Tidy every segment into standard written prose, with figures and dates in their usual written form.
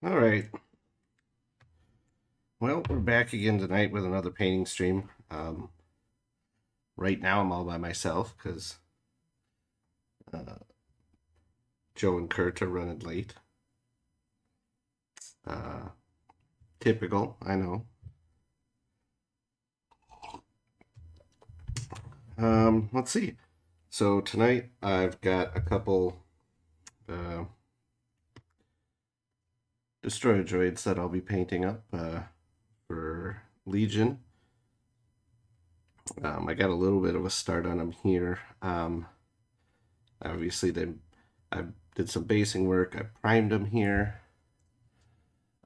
All right. Well, we're back again tonight with another painting stream. Right now, I'm all by myself because uh, Joe and Kurt are running late. Uh, Typical, I know. Let's see. So tonight, I've got a couple uh, destroyer droids that I'll be painting up for Legion. I got a little bit of a start on them here. Obviously, I did some basing work. I primed them here.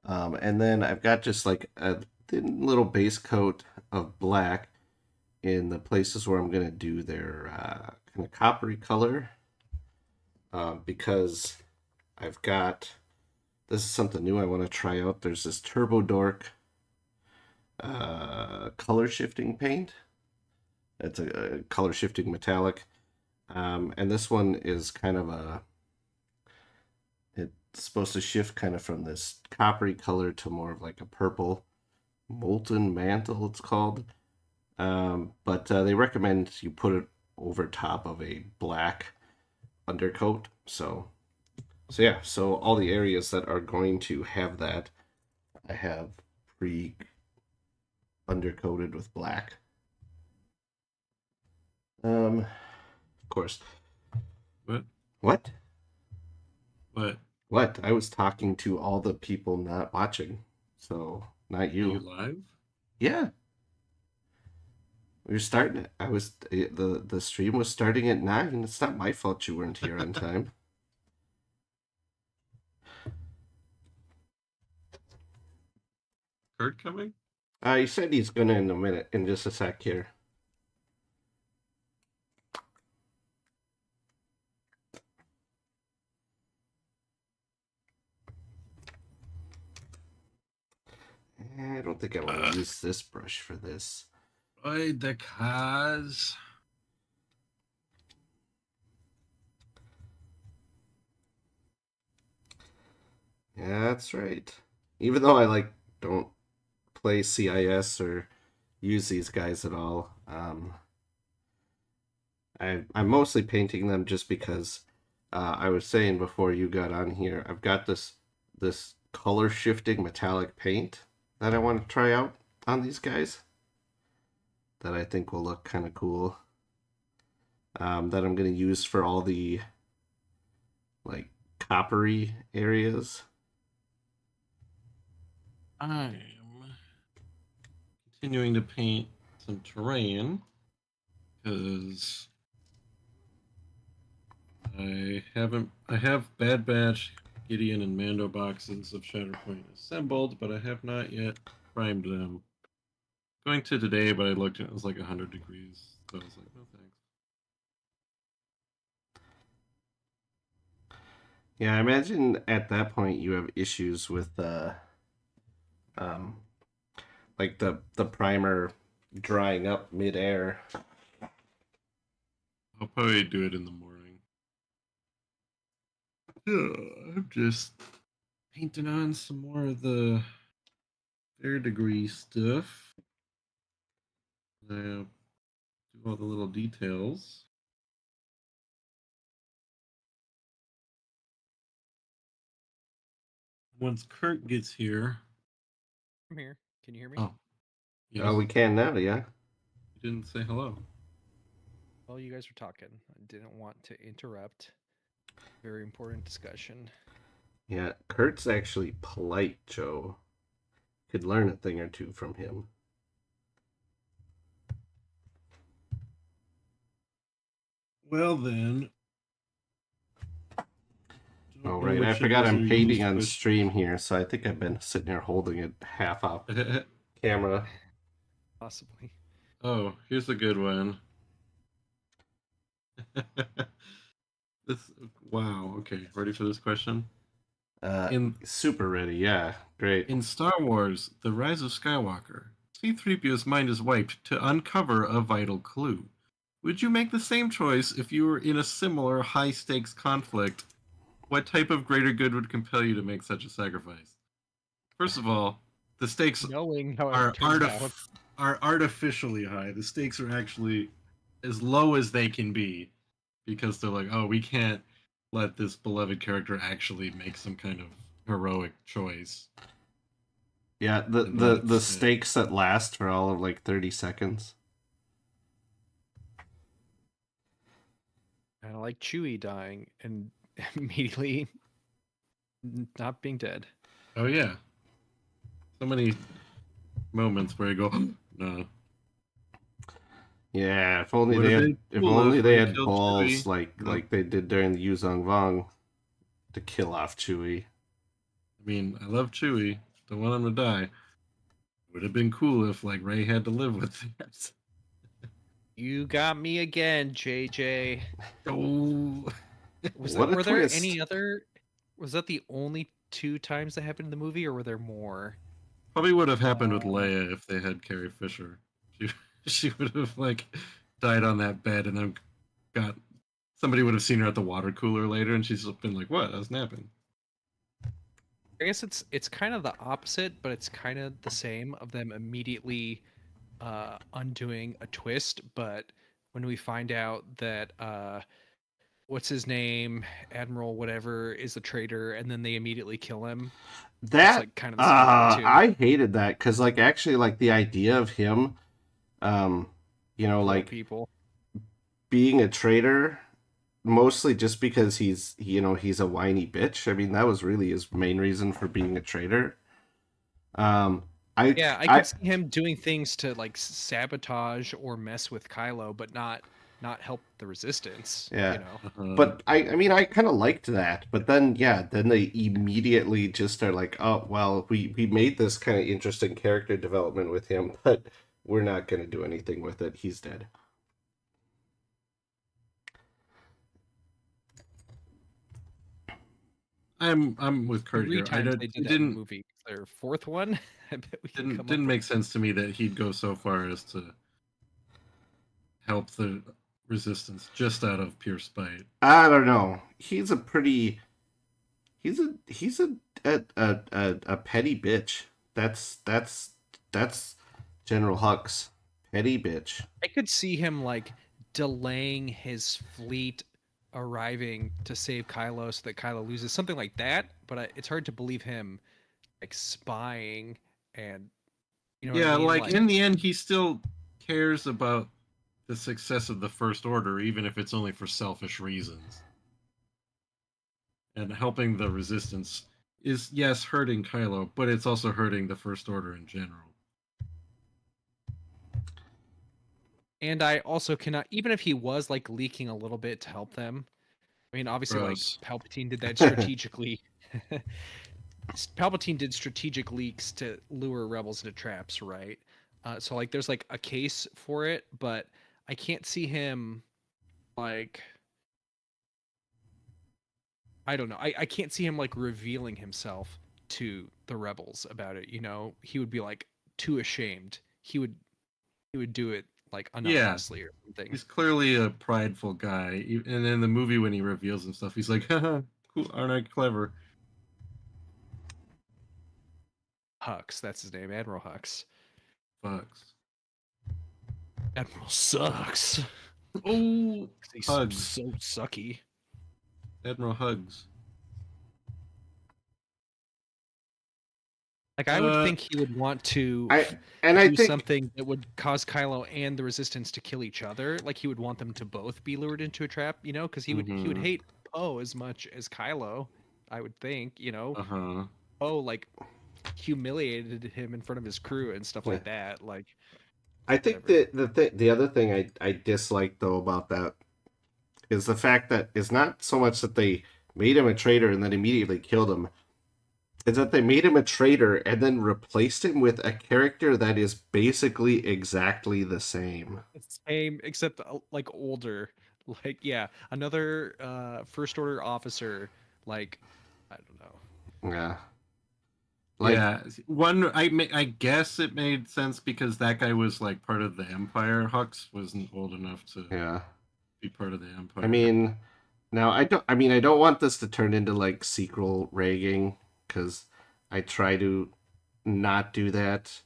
And then I've got just like a thin little base coat of black in the places where I'm going to do their kind of coppery color because I've got this is something new I want to try out. There's this Turbo Dork color shifting paint. It's a color shifting metallic. And this one is kind of it's supposed to shift kind of from this coppery color to more of like a purple molten mantle, it's called. But they recommend you put it over top of a black undercoat. So all the areas that are going to have that, I have pre undercoated with black. Of course. What? What? What? What? I was talking to all the people not watching, so not Are you. you live? Yeah, we were starting. The stream was starting at 9. It's not my fault you weren't here on time. Kurt coming? He said he's gonna in a minute, in just a sec here. I don't think I want to use this brush for this. Droidekas. Yeah, that's right. Even though I don't play CIS or use these guys at all, I'm mostly painting them just because I was saying before you got on here, I've got this color shifting metallic paint that I want to try out on these guys that I think will look kind of cool. That I'm going to use for all the like coppery areas. I am continuing to paint some terrain because I have Bad Batch, Gideon, and Mando boxes of Shatterpoint assembled, but I have not yet primed them. Going to today, but I looked and it was like 100 degrees, so I was like, no thanks. Yeah, I imagine at that point you have issues with like the primer drying up midair. I'll probably do it in the morning. Yeah, I'm just painting on some more of the third degree stuff. I do all the little details. Once Kurt gets here. I'm here. Can you hear me? Oh, yes. Oh, we can now, yeah. You didn't say hello. Well, you guys were talking. I didn't want to interrupt. Very important discussion. Yeah, Kurt's actually polite, Joe. Could learn a thing or two from him. Well then. Oh, right. I forgot I'm painting on stream here, so I think I've been sitting here holding it half off camera. Possibly. Oh, here's a good one. Wow. Okay, ready for this question? Super ready, yeah. Great. In Star Wars, The Rise of Skywalker, C-3PO's mind is wiped to uncover a vital clue. Would you make the same choice if you were in a similar high-stakes conflict? What type of greater good would compel you to make such a sacrifice? First of all, the stakes Knowing how are it turned out. are artificially high. The stakes are actually as low as they can be because they're like, oh, we can't let this beloved character actually make some kind of heroic choice. Yeah, And then the instead, stakes that last for all of like 30 seconds. Kind of like Chewie dying and immediately not being dead. oh yeah, so many moments where you go, no. Yeah, if only Would they have had been cool if they Ray had killed balls Chewie. like Nope. they did during the Yuzong Vong to kill off Chewie. I mean, I love Chewie. Don't want him to die. Would have been cool if like Ray had to live with it. You got me again, JJ. Oh, What a Were there twist. any other? Was that the only 2 times that happened in the movie, or were there more? probably would have happened with Leia if they had Carrie Fisher. She she would have like died on that bed and then got somebody would have seen her at the water cooler later and she's been like, "What? I was napping." I guess it's kind of the opposite, but it's kind of the same of them immediately undoing a twist. But when we find out that what's his name, Admiral whatever, is the traitor, and then they immediately kill him, it's That like kind of the same thing too. I hated that because like actually like the idea of him, you know, Poor like people. being a traitor mostly just because he's a whiny bitch. I mean, that was really his main reason for being a traitor. Um, Yeah, I I could see him doing things to like sabotage or mess with Kylo, but not help the Resistance. Yeah. You know. But I mean, I kind of liked that. But then, yeah, then they immediately just are like, oh, well, we made this kind of interesting character development with him, but we're not going to do anything with it. He's dead. I'm with Kurt 3 here. times they It did that in the didn't movie. Is there a fourth one? I bet we can come didn't up make with. sense to me that he'd go so far as to help the resistance just out of pure spite. I don't know. He's a petty bitch. That's General Hux. Petty bitch. I could see him like delaying his fleet arriving to save Kylo so that Kylo loses something like that. But it's hard to believe him like spying and you know what I Yeah, mean. like in the end, he still cares about the success of the First Order, even if it's only for selfish reasons. And helping the Resistance is, yes, hurting Kylo, but it's also hurting the First Order in general. And I also cannot, even if he was like leaking a little bit to help them. I mean, obviously, Gross. like Palpatine did that strategically. Palpatine did strategic leaks to lure rebels into traps, right? So like, there's like a case for it, but I can't see him like. I don't know. I can't see him like revealing himself to the rebels about it. You know, he would be like too ashamed. He would do it like anonymously or something. He's clearly a prideful guy. And in the movie, when he reveals himself, he's like, haha, cool, aren't I clever? Hux, that's his name, Admiral Hux. Fucks. Admiral sucks. Oh, He's Hugs. so sucky. Admiral Hugs. Like I would think he would want to I do think something that would cause Kylo and the Resistance to kill each other. Like he would want them to both be lured into a trap, you know, because he would Mhm. hate Poe as much as Kylo. I would think, you know, Uh-huh. Poe like humiliated him in front of his crew and stuff like that. Like I think the other thing I dislike though about that is the fact that it's not so much that they made him a traitor and then immediately killed him. Is that they made him a traitor and then replaced him with a character that is basically exactly the same. same, except like older. Like yeah, another First Order officer. Like I don't know. Yeah. Like, yeah, one I guess it made sense because that guy was like part of the Empire. Hux wasn't old enough to yeah. be part of the Empire. I mean, now I don't want this to turn into like sequel ragging because I try to not do that.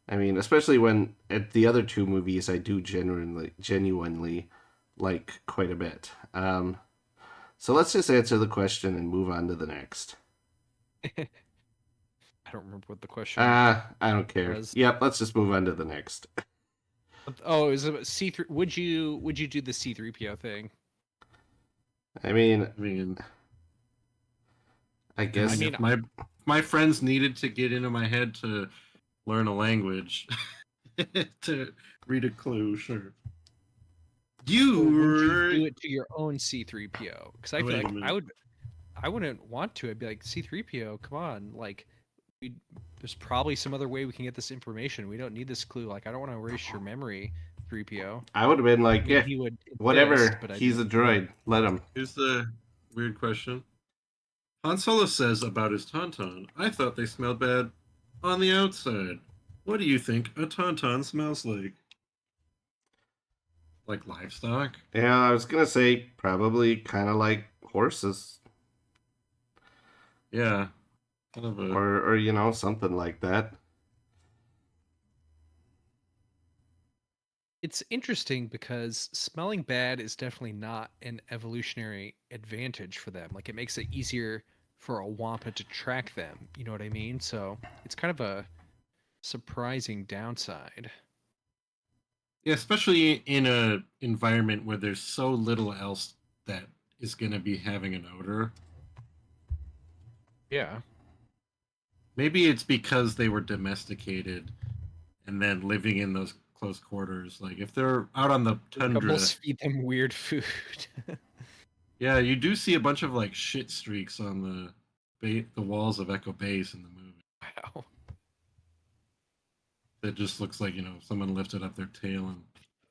I mean, especially when at the other two movies I do genuinely like quite a bit. So let's just answer the question and move on to the next. I don't remember what the question I don't care. was. Yep, let's just move on to the next. Oh, it was a C3. Would you do the C3PO thing? I mean, I mean, I guess mean, if my friends needed to get into my head to learn a language, to read a clue, sure. Or would you You do it to your own C3PO? Because I feel Wait a like minute. I wouldn't want to. I'd be like, C3PO, come on, like, there's probably some other way we can get this information. We don't need this clue. Like, I don't want to erase your memory, 3PO. I would have been I like, mean, yeah, he would insist, whatever. but I'd be He's a like, no. droid. Let him. Here's the weird question. Han Solo says about his tauntaun, I thought they smelled bad on the outside. What do you think a tauntaun smells like? Like livestock? Yeah, I was gonna say probably kind of like horses, Yeah. Kind of a or something like that. It's interesting because smelling bad is definitely not an evolutionary advantage for them. Like, it makes it easier for a wampa to track them. You know what I mean? So it's kind of a surprising downside. Yeah, especially in a environment where there's so little else that is gonna be having an odor. Yeah. Maybe it's because they were domesticated and then living in those close quarters. Like if they're out on the tundra, Almost feed them weird food. yeah, you do see a bunch of like shit streaks on the walls of Echo Base in the movie. Wow. That just looks like someone lifted up their tail and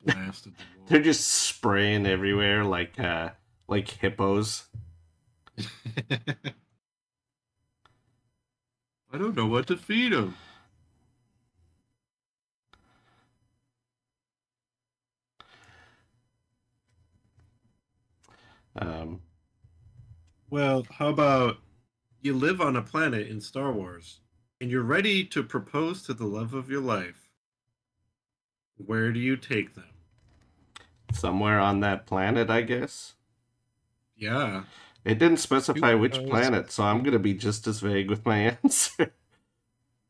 blasted the They're wall. just spraying everywhere like hippos. I don't know what to feed them. Um, Well, how about you live on a planet in Star Wars and you're ready to propose to the love of your life? Where do you take them? Somewhere on that planet, I guess. Yeah. It didn't specify which Propose. planet, so I'm gonna be just as vague with my answer.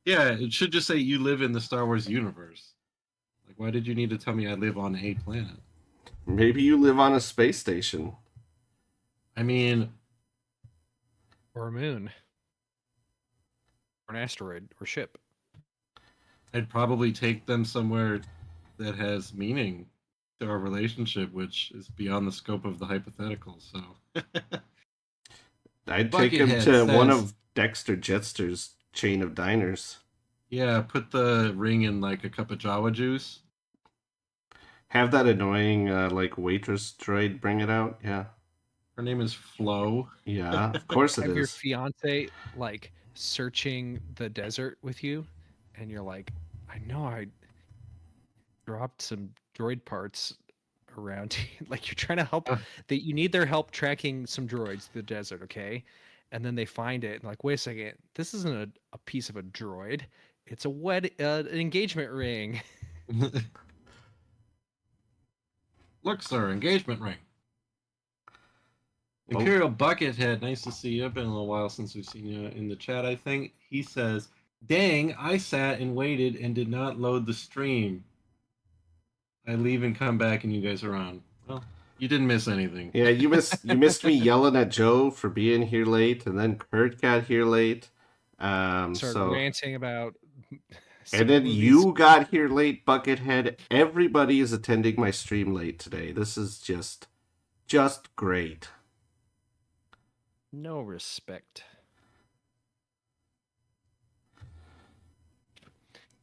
Yeah, it should just say you live in the Star Wars universe. Like, why did you need to tell me I live on a planet? Maybe you live on a space station. I mean, Or a moon. Or an asteroid. Or ship. I'd probably take them somewhere that has meaning to our relationship, which is beyond the scope of the hypothetical. So, I'd take him Buckethead to one says, of Dexter Jettster's chain of diners. yeah, put the ring in like a cup of Jawa juice. Have that annoying like waitress droid bring it out. Yeah, Her name is Flo. yeah, of course it Have your is. fiance, like, searching the desert with you, and you're like, I know I dropped some droid parts around. Like, you're trying to help. That you need their help tracking some droids through the desert, okay? And then they find it, and like, wait a second, this isn't a piece of a droid. It's an engagement ring. Look, sir, engagement ring. Well- Imperial Buckethead, nice to see you. Been a little while since we've seen you in the chat, I think. He says, dang, I sat and waited and did not load the stream. I leave and come back and you guys are on. Well, you didn't miss anything. Yeah, you missed me yelling at Joe for being here late, and then Kurt got here late. Start So ranting about. and then movies. you got here late, Buckethead. Everybody is attending my stream late today. This is just great. No respect.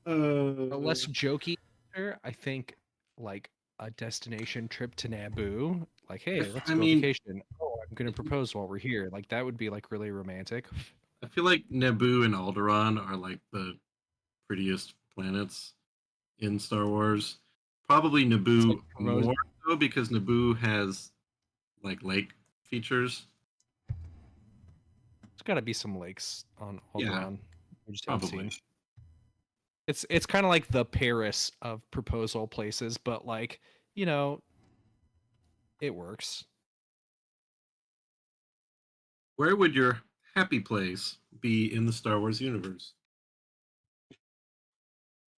A less jokey answer, I think, like a destination trip to Naboo. Like, hey, let's go on vacation. Oh, I'm gonna propose while we're here. Like, that would be like really romantic. I feel like Naboo and Alderaan are like the prettiest planets in Star Wars. Probably Naboo like promoting- more so because Naboo has like lake features. There's got to be some lakes on Yeah, Alderaan. We just haven't Probably. seen. It's kind of like the Paris of proposal places, but like, you know, it works. Where would your happy place be in the Star Wars universe?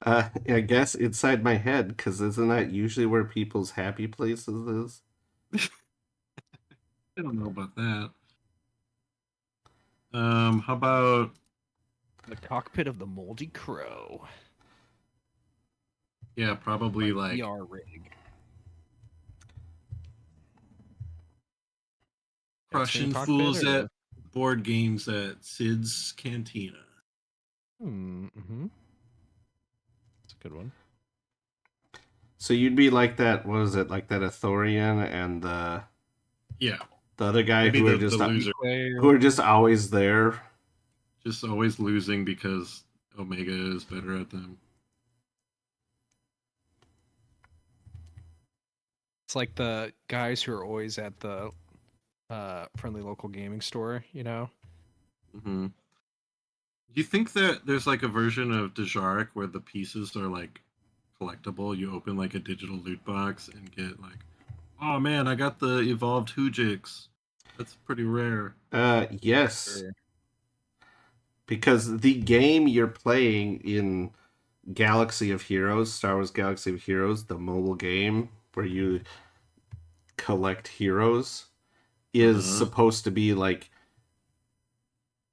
I guess inside my head, because isn't that usually where people's happy places is? I don't know about that. How about The cockpit of the Moldy Crow. yeah, probably My like VR rig. Answering crushing cockpit fools at or board games at Sid's Cantina. mm-hmm. That's a good one. So you'd be like that. What was it? Like that Athorian and Yeah, the other guy maybe who are the loser, just always there. just always losing because Omega is better at them. It's like the guys who are always at the friendly local gaming store, you know? Mm-hmm. Do you think that there's like a version of Dejarik where the pieces are like collectible? You open like a digital loot box and get like, oh man, I got the evolved Hoojix. That's pretty rare. Yes, Or because the game you're playing in Galaxy of Heroes, Star Wars Galaxy of Heroes, the mobile game where you collect heroes, is Uh-huh. supposed to be like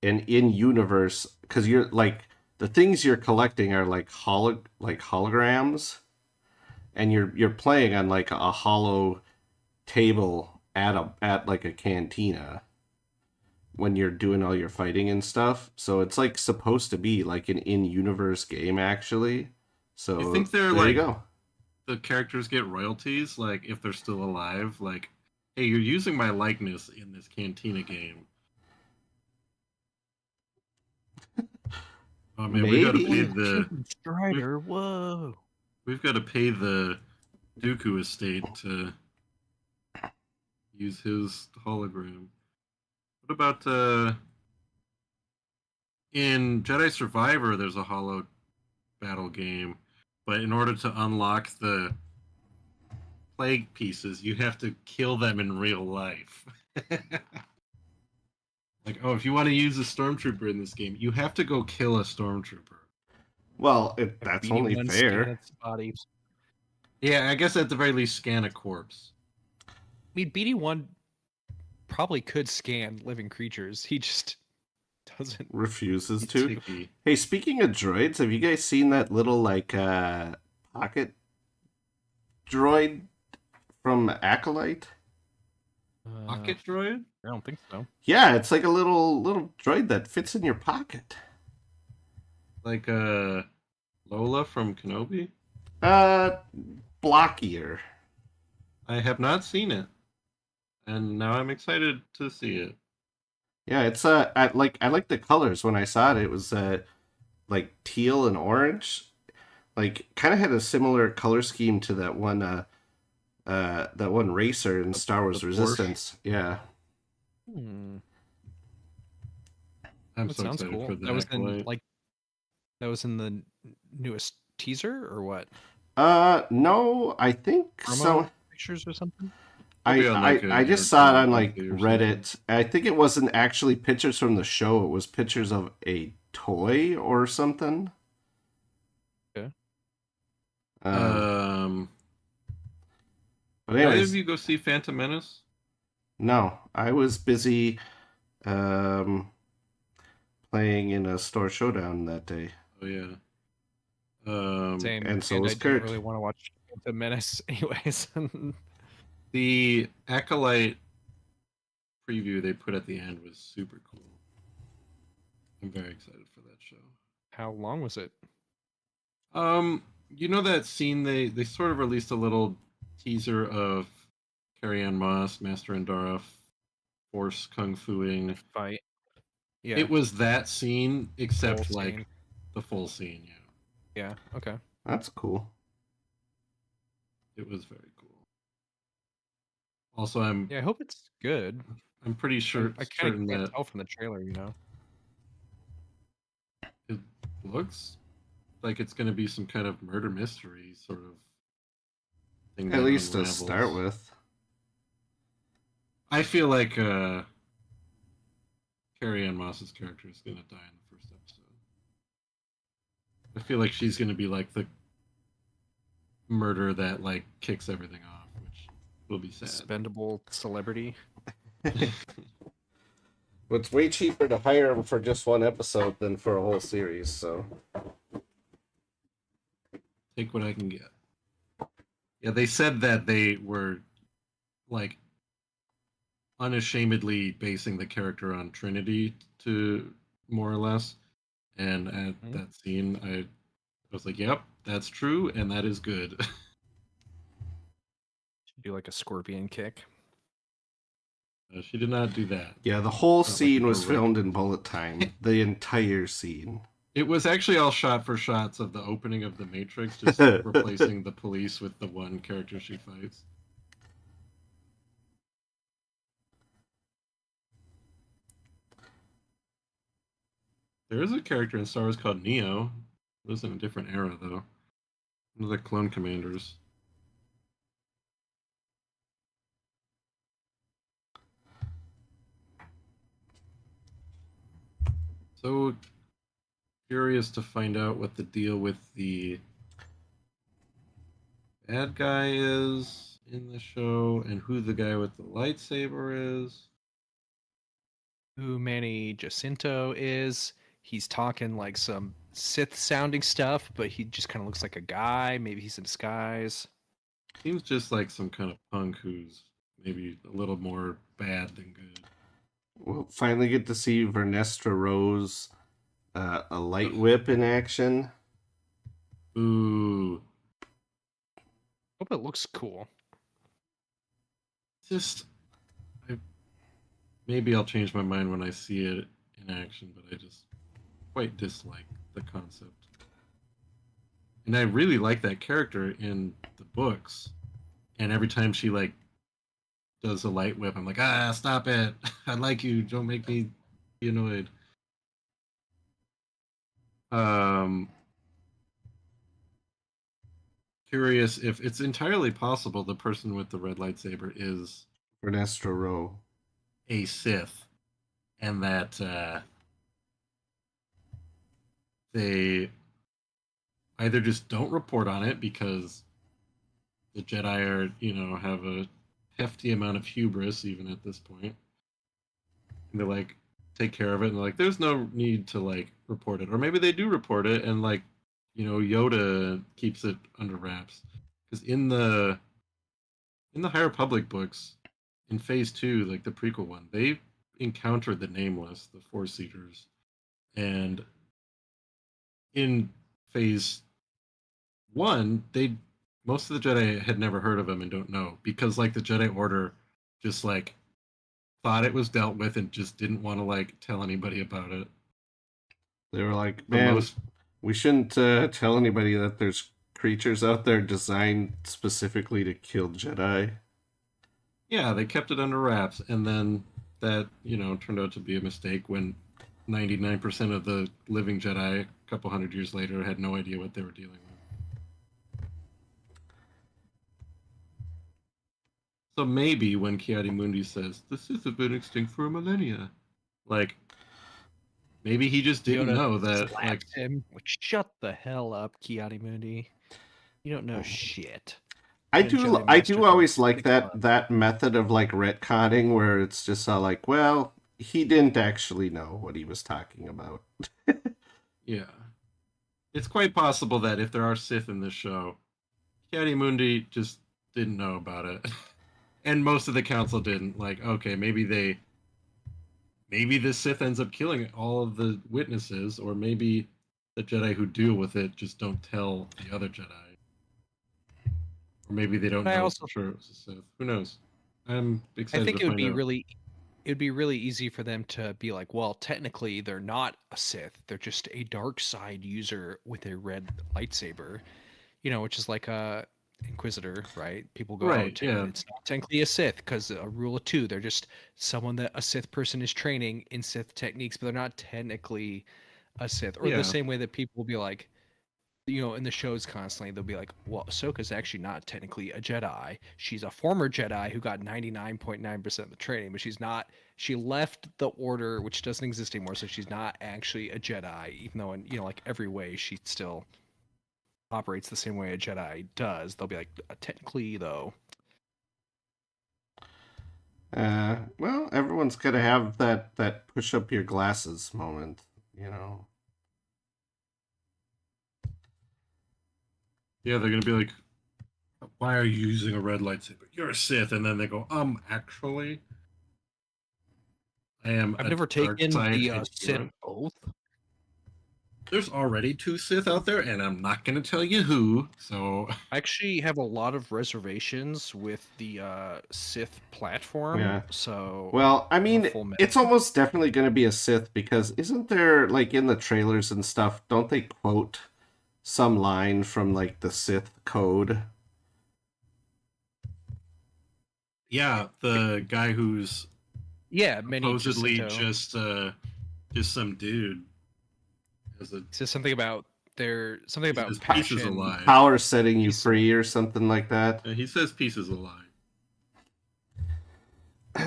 an in-universe, because you're like the things you're collecting are like holograms, and you're playing on like a hollow table at like a cantina when you're doing all your fighting and stuff. So it's like supposed to be like an in-universe game actually. You So think they're there you like go. the characters get royalties, like if they're still alive? Like, hey, you're using my likeness in this Cantina game. Oh man, we got to pay Maybe. the we've Strider, whoa. we've got to pay the Dooku estate to use his hologram. What about in Jedi Survivor? There's a holo battle game, but in order to unlock the plague pieces, you have to kill them in real life. Like, oh, if you want to use a stormtrooper in this game, you have to go kill a stormtrooper. Well, Have that's only BD1 scan fair. its body. Yeah, I guess at the very least, scan a corpse. I mean, BD1 probably could scan living creatures. He just doesn't. Refuses He's to. picky. Hey, speaking of droids, have you guys seen that little like pocket droid from Acolyte? Pocket droid? I don't think so. Yeah, it's like a little droid that fits in your pocket. Like Lola from Kenobi? Uh, blockier. I have not seen it, and now I'm excited to see it. Yeah, it's I like the colors. When I saw it, it was like teal and orange. Like kind of had a similar color scheme to that one racer in Star The Wars Porsche. Resistance. Yeah. Hmm. I'm That so sounds excited cool. for the That was in Acolyte. like that was in the newest teaser or what? No, I think Promo so. pictures or something? Probably on like I an just saw it entertainment on like weekly or something. Reddit. I think it wasn't actually pictures from the show. It was pictures of a toy or something. Okay. Um, Um, but did either of anyways, you go see Phantom Menace? no, I was busy um, playing in a store showdown that day, Oh yeah. Same. and so And I was didn't Kurt. really want to watch The Menace anyways. The Acolyte preview they put at the end was super cool. I'm very excited for that show. How long was it? You know that scene they sort of released a little teaser of Carrie Ann Moss, Master Endora, Force Kung Fuing. Fight. Yeah. It was that scene, Full except like scene. the full scene. Yeah, Yeah. Okay. That's cool. it was very cool. Also, I'm Yeah. I hope it's good. I'm pretty sure I kind of certain can't that tell from the trailer, you know. it looks like it's going to be some kind of murder mystery sort of thing At that least to start unravels. with. I feel like Carrie Ann Moss's character is going to die in the first episode. I feel like she's going to be like the murder that like kicks everything off, which will be sad. Expendable celebrity. But it's way cheaper to hire them for just one episode than for a whole series, so. Take what I can get. Yeah, they said that they were like unashamedly basing the character on Trinity to more or less. And at that scene, I was like, "Yep, that's true, and that is good." Do like a scorpion kick. She did not do that. Yeah, the whole Not like scene a was direct- filmed in bullet time. The entire scene. It was actually all shot for shots of the opening of the Matrix, just replacing the police with the one character she fights. There is a character in Star Wars called Neo. It was in a different era, though. One of the clone commanders. So curious to find out what the deal with the bad guy is in the show and who the guy with the lightsaber is. Who Manny Jacinto is. He's talking like some Sith sounding stuff, but he just kind of looks like a guy. Maybe he's in disguise. Seems just like some kind of punk who's maybe a little more bad than good. We'll finally get to see Vernestra Rose, a light whip in action. Ooh. Hope it looks cool. Just maybe I'll change my mind when I see it in action, but I just quite dislike the concept. And I really like that character in the books. And every time she like does a light whip, I'm like, stop it. I like you. Don't make me be annoyed. Curious if it's entirely possible the person with the red lightsaber is Vernestra Rose. a Sith, and that they either just don't report on it because the Jedi are, have a hefty amount of hubris even at this point. And they like take care of it and they're like, there's no need to like report it. Or maybe they do report it and like, Yoda keeps it under wraps. Because in the High Republic books, in Phase 2, like the prequel one, they encountered the Nameless, the Force Eaters, and in Phase 1, most of the Jedi had never heard of them and don't know because like the Jedi Order just like thought it was dealt with and just didn't want to like tell anybody about it. They were like, man, we shouldn't tell anybody that there's creatures out there designed specifically to kill Jedi. Yeah, they kept it under wraps, and then that turned out to be a mistake when 99% of the living Jedi a couple hundred years later had no idea what they were dealing with. So maybe when Ki-Adi-Mundi says, the Sith have been extinct for a millennia, like, maybe he just didn't Yoda know that. slaps like, him. Shut the hell up, Ki-Adi-Mundi. You don't know shit. I do always like that method of like retconning where it's just like, well, he didn't actually know what he was talking about. Yeah. It's quite possible that if there are Sith in this show, Ki-Adi-Mundi just didn't know about it. And most of the council didn't. Like, okay, maybe the Sith ends up killing all of the witnesses, or maybe the Jedi who deal with it just don't tell the other Jedi. Or maybe they don't know for sure it was a Sith. Who knows? I'm excited. I think it would be really easy for them to be like, well, technically they're not a Sith. They're just a dark side user with a red lightsaber. Which is like a Inquisitor, right? People go, right, yeah. It's not technically a Sith because a rule of two. They're just someone that a Sith person is training in Sith techniques, but they're not technically a Sith. Or the same way that people will be like, in the shows constantly they'll be like, well, Ahsoka's actually not technically a Jedi. She's a former Jedi who got 99.9% of the training, but she's not. She left the Order, which doesn't exist anymore, so she's not actually a Jedi, even though in like every way she still operates the same way a Jedi does. They'll be like, technically though. Well, everyone's gonna have that push up your glasses moment, you know. Yeah, they're gonna be like, "Why are you using a red lightsaber? You're a Sith." And then they go, actually, I am I've a never dark taken side the Sith adherent. oath. There's already 2 Sith out there, and I'm not gonna tell you who. So I actually have a lot of reservations with the Sith platform, Yeah. so Well, I I'm a mean, full man. it's almost definitely gonna be a Sith because isn't there like in the trailers and stuff? Don't they quote some line from like the Sith code? yeah, the guy who's Yeah, Manny supposedly Jacinto just some dude has a says something about something about his piece is a passion. lie. Power setting you He's- free or something like that. He says peace is a lie.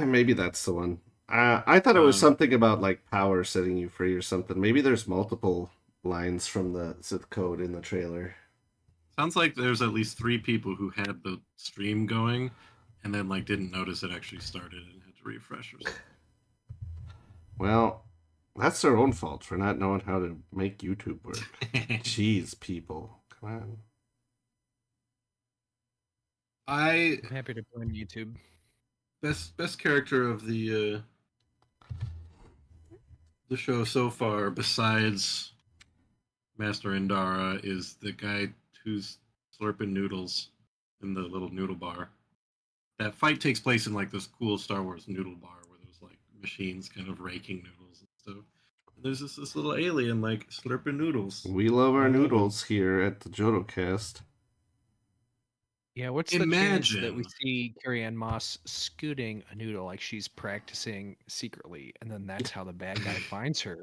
Maybe that's the one. I thought it was Um, something about like power setting you free or something. Maybe there's multiple lines from the Sith code in the trailer. Sounds like there's at least 3 people who had the stream going and then like didn't notice it actually started and had to refresh or something. Well, that's their own fault for not knowing how to make YouTube work. Jeez, people. Come on. I'm happy to blame YouTube. best character of the show so far, besides Master Indara, is the guy who's slurping noodles in the little noodle bar. That fight takes place in like this cool Star Wars noodle bar where there's like machines kind of raking noodles and stuff. And there's this little alien like slurping noodles. We love our I love noodles here at the JodoCast. Yeah, what's the chance that we see Carrie Ann Moss scooting a noodle like she's practicing secretly, and then that's how the bad guy finds her?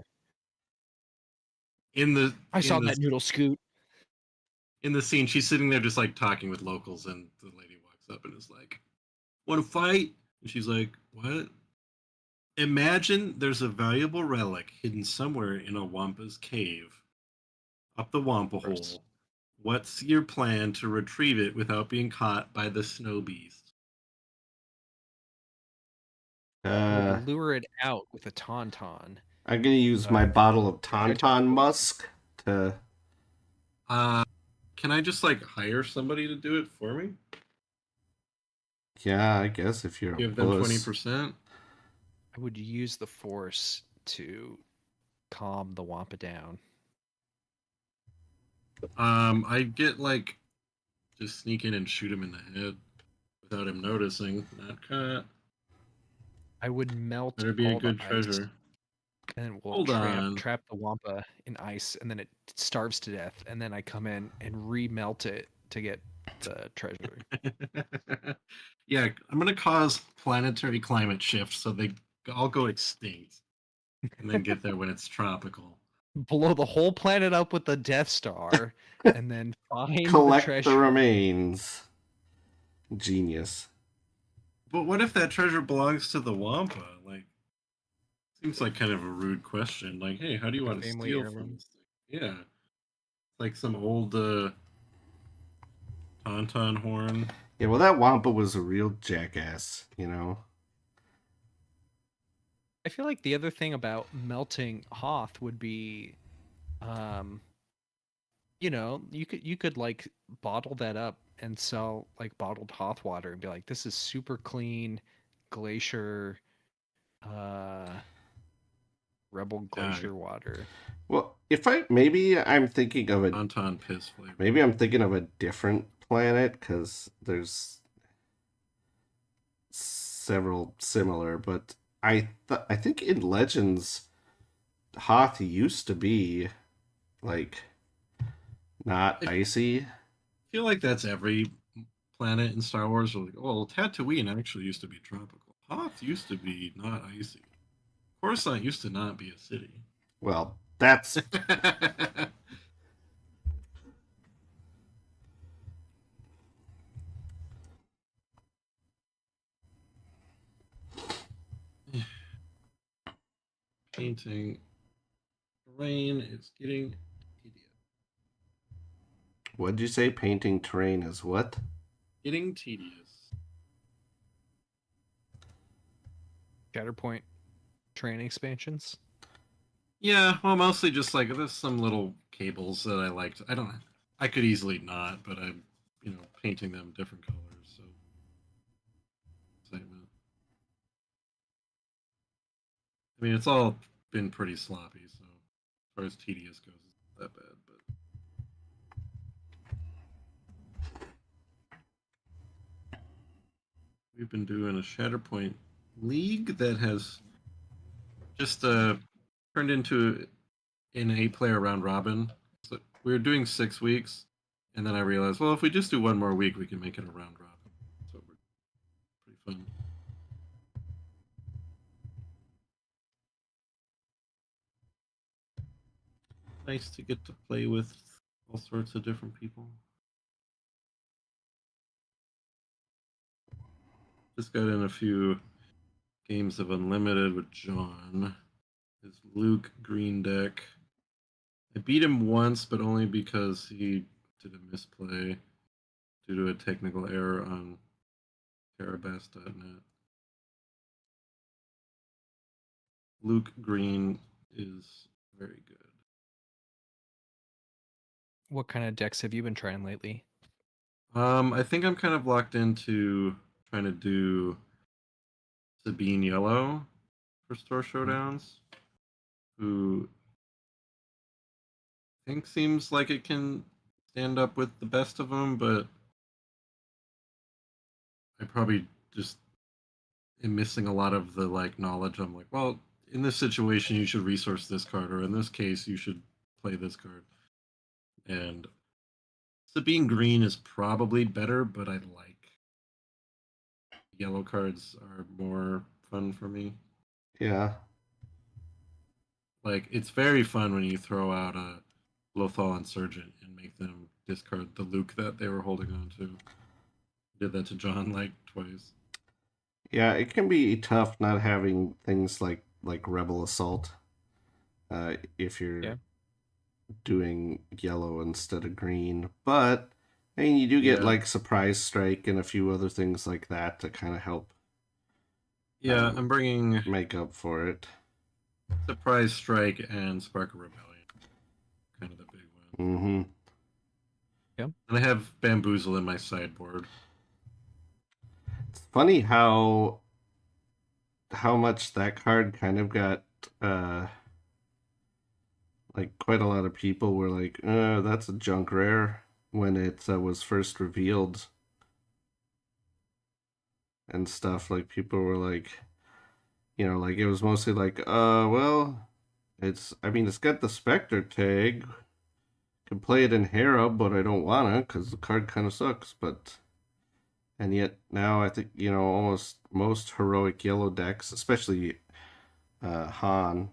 I saw that noodle scoot. In the scene, she's sitting there just like talking with locals, and the lady walks up and is like, "Want to fight?" And she's like, "What?" Imagine there's a valuable relic hidden somewhere in a Wampa's cave, up the Wampa hole. What's your plan to retrieve it without being caught by the snow beast? I would lure it out with a tauntaun. I'm gonna use my bottle of Tauntaun Musk to. Can I just like hire somebody to do it for me? Yeah, I guess if you're Give a them puss. 20%. I would use the Force to calm the Wampa down. I'd get like just sneak in and shoot him in the head without him noticing. Not caught. I would melt Better be a all good the ice, treasure. and we'll Hold on. trap the Wampa in ice, and then it starves to death, and then I come in and remelt it to get the treasure. Yeah, I'm gonna cause planetary climate shift so they all go extinct, and then get there when it's tropical. Blow the whole planet up with the Death Star, and then find Collect the the treasure. remains. Genius. But what if that treasure belongs to the Wampa? Like, seems like kind of a rude question. Like, hey, how do you want to family steal from heirloom? this thing? Yeah, like some old tauntaun horn. Yeah, well, that Wampa was a real jackass, you know? I feel like the other thing about melting Hoth would be, you could like bottle that up and sell like bottled Hoth water and be like, this is super clean glacier, Rebel glacier water. Well, maybe I'm thinking of Tauntaun piss flavor. Maybe I'm thinking of a different planet because there's several similar, but I think in Legends, Hoth used to be like not icy. I feel like that's every planet in Star Wars. Like, well, Tatooine actually used to be tropical. Hoth used to be not icy. Coruscant used to not be a city. Well, that's painting terrain is getting tedious. What'd you say? Painting terrain is what? Getting tedious. Shatterpoint terrain expansions. Yeah, well, mostly just like there's some little cables that I liked. I could easily not, but I'm, painting them different colors. So excitement. I mean, it's all been pretty sloppy, so as far as tedious goes, it's not that bad. But we've been doing a Shatterpoint League that has just turned into an 8-player round robin. So we were doing 6 weeks, and then I realized, well, if we just do one more week, we can make it a round robin. So we're pretty fun. Nice to get to play with all sorts of different people. Just got in a few games of Unlimited with John. His Luke Green deck. I beat him once, but only because he did a misplay due to a technical error on Carabas.net. Luke Green is very good. What kind of decks have you been trying lately? I think I'm kind of locked into trying to do Sabine Yellow for Store Showdowns, who I think seems like it can stand up with the best of them, but I probably just am missing a lot of the knowledge. I'm like, well, in this situation, you should resource this card, or in this case, you should play this card. And Sabine Green is probably better, but I like yellow cards are more fun for me. Yeah. Like, it's very fun when you throw out a Lothal Insurgent and make them discard the Luke that they were holding on to. Did that to John twice. Yeah, it can be tough not having things like Rebel Assault. If you're Yeah. doing yellow instead of green, but I mean, you do get Yeah. Surprise Strike and a few other things like that to kind of help. Yeah, I'm bringing make up for it. Surprise Strike and Spark of Rebellion, kind of the big one. Mm-hmm. Yeah. And I have Bamboozle in my sideboard. It's funny how much that card kind of got quite a lot of people were like, that's a junk rare when it was first revealed and stuff. Like people were like, it was mostly like, well, it's got the Spectre tag. Can play it in Hera, but I don't wanna because the card kind of sucks. And yet now I think almost most heroic yellow decks, especially Han,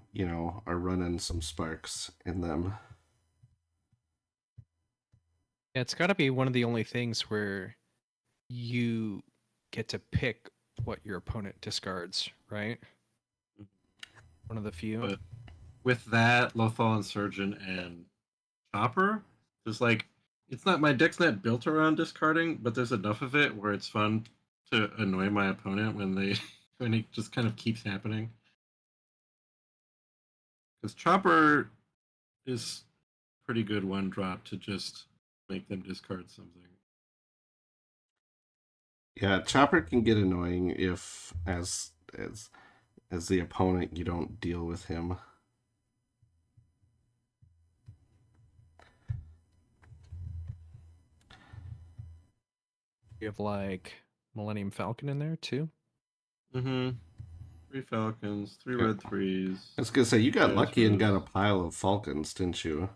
are running some sparks in them. Yeah, it's got to be one of the only things where you get to pick what your opponent discards, right? One of the few. But with that, Lothal Insurgent and Chopper, there's it's not, my deck's not built around discarding, but there's enough of it where it's fun to annoy my opponent when it just kind of keeps happening. Because Chopper is pretty good one drop to just make them discard something. Yeah, Chopper can get annoying if as the opponent you don't deal with him. You have Millennium Falcon in there too. Mm-hmm. 3 Falcons, 3 Yeah. red 3s. I was gonna say you got lucky and got a Jazz. pile of Falcons, didn't you?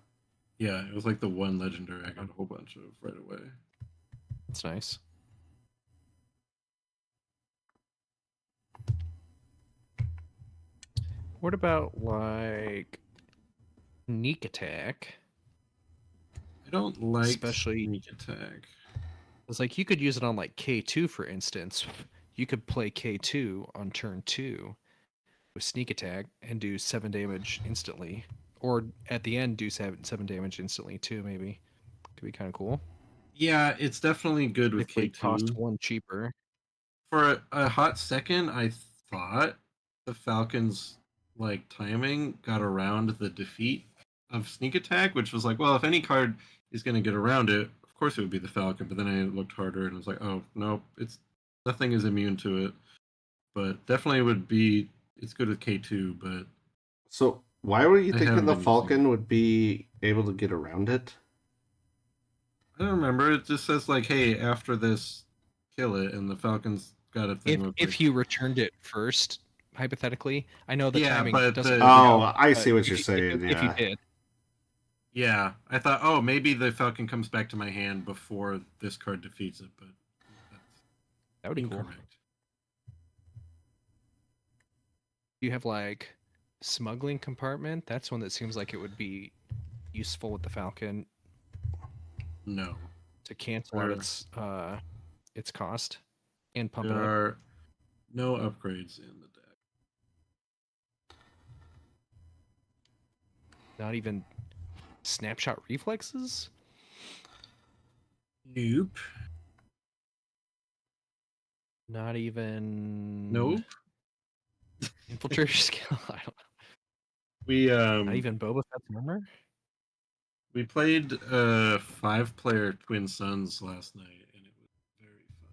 Yeah, it was the one legendary I got a whole bunch of right away. That's nice. What about Sneak Attack? I don't like Especially Sneak Attack. it's you could use it on K2 for instance. You could play K2 on turn 2 with sneak attack and do 7 damage instantly, or at the end do seven damage instantly too. Maybe could be kind of cool Yeah, it's definitely good with if they cost K2. one cheaper. For a hot second, I thought the Falcons like timing got around the defeat of sneak attack, which was like, well, if any card is going to get around it, of course it would be the Falcon. But then I looked harder and I was like, oh no, it's nothing is immune to it. But definitely would be it's good with K2, but So why were you I thinking haven't the been using it. Falcon would be able to get around it? I don't remember. It just says like, hey, after this, kill it, and the Falcon's got a thing with like, If you returned it first, hypothetically, I know the yeah, timing but doesn't the work out. Oh, I But see what you're saying. if you Yeah. did, yeah, I thought, oh, maybe the Falcon comes back to my hand before this card defeats it, but that's that would be cool. incorrect. You have like smuggling compartment. That's one that seems like it would be useful with the Falcon No, to cancel out its cost and pump it there up. are no upgrades in the deck. Not even snapshot reflexes. Nope. Not even Nope. infiltrator skill. I don't. We Not even Boba Fett's armor. we played 5-player Twin Suns last night, and it was very fun.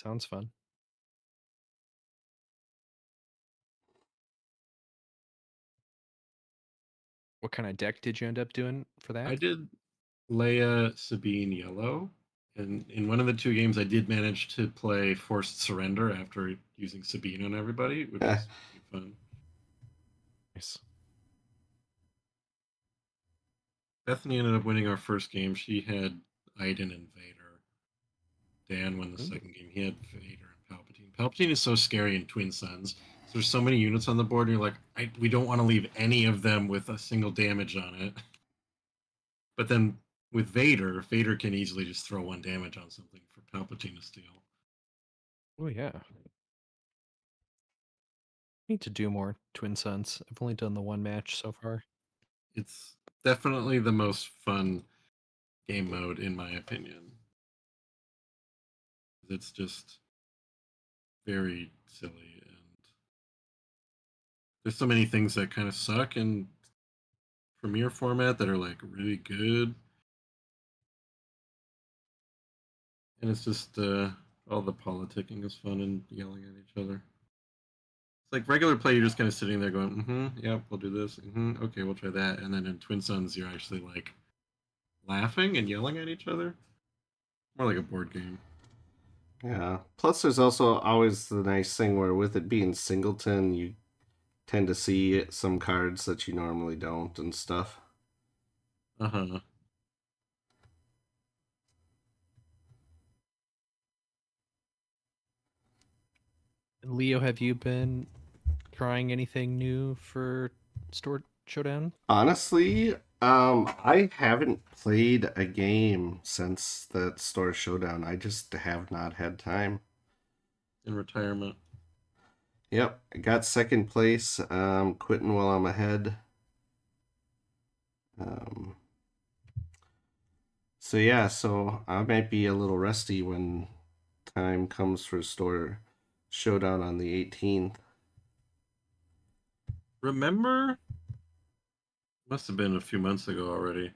Sounds fun. What kind of deck did you end up doing for that? I did Leia, Sabine, Yellow, and in one of the 2 games, I did manage to play Forced Surrender after using Sabine on everybody, which was pretty fun. Nice. Bethany ended up winning our first game. She had Iden and Vader. Dan won the second game. He had Vader and Palpatine. Palpatine is so scary in Twin Suns. So there's so many units on the board, and you're like, we don't want to leave any of them with a single damage on it. But then with Vader, Vader can easily just throw 1 damage on something for Palpatine to steal. Oh yeah. Need to do more Twin Suns. I've only done the one match so far. It's definitely the most fun game mode, in my opinion. It's just very silly, and there's so many things that kind of suck in Premiere format that are like really good, and it's just all the politicking is fun and yelling at each other. It's like regular play, you're just kind of sitting there going, yep, we'll do this, okay, we'll try that, and then in Twin Suns, you're actually like laughing and yelling at each other. More like a board game. Yeah. Plus, there's also always the nice thing where, with it being singleton, you tend to see some cards that you normally don't and stuff. Uh-huh. Leo, have you been trying anything new for Store Showdown? Honestly, I haven't played a game since that Store Showdown. I just have not had time. In retirement. Yep, I got second place. Quitting while I'm ahead. Um, so yeah, so I might be a little rusty when time comes for Store Showdown on the 18th. Remember, must have been a few months ago already,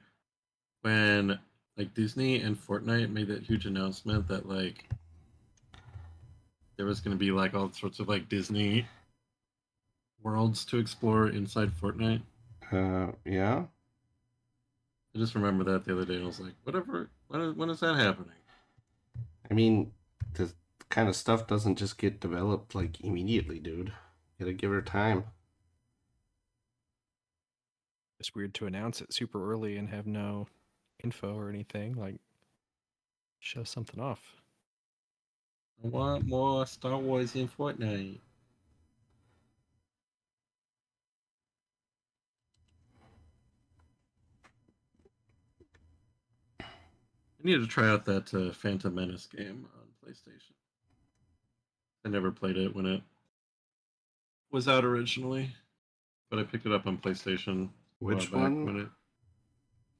when like Disney and Fortnite made that huge announcement that like there was going to be like all sorts of like Disney worlds to explore inside Fortnite. Yeah. I just remember that the other day, and I was like, whatever. When is that happening? I mean, the kind of stuff doesn't just get developed like immediately, dude. You gotta give her time. It's weird to announce it super early and have no info or anything. Like, show something off. I want more Star Wars in Fortnite. I need to try out that Phantom Menace game on PlayStation. I never played it when it was out originally, but I picked it up on PlayStation a while Which back one? when it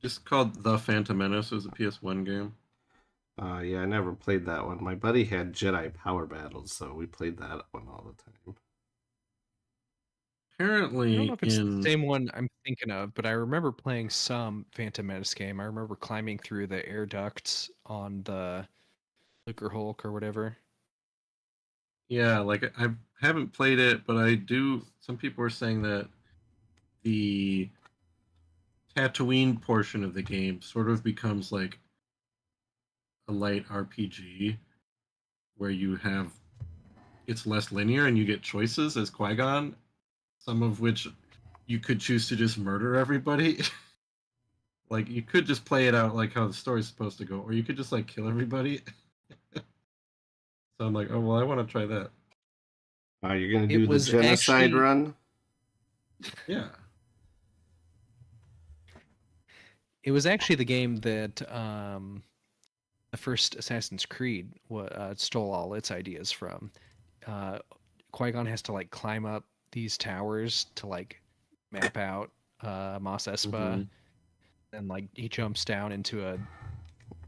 just called The Phantom Menace. It was a PS1 game. Yeah, I never played that one. My buddy had Jedi Power Battles, so we played that one all the time. I don't know Apparently if it's the in same one I'm thinking of, but I remember playing some Phantom Menace game. I remember climbing through the air ducts on the Liquor Hulk or whatever. yeah, like I haven't played it, but I do. Some people are saying that the Tatooine portion of the game sort of becomes like a light RPG where you have it's less linear and you get choices as Qui-Gon, some of which you could choose to just murder everybody. Like you could just play it out like how the story's supposed to go, or you could just like kill everybody. So I'm like, oh well, I want to try that. You're gonna It do the was genocide actually run? Yeah. the game that the first Assassin's Creed stole all its ideas from. Uh, Qui-Gon has to like climb up these towers to like map out Mos Espa, Mm-hmm. and like he jumps down into a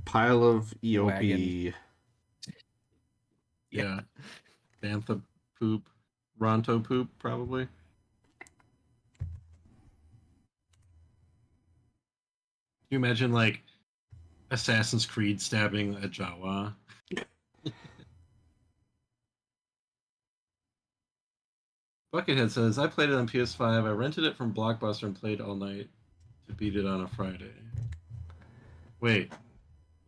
Pile of wagon. EOP. Yeah. Bantha poop, Ronto poop, probably. Can you imagine like Assassin's Creed stabbing a Jawa? Buckethead says, I played it on PS5. I rented it from Blockbuster and played all night to beat it on a Friday. Wait,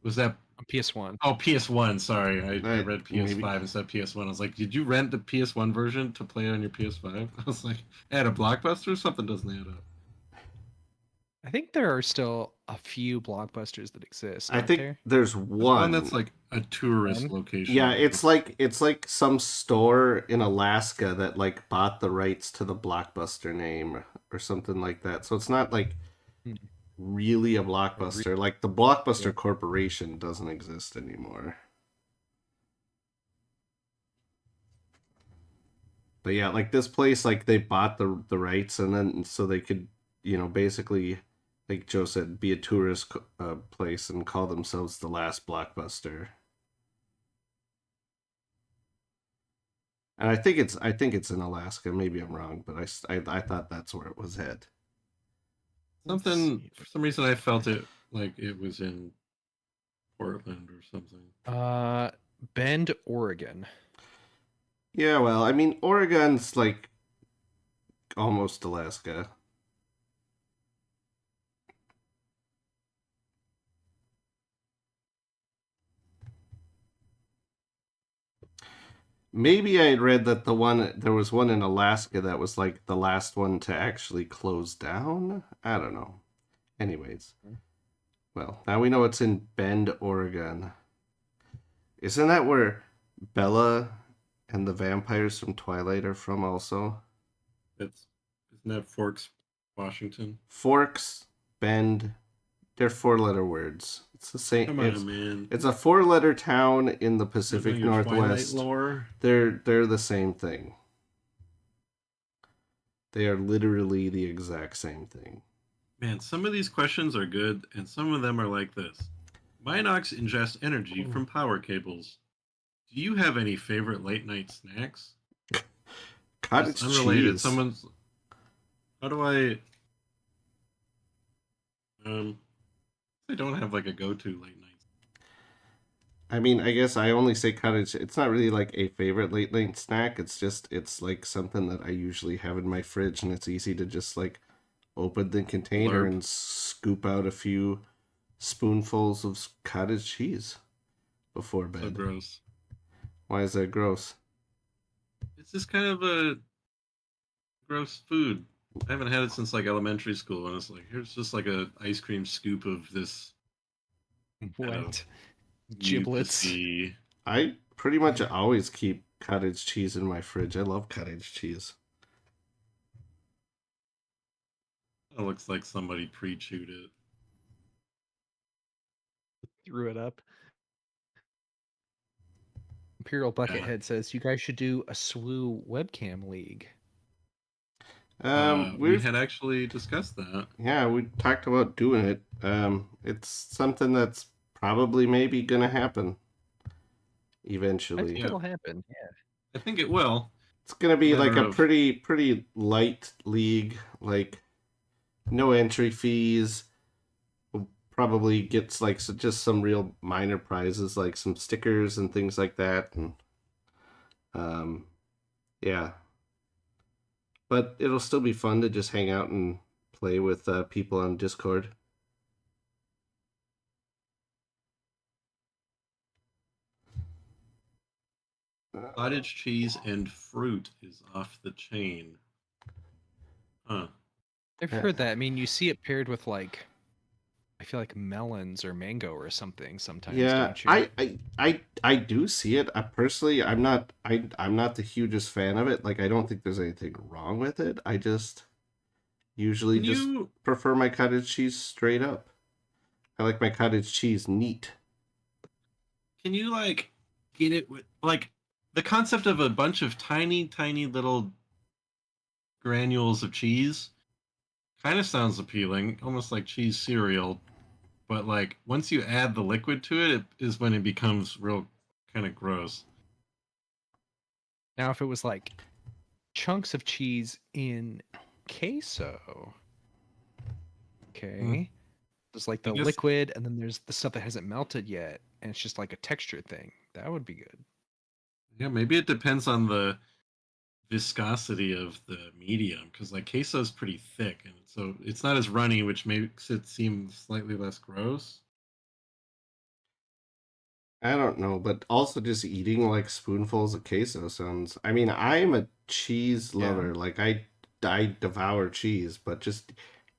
was that. On PS1. Oh, PS1. Sorry. I read Maybe PS5 instead of PS1. I was like, did you rent the PS1 version to play it on your PS5? I was like, at a Blockbuster? Something doesn't add up. I think there are still a few blockbusters that exist, I aren't think there? there's There's one that's one. like a tourist One? location. Yeah, it's like some store in Alaska that like bought the rights to the Blockbuster name or something like that. So it's not like Hmm. really a A re- Blockbuster. Like the Blockbuster Corporation doesn't exist anymore. But yeah, like this place, like they bought the rights, and then so they could, basically, like Joe said, be a tourist place and call themselves the last Blockbuster. And I think it's in Alaska. Maybe I'm wrong, but I thought that's where it was at. Let's Something, see. for some reason, I felt it like it was in Portland or something. Bend, Oregon. Yeah, well, I mean, Oregon's like almost Alaska. Maybe I had read that there was one in Alaska that was like the last one to actually close down. I don't know. Anyways, well, now we know it's in Bend, Oregon. Isn't that where Bella and the vampires from Twilight are from also? It's isn't that Forks, Washington? Forks, Bend, they're four-letter words. It's the same. Come on, man. It's a four-letter town in the Don't know Pacific your Twilight Northwest. lore. They're the same thing. They are literally the exact same thing. Man, some of these questions are good, and some of them are like this. Minox ingests energy from power cables. Do you have any favorite late night snacks? Cottage Just unrelated. cheese. Someone's. How do I? I don't have like a go-to late night. I mean, I guess I only say cottage. It's not really like a favorite late night snack. It's like something that I usually have in my fridge, and it's easy to just like open the container Blurb. and scoop out a few spoonfuls of cottage cheese before So bed. gross. Why is that gross? It's just kind of a gross food. I haven't had it since like elementary school, and it's like here's just like a ice cream scoop of this What? giblets. Giblets. I pretty much always keep cottage cheese in my fridge. I love cottage cheese. It looks like somebody pre-chewed it. Threw it up. Imperial Yeah. Buckethead says you guys should do a SWU webcam league. We We've had actually discussed that. yeah, we talked about doing it. It's something that's probably maybe gonna happen I eventually. think Yeah, it'll happen. Yeah. I think it will. It's gonna A be like matter a of pretty light league, like no entry fees. We'll probably gets like just some real minor prizes, like some stickers and things like that, and um, yeah. But it'll still be fun to just hang out and play with people on Discord. cottage cheese and fruit is off the chain. Huh. I've Uh, heard that. I mean, you see it paired with like I feel like melons or mango or something sometimes, Yeah, don't you? I do see it. I personally, I'm not the hugest fan of it. Like, I don't think there's anything wrong with it. I just usually Can just you prefer my cottage cheese straight up. I like my cottage cheese neat. like get it with like the concept of a bunch of tiny little granules of cheese kind of sounds appealing, almost like cheese cereal. But like once you add the liquid to it, it is when it becomes real kind of gross. Now, if it was like chunks of cheese in queso, Hmm. okay, there's like I the guess liquid, and then there's the stuff that hasn't melted yet, and it's just like a texture thing. That would be good. yeah, maybe it depends on the viscosity of the medium because like queso is pretty thick and so it's not as runny, which makes it seem slightly less gross. I don't know, but also just eating like spoonfuls of queso sounds. I mean, I'm a cheese Yeah. lover. Like I devour cheese, but just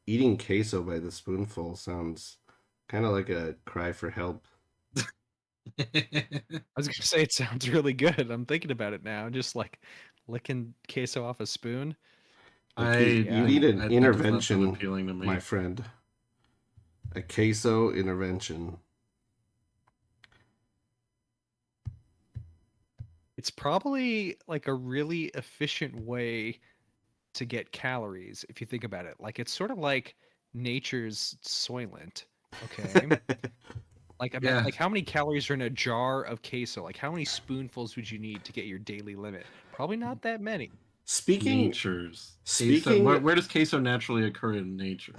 eating queso by the spoonful sounds kind of like a cry for help. I was gonna say it sounds really good. I'm thinking about it now, just like licking queso off a spoon. Like I you Yeah. need an that does not sound intervention, appealing to my me. friend. A queso intervention. It's probably like a really efficient way to get calories if you think about it. Like it's sort of like nature's Soylent. Okay. Yeah, Like how many calories are in a jar of queso? Like how many spoonfuls would you need to get your daily limit? Probably not that many. speaking nature's queso. speaking Where does queso naturally occur in nature?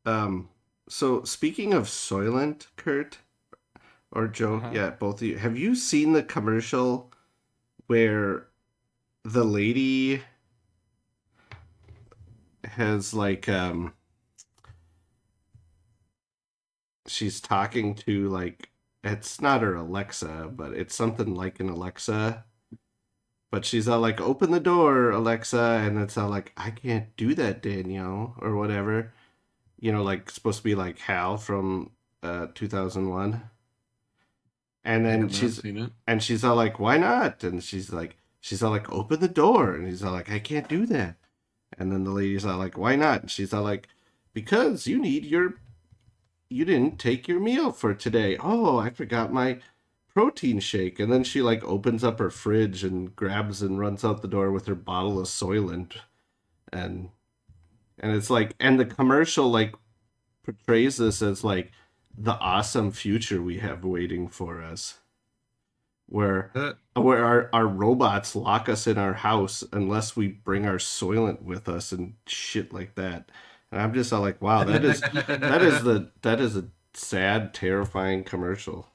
um so speaking of Soylent, Kurt or Joe, Uh-huh. yeah, both of you. Have you seen the commercial where the lady has like she's talking to like it's not her Alexa, but it's something like an Alexa. But she's all like, "Open the door, Alexa," and it's all like, "I can't do that, Danielle," or whatever. You know, like supposed to be like Hal from 2001. And I then have not seen it. she's all like, "Why not?" And she's all like, "Open the door," and he's all like, "I can't do that." And then the lady's all like, "Why not?" And she's all like, "Because you didn't take your meal for today. Oh, I forgot my protein shake." And then she like opens up her fridge and grabs and runs out the door with her bottle of Soylent. And it's like, and the commercial like portrays this as like the awesome future we have waiting for us, where Uh, our robots lock us in our house unless we bring our Soylent with us and shit like that. And I'm just all like, wow, that is a sad, terrifying commercial.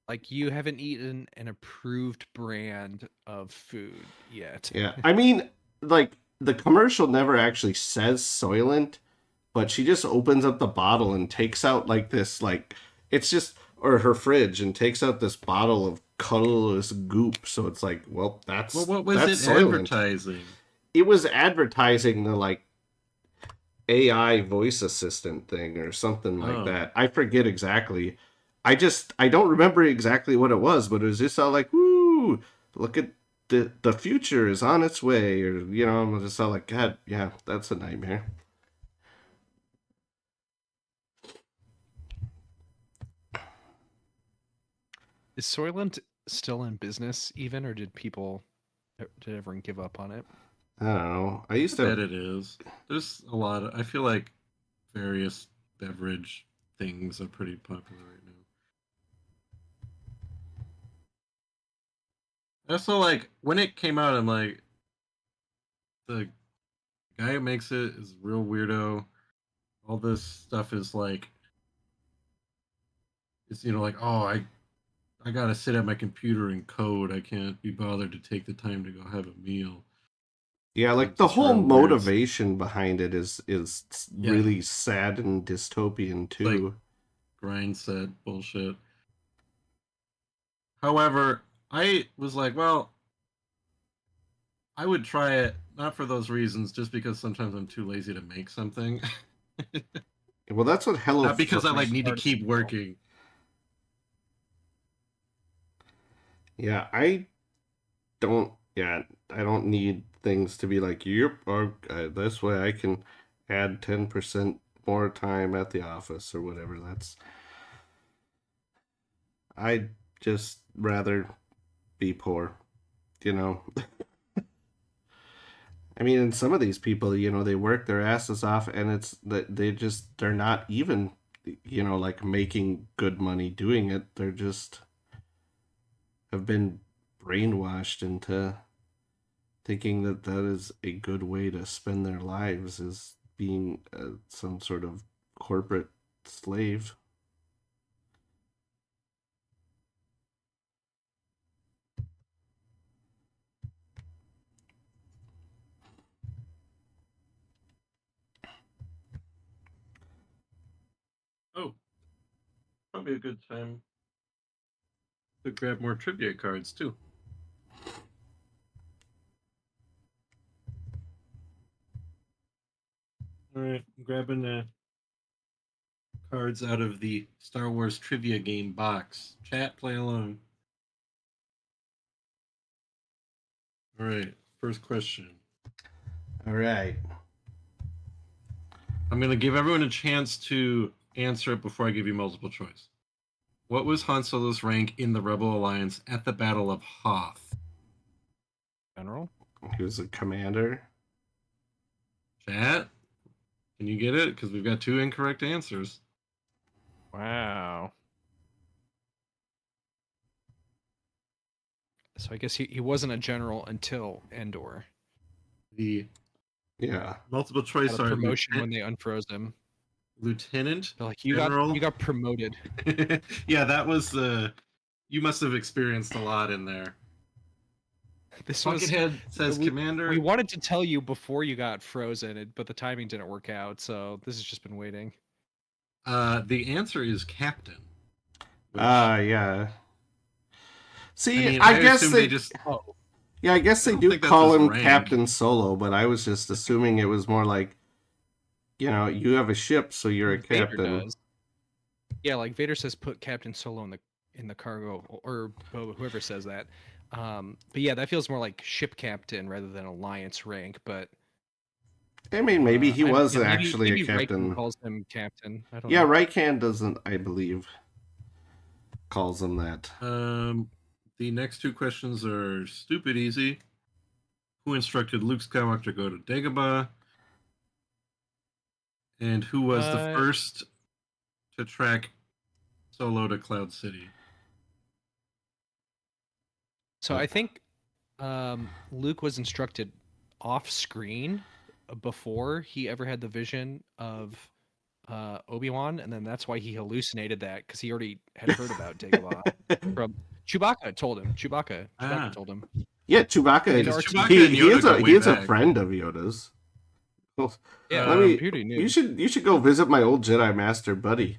Like you haven't eaten an approved brand of food yet. Yeah, I mean, like the commercial never actually says Soylent, but she just opens up the bottle and takes out like this, like it's just or her fridge and takes out this bottle of colorless goop. So it's like, well, well, what was that's it Soylent. advertising? It was advertising the like AI voice assistant thing or something like Oh, that. I forget exactly. I don't remember exactly what it was, but it was just all like, "Woo! Look at the future is on its way," or you know, I'm just all like, "God, yeah, that's a nightmare." Is Soylent still in business even, or did people Did everyone give up on it? I don't know. I used I bet to. it is. There's a lot of. I feel like various beverage things are pretty popular right now. Also, like when it came out, I'm like, the guy who makes it is a real weirdo. All this stuff is like, it's like, oh, I gotta sit at my computer and code. I can't be bothered to take the time to go have a meal. Yeah, like Like the just whole real weird. motivation behind it is Yeah, really sad and dystopian it's like too. grind set bullshit. However, I was like, well, I would try it not for those reasons, just because sometimes I'm too lazy to make something. Well, that's what Hello. Not because I like need to Artisan keep meal. working. Yeah, I don't. Yeah, I don't need things to be like, yep. This way I can add 10% more time at the office or whatever. I'd just rather be poor, you know. I mean, and some of these people, they work their asses off, and it's that they're not even, like making good money doing it. They're just have been brainwashed into thinking that that is a good way to spend their lives, is being some sort of corporate slave. Oh, probably a good time to grab more trivia cards too. All right, I'm grabbing cards out of the Star Wars trivia game box. Chat, play along. All right, first question. All right. I'm going to give everyone a chance to answer it before I give you multiple choice. What was Han Solo's rank in the Rebel Alliance at the Battle of Hoth? General. He was a commander. Chat, can you get it? Because we've got two incorrect answers. Wow. So I guess he wasn't a general until Endor. The Yeah. multiple choice Got a are promotion when they unfroze him. Lieutenant, They're like, General. you got promoted. Yeah, that was you must have experienced a lot in there. This was Buckethead says Commander. We wanted to tell you before you got frozen, but the timing didn't work out, so this has just been waiting. The answer is Captain. Which, Yeah. See, I mean, I I guess assume they, they just. Oh, yeah, I guess I they don't do think that's call his him rank. Captain Solo, but I was just assuming it was more like, you have a ship, so you're a Vader captain. does. Yeah, like Vader says, put Captain Solo in the cargo, or whoever says that. But yeah, that feels more like ship captain rather than alliance rank. But I mean, maybe he was yeah, actually a maybe Riken captain. calls him captain. I don't Yeah, know. Rikan doesn't, I believe, calls him that. The next two questions are stupid easy. Who instructed Luke Skywalker to go to Dagobah? And who was the first to track Solo to Cloud City? So I think Luke was instructed off screen before he ever had the vision of Obi-Wan, and then that's why he hallucinated that, because he already had heard about Dagobah from Chewbacca. Chewbacca told him. Yeah, Chewbacca. And Chewbacca and Yoda go way he is a back. friend of Yoda's. Well, Yeah, he already knew. you should go visit my old Jedi Master buddy.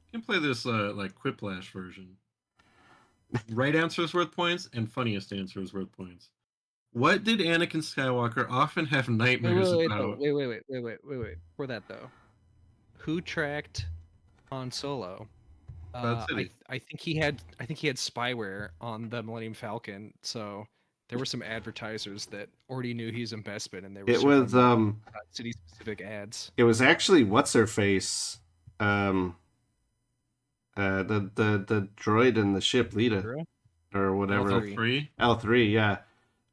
You can play this like Quiplash version. Right answer is worth points, and funniest answer is worth points. What did Anakin Skywalker often have nightmares about? Wait. For that though, who tracked Han Solo? City. I think he had spyware on the Millennium Falcon, so there were some advertisers that already knew he's in Bespin, and they were It was city specific ads. It was actually what's her face, the droid in the ship, Lita, Hera? or whatever. L3. L3. L3, yeah.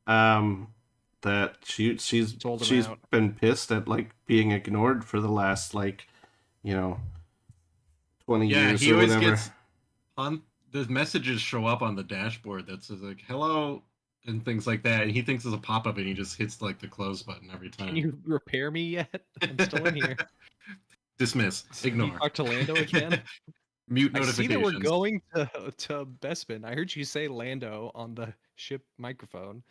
that Sold him she's out. been pissed at like being ignored for the last like, you know, 20 Yeah, years he or always whatever. gets on the messages show up on the dashboard that says like hello and things like that, and he thinks it's a pop-up and he just hits like the close button every Can time. you repair me yet? I'm still in here. Dismiss, Can you ignore. talk to Lando again? Mute I see that we're notifications. going to Bespin. I heard you say Lando on the ship microphone.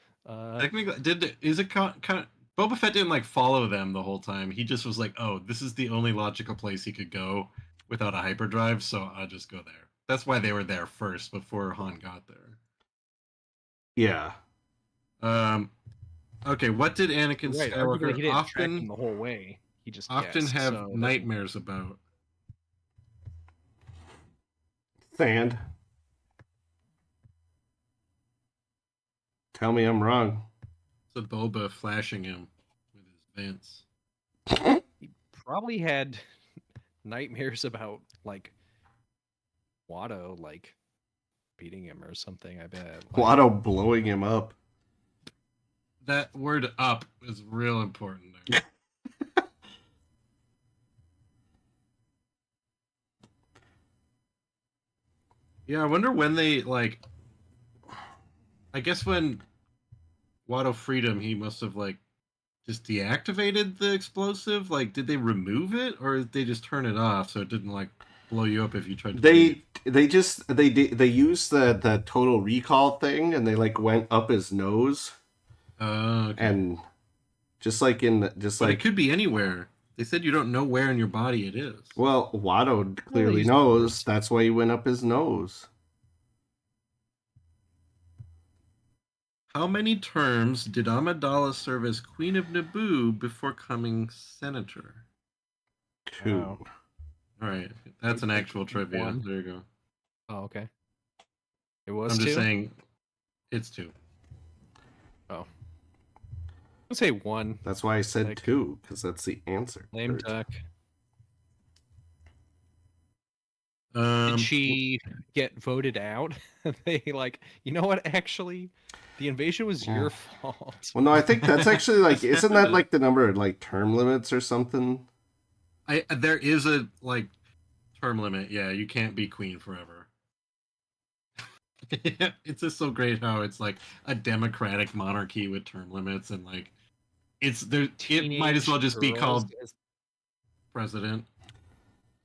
Technically, is it kind of Boba Fett didn't like follow them the whole time. He just was like, "Oh, this is the only logical place he could go without a hyperdrive, so I'll just go there." That's why they were there first before Han got there. Yeah. Um, okay, what did Anakin You're right. Arguably, Skywalker he didn't track him the whole way. He just often guessed. have So it doesn't. nightmares about? Sand. Tell me I'm wrong. It's a Boba flashing him with his Vance. He probably had nightmares about like Watto like beating him or something. I bet. Like, Watto blowing him up. That word "up" is real important there. Yeah, I wonder when they like. I guess when Watto freed him, he must have like just deactivated the explosive. Like, did they remove it or did they just turn it off so it didn't like blow you up if you tried to leave? They used the total recall thing and they like went up his nose Oh, okay. and just like But it could be anywhere. They said you don't know where in your body it is. well, Watto clearly he's knows. worse. That's why he went up his nose. How many terms did Amidala serve as Queen of Naboo before coming senator? 2. Wow. All right, that's an actual trivia. One. There you go. Oh, okay. It was I'm just two. saying, it's 2. Oh, I'll say one. That's why I said Like, 2 because that's the answer. Lame Kurt. duck. Did she get voted out? They like, you know what? Actually, the invasion was your fault. Well, no, I think that's actually like, isn't that like the number of like term limits or something? There is a like term limit. Yeah, you can't be queen forever. It's just so great how it's like a democratic monarchy with term limits and like it's there. It might as well just be called president.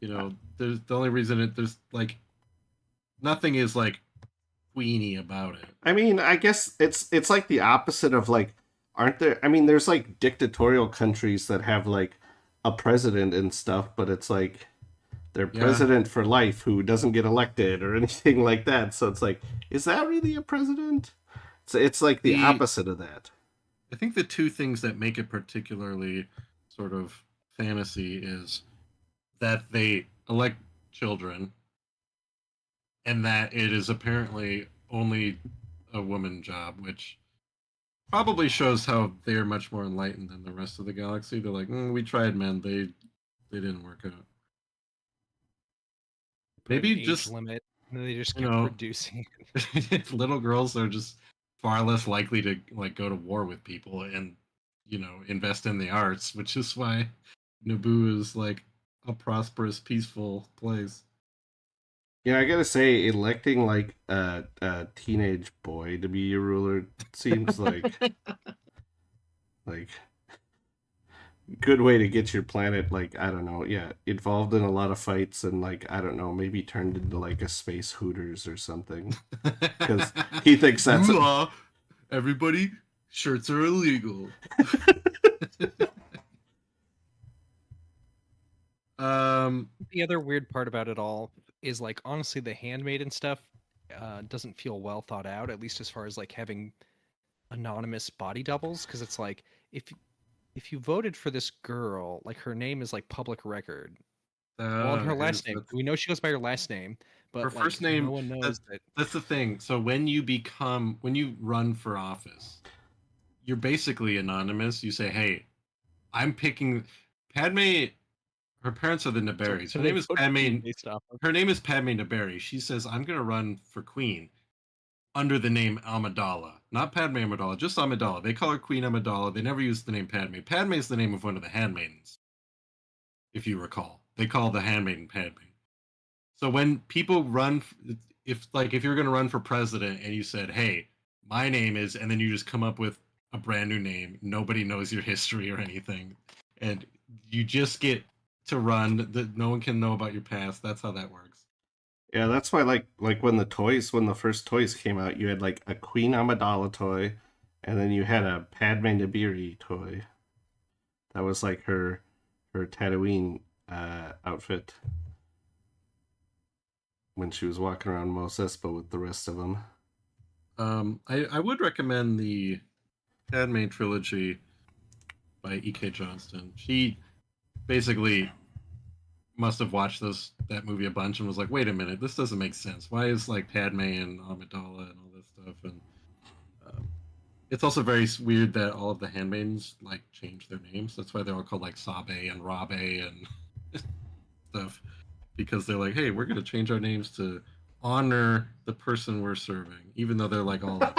You know, there's the only reason there's like nothing is like queenie about it. I mean, I guess it's like the opposite of like, aren't there? I mean, there's like dictatorial countries that have like a president and stuff, but it's like they're Yeah. president for life who doesn't get elected or anything like that. So it's like, is that really a president? It's like the opposite of that. I think the two things that make it particularly sort of fantasy is that they elect children and that it is apparently only a woman job, which probably shows how they are much more enlightened than the rest of the galaxy. They're like, we tried men, they didn't work out. Maybe Age just limit. And they just you kept know, producing. little girls are just far less likely to like go to war with people and invest in the arts, which is why Naboo is like a prosperous, peaceful place. Yeah, I gotta say, electing like a teenage boy to be your ruler seems like like good way to get your planet like, I don't know, yeah, involved in a lot of fights and like, I don't know, maybe turned into like a space Hooters or something because he thinks that's everybody shirts are illegal. The other weird part about it all is like honestly the handmaiden stuff doesn't feel well thought out, at least as far as like having anonymous body doubles, because it's like if you voted for this girl, like her name is like public record. Well, and her last name, we know she goes by her last name, but her like, first name, no one knows that. That's the thing. So when you run for office, you're basically anonymous. You say, "Hey, I'm picking Padme." Her parents are the Naberries. So Her name is Padme. based off of. Her name is Padme Naberry. She says, "I'm going to run for queen under the name Amidala." not Padme Amidala, just Amidala. They call her Queen Amidala. They never use the name Padme. Padme is the name of one of the handmaidens, if you recall. They call the handmaiden Padme. So when people run, if you're going to run for president and you said, "Hey, my name is," and then you just come up with a brand new name, nobody knows your history or anything, and you just get to run. That no one can know about your past. That's how that works. Yeah, that's why like when the first toys came out, you had like a Queen Amidala toy, and then you had a Padme Nabiri toy. That was like her Tatooine outfit when she was walking around Mos Espa with the rest of them. I would recommend the Padme trilogy by E.K. Johnston. She basically must have watched that movie a bunch and was like, "Wait a minute, this doesn't make sense. Why is like Padme and Amidala and all this stuff?" And it's also very weird that all of the handmaidens like change their names. That's why they're all called like Sabe and Rabe and stuff, because they're like, "Hey, we're gonna change our names to honor the person we're serving," even though they're like all like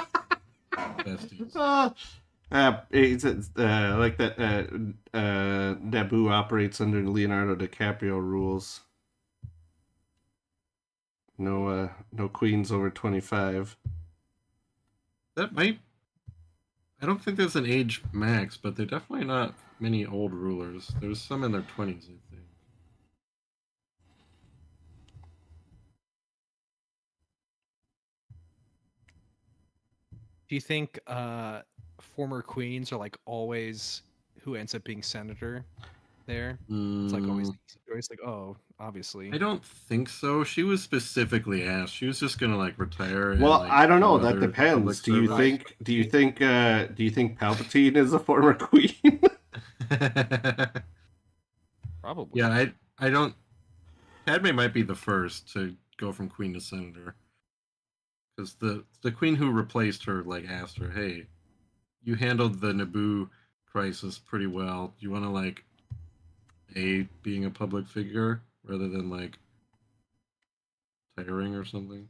besties. It's like that. Naboo operates under Leonardo DiCaprio rules. No queens over 25. That might. I don't think there's an age max, but they're definitely not many old rulers. There's some in their 20s, I think. Do you think former queens are like always who ends up being senator there? It's like always the easy choice. Like, oh, obviously. I don't think so. She was specifically asked. She was just gonna like retire. And, Well, like, I don't know. do That other public depends. Do you service. think Palpatine is a former queen? Probably. Yeah, I don't. Padme might be the first to go from queen to senator, because the queen who replaced her like asked her, "Hey, you handled the Naboo crisis pretty well. Do you want to like being a public figure rather than like tiring or something?"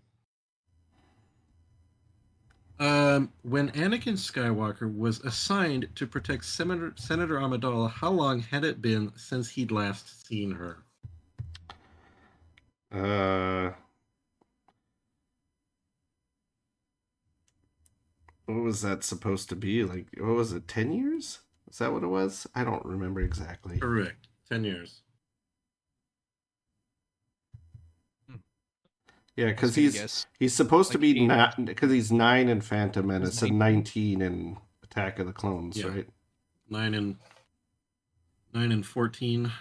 When Anakin Skywalker was assigned to protect Senator Amidala, how long had it been since he'd last seen her? What was that supposed to be? Like, what was it? 10 years? Is that what it was? I don't remember exactly. Correct. 10 years. Yeah, I was because gonna guess he's supposed to like be 8 not because he's 9 in Phantom Menace and 19. 19 in Attack of the Clones, Yeah. right? 9 and 14.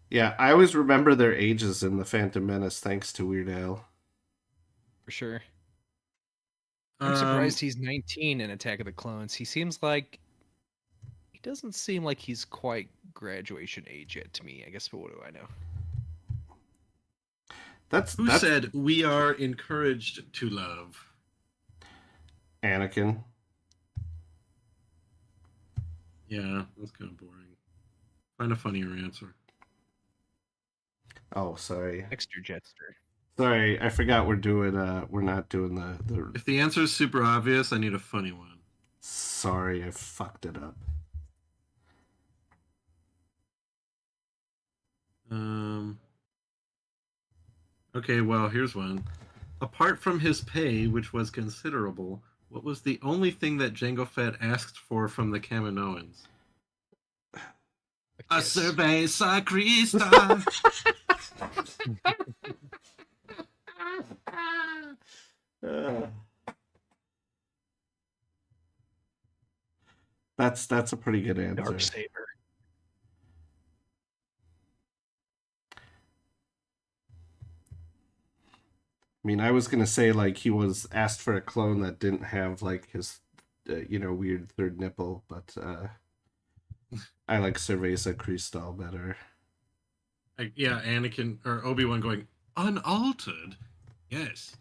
Yeah, I always remember their ages in the Phantom Menace, thanks to Weird Al. for sure. I'm surprised he's 19 in Attack of the Clones. He doesn't seem like he's quite graduation age yet to me. I guess, but what do I know? Who said we are encouraged to love? Anakin. Yeah, that's kind of boring. Find a funnier answer. Oh, sorry. Dexter Jetster. Sorry, I forgot we're not doing the If the answer is super obvious, I need a funny one. Sorry, I fucked it up. Okay, well, here's one. Apart from his pay, which was considerable, what was the only thing that Jango Fett asked for from the Kaminoans? A cerveza crista. That's a pretty good answer. Darksaber. I mean, I was gonna say like he was asked for a clone that didn't have like his, weird third nipple, but I like Cerveza Cristal better. Yeah, Anakin or Obi-Wan going unaltered. Yes.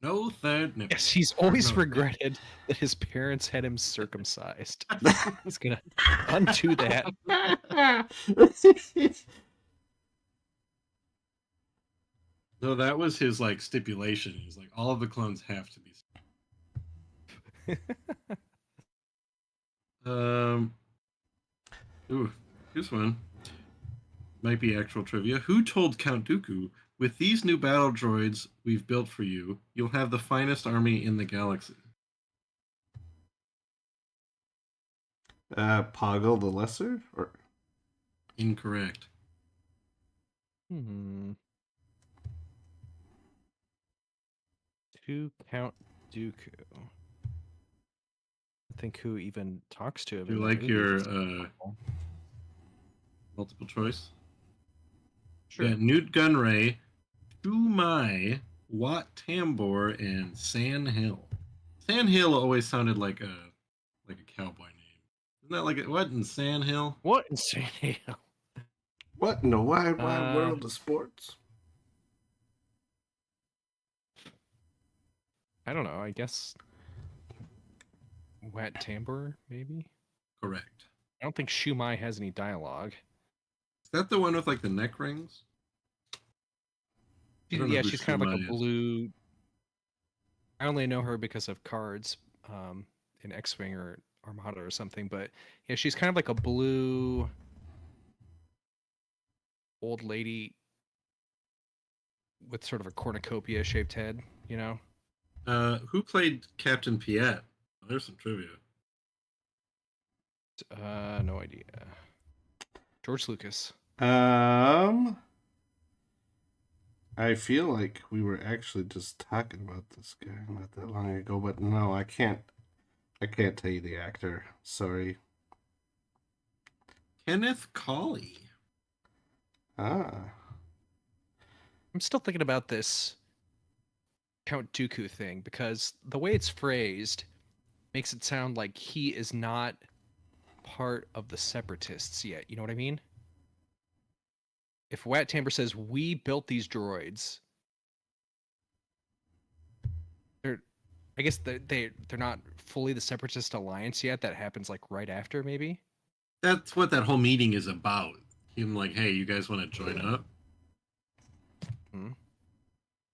No third nipple. Yes, he's always regretted that his parents had him circumcised. He's gonna undo that. No, that was his like stipulation. He's like, all of the clones have to be. Um. Ooh, here's one. Might be actual trivia. Who told Count Dooku, with these new battle droids we've built for you, you'll have the finest army in the galaxy? Poggle the Lesser? Or Incorrect. Hmm. To Count Dooku. I think who even talks to him Do in you the like movies. your multiple choice? Sure. Yeah, Newt Gunray, Shumai, Wat Tambor, and San Hill. San Hill always sounded like a cowboy name. Isn't that like what in San Hill? What insane? what in the wide, wide Uh, world of sports? I don't know. I guess Wet Timbre, maybe. Correct. I don't think Shumai has any dialogue. Is that the one with like the neck rings? I don't know Yeah, who she's kind of like a Shumai is. blue. I only know her because of cards, in X-wing or Armada or something. But yeah, she's kind of like a blue old lady with sort of a cornucopia shaped head. You know. Who played Captain Piet? Oh, there's some trivia. No idea. George Lucas. I feel like we were actually just talking about this guy not that long ago, but no, I can't. I can't tell you the actor. Sorry. Kenneth Cawley. Ah. I'm still thinking about this Count Dooku thing because the way it's phrased makes it sound like he is not part of the separatists yet. You know what I mean? If Wat Tamber says we built these droids, they're I guess they're not fully the separatist alliance yet. That happens like right after, maybe. That's what that whole meeting is about. Him like, hey, you guys want to join up? Hmm.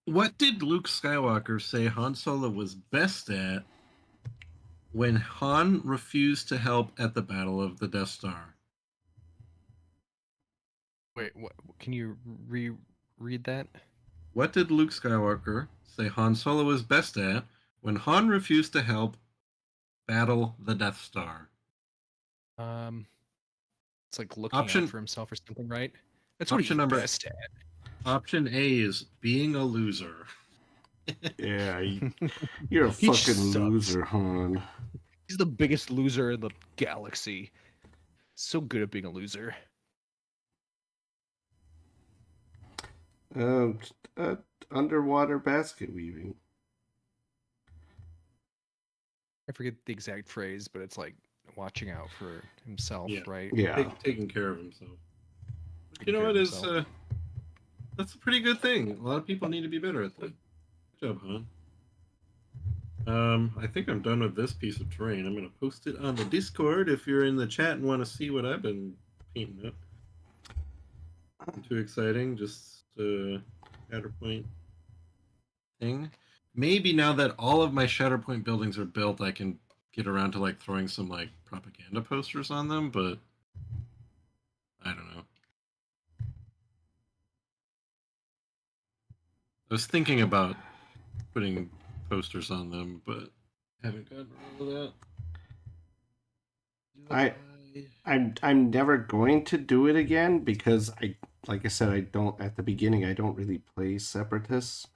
What did Luke Skywalker say Han Solo was best at when Han refused to help at the Battle of the Death Star? Wait, what? Can you read that? What did Luke Skywalker say Han Solo was best at when Han refused to help battle the Death Star? Um, it's like looking out Option for himself or something, right? That's what option he's number best at. option A is being a loser. Yeah, you're a He just fucking sucks. loser, hon. He's the biggest loser in the galaxy. So good at being a loser. Um, uh, underwater basket weaving. I forget the exact phrase, but it's like watching out for himself, Yeah. right? Yeah. Taking care of himself. But you Taking know care what of is himself. that's a pretty good thing. A lot of people need to be better at that. Good job, Han. I think I'm done with this piece of terrain. I'm gonna post it on the Discord if you're in the chat and want to see what I've been painting up. Nothing too exciting, just Shatterpoint thing. Maybe now that all of my Shatterpoint buildings are built, I can get around to like throwing some like propaganda posters on them, but I don't know. I was thinking about putting posters on them, but haven't gotten around to that. I'm never going to do it again because like I said, I don't at the beginning I don't really play separatists,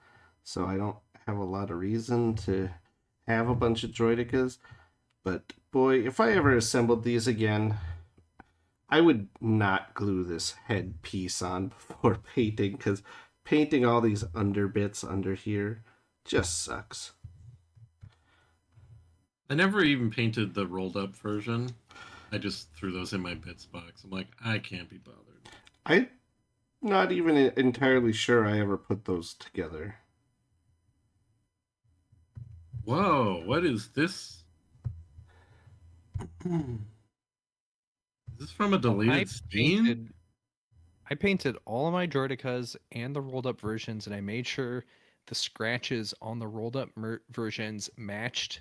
so I don't have a lot of reason to have a bunch of droidekas. But boy, if I ever assembled these again, I would not glue this head piece on before painting because painting all these under bits under here just sucks. I never even painted the rolled up version. I just threw those in my bits box. I'm like, I can't be bothered. I'm not even entirely sure I ever put those together. Whoa, what is this? Is this from a I deleted scene? painted all of my droidekas and the rolled up versions, and I made sure the scratches on the rolled up versions matched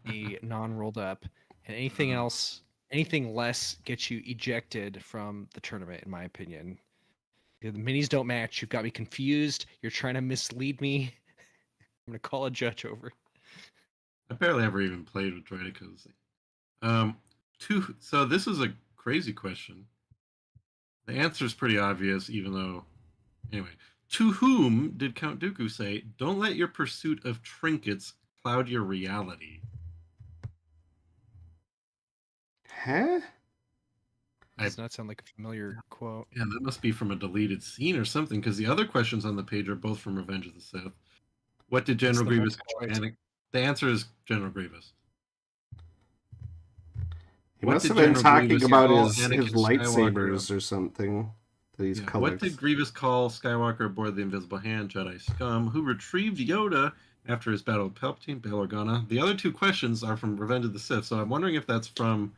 be non-rolled up, and anything else, anything less, gets you ejected from the tournament. In my opinion, the minis don't match. You've got me confused. You're trying to mislead me. I'm gonna call a judge over. I barely ever even played with droidekas. So this is a crazy question. The answer is pretty obvious, even though. Anyway, to whom did Count Dooku say, "Don't let your pursuit of trinkets cloud your reality"? Huh? Does not sound like a familiar quote. Yeah, that must be from a deleted scene or something, because the other questions on the page are both from Revenge of the Sith. What did General the Grievous multiple call choice? The answer is General Grievous. He What must did have been General talking Grievous about call his Anakin Skywalker? lightsabers or something. These Yeah. colors. What did Grievous call Skywalker aboard the Invisible Hand, Jedi scum, who retrieved Yoda after his battle with Palpatine, Bail Organa? The other two questions are from Revenge of the Sith, so I'm wondering if that's from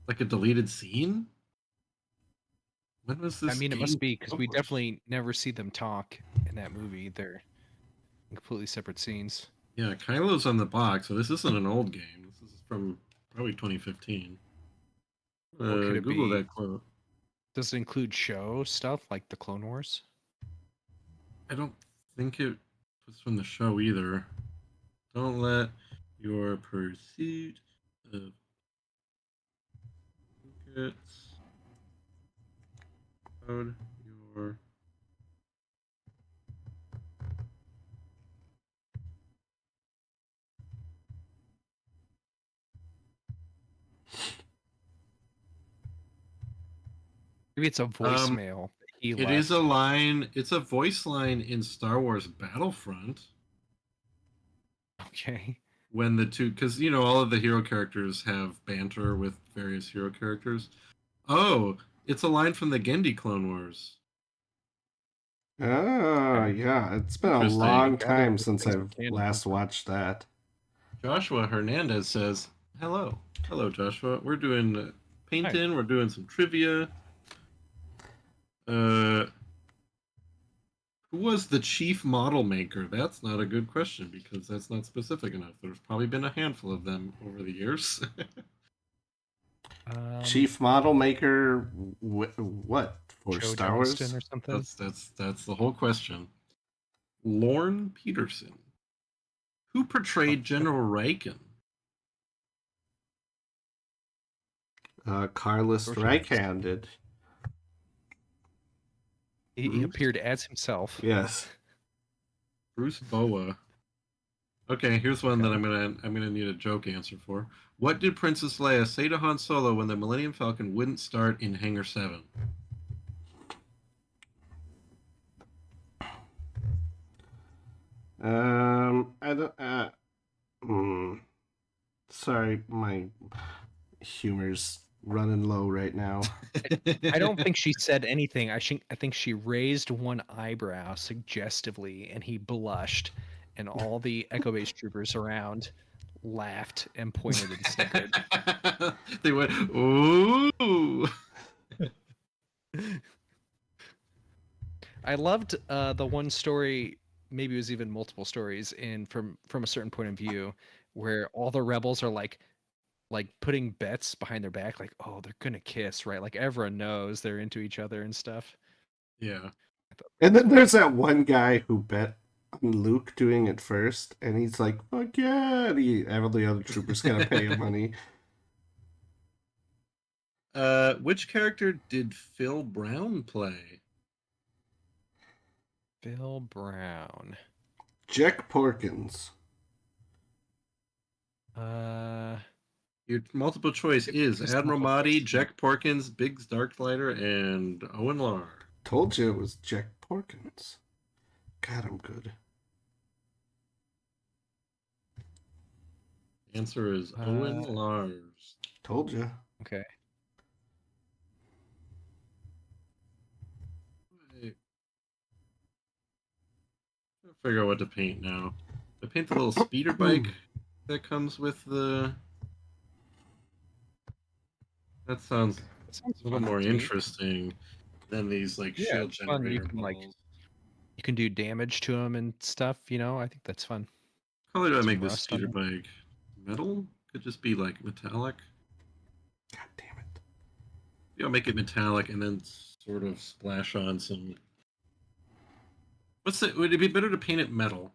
like a deleted scene. When was this? I mean, it game must be because we published? definitely never see them talk in that movie. They're completely separate scenes. Yeah, Kylo's on the box, so this isn't an old game. This is from probably 2015. Or could it Google be? that quote. Does it include show stuff like the Clone Wars? I don't think it was from the show either. Don't let your pursuit of trinkets cloud your. Maybe it's a voicemail that he It left. is a line. It's a voice line in Star Wars Battlefront. Okay. When the two, because you know all of the hero characters have banter with various hero characters. Oh, it's a line from the Gendy Clone Wars. Oh, Okay. yeah. It's been a Interesting. long Gather time those since things we I've can. last watched that. Joshua Hernandez says, "Hello, hello, Joshua. We're doing painting. We're doing some trivia. Who was the chief model maker? That's not a good question because that's not specific enough. There's probably been a handful of them over the years. Chief model maker, what for Joe Star Johnston Wars? or something. That's the whole question. Lorne Peterson, who portrayed General Riken? Carlos George right-handed. He appeared as himself. Yes. Bruce Boa. Okay, here's one that I'm gonna need a joke answer for. What did Princess Leia say to Han Solo when the Millennium Falcon wouldn't start in Hangar 7? I don't. Sorry, my humor's running low right now. I don't think she said anything. I think she raised one eyebrow suggestively, and he blushed, and all the Echo Base troopers around laughed and pointed and snickered. They went, ooh. I loved the one story. Maybe it was even multiple stories in from a certain point of view, where all the rebels are like putting bets behind their back, like, oh, they're gonna kiss, right? Like everyone knows they're into each other and stuff. Yeah. And then there's that one guy who bet on Luke doing it first, and he's like, "Fuck yeah!" And all the other troopers gotta pay him money. Which character did Phil Brown play? Phil Brown. Jack Porkins. Your multiple choice is Admiral Mahdi, Jack Porkins, Biggs Darklighter, and Owen Lar. Told you it was Jack Porkins. God, I'm good. Answer is Owen Lars. Told you. Okay. Figure out what to paint now. I paint the little speeder bike that comes with the. That sounds a little more interesting than these like shield generator You can balls. you can do damage to them and stuff. You know, I think that's fun. How color do I Some make this rust on speeder it. bike? metal. Could just be like metallic. God damn it. Make it metallic and then sort of splash on some. Would it be better to paint it metal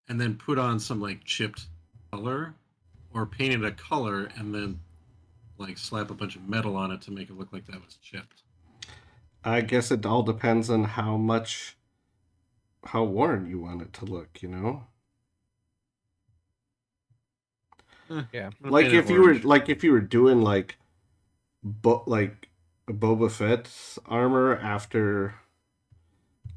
and then put on some like chipped color, or paint it a color and then like slap a bunch of metal on it to make it look like that was chipped? I guess it all depends on how worn you want it to look, you know? Yeah. I'm gonna paint it orange. If you were doing like like Boba Fett's armor after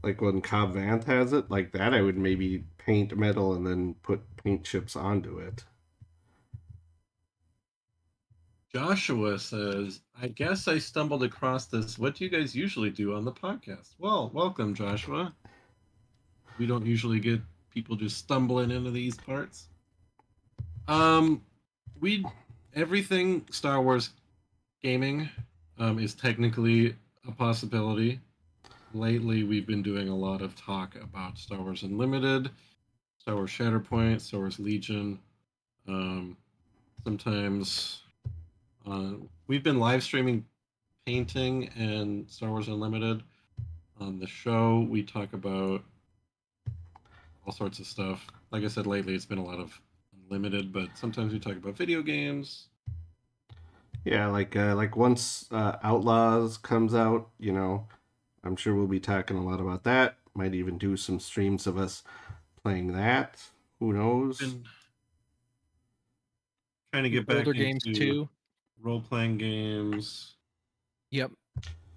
like when Cobb Vanth has it, like that, I would maybe paint metal and then put paint chips onto it. Joshua says, I guess I stumbled across this. What do you guys usually do on the podcast? Well, welcome, Joshua. We don't usually get people just stumbling into these parts. We everything Star Wars gaming is technically a possibility. Lately, we've been doing a lot of talk about Star Wars Unlimited, Star Wars Shatterpoint, Star Wars Legion. Sometimes we've been live streaming painting and Star Wars Unlimited. On the show, we talk about all sorts of stuff. Like I said, lately it's been a lot of Unlimited, but sometimes we talk about video games. Yeah, like once Outlaws comes out, you know, I'm sure we'll be talking a lot about that. Might even do some streams of us playing that. Who knows? Been trying to get Older back games into too. role-playing games. Yep,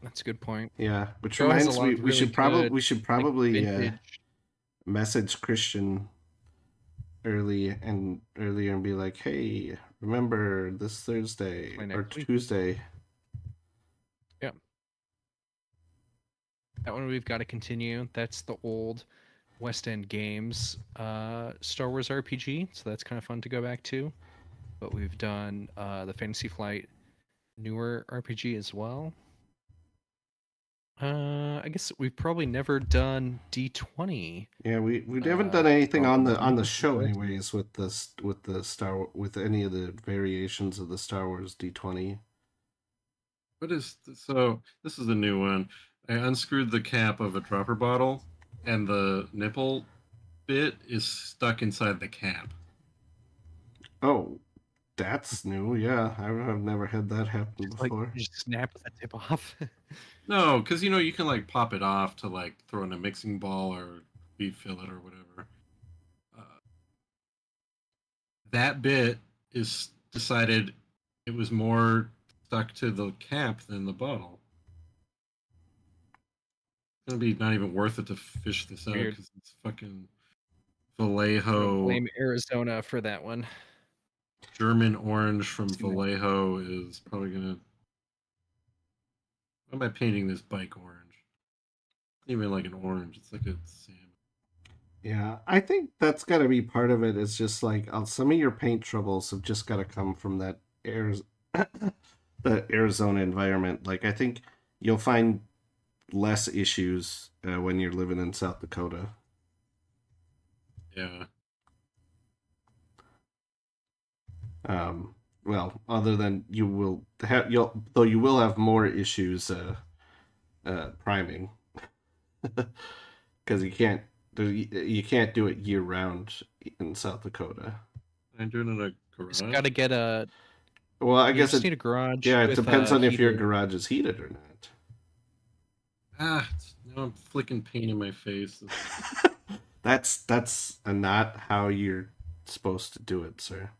that's a good point. Yeah, which Joe has a reminds lot me, of really good, we should like, probably vintage. message Christian earlier and be like, hey, remember this Thursday Play or next week. Tuesday? Yeah, that one we've got to continue. That's the old West End Games Star Wars RPG, so that's kind of fun to go back to. But we've done the Fantasy Flight newer RPG as well. I guess we've probably never done D20. Yeah, we haven't done anything Star on Wars the games, show but anyways with with any of the variations of the Star Wars D20. So this is the new one. I unscrewed the cap of a dropper bottle, and the nipple bit is stuck inside the cap. Oh, that's new. Yeah, I've never had that happen like before. just snap that tip off. No, because you can like pop it off to like throw in a mixing ball or refill it or whatever. That bit is decided it was more stuck to the cap than the bottle. It's gonna be not even worth it to fish this out Weird. because it's fucking Gonna Vallejo. blame Arizona for that one. German orange from Too many. Vallejo is probably gonna. Why am I painting this bike orange? Not even like an orange. It's like a salmon. Yeah, I think that's got to be part of it. It's just like some of your paint troubles have just got to come from that the Arizona environment. Like I think you'll find less issues when you're living in South Dakota. Yeah. Well, other than you will have you will have more issues priming because you can't do it year round in South Dakota. I'm doing it in a garage. Just gotta get a. Well, I You guess just need a garage. yeah, it with depends a on if your heater. garage is heated or not. Now I'm flicking paint in my face. That's not how you're supposed to do it, sir.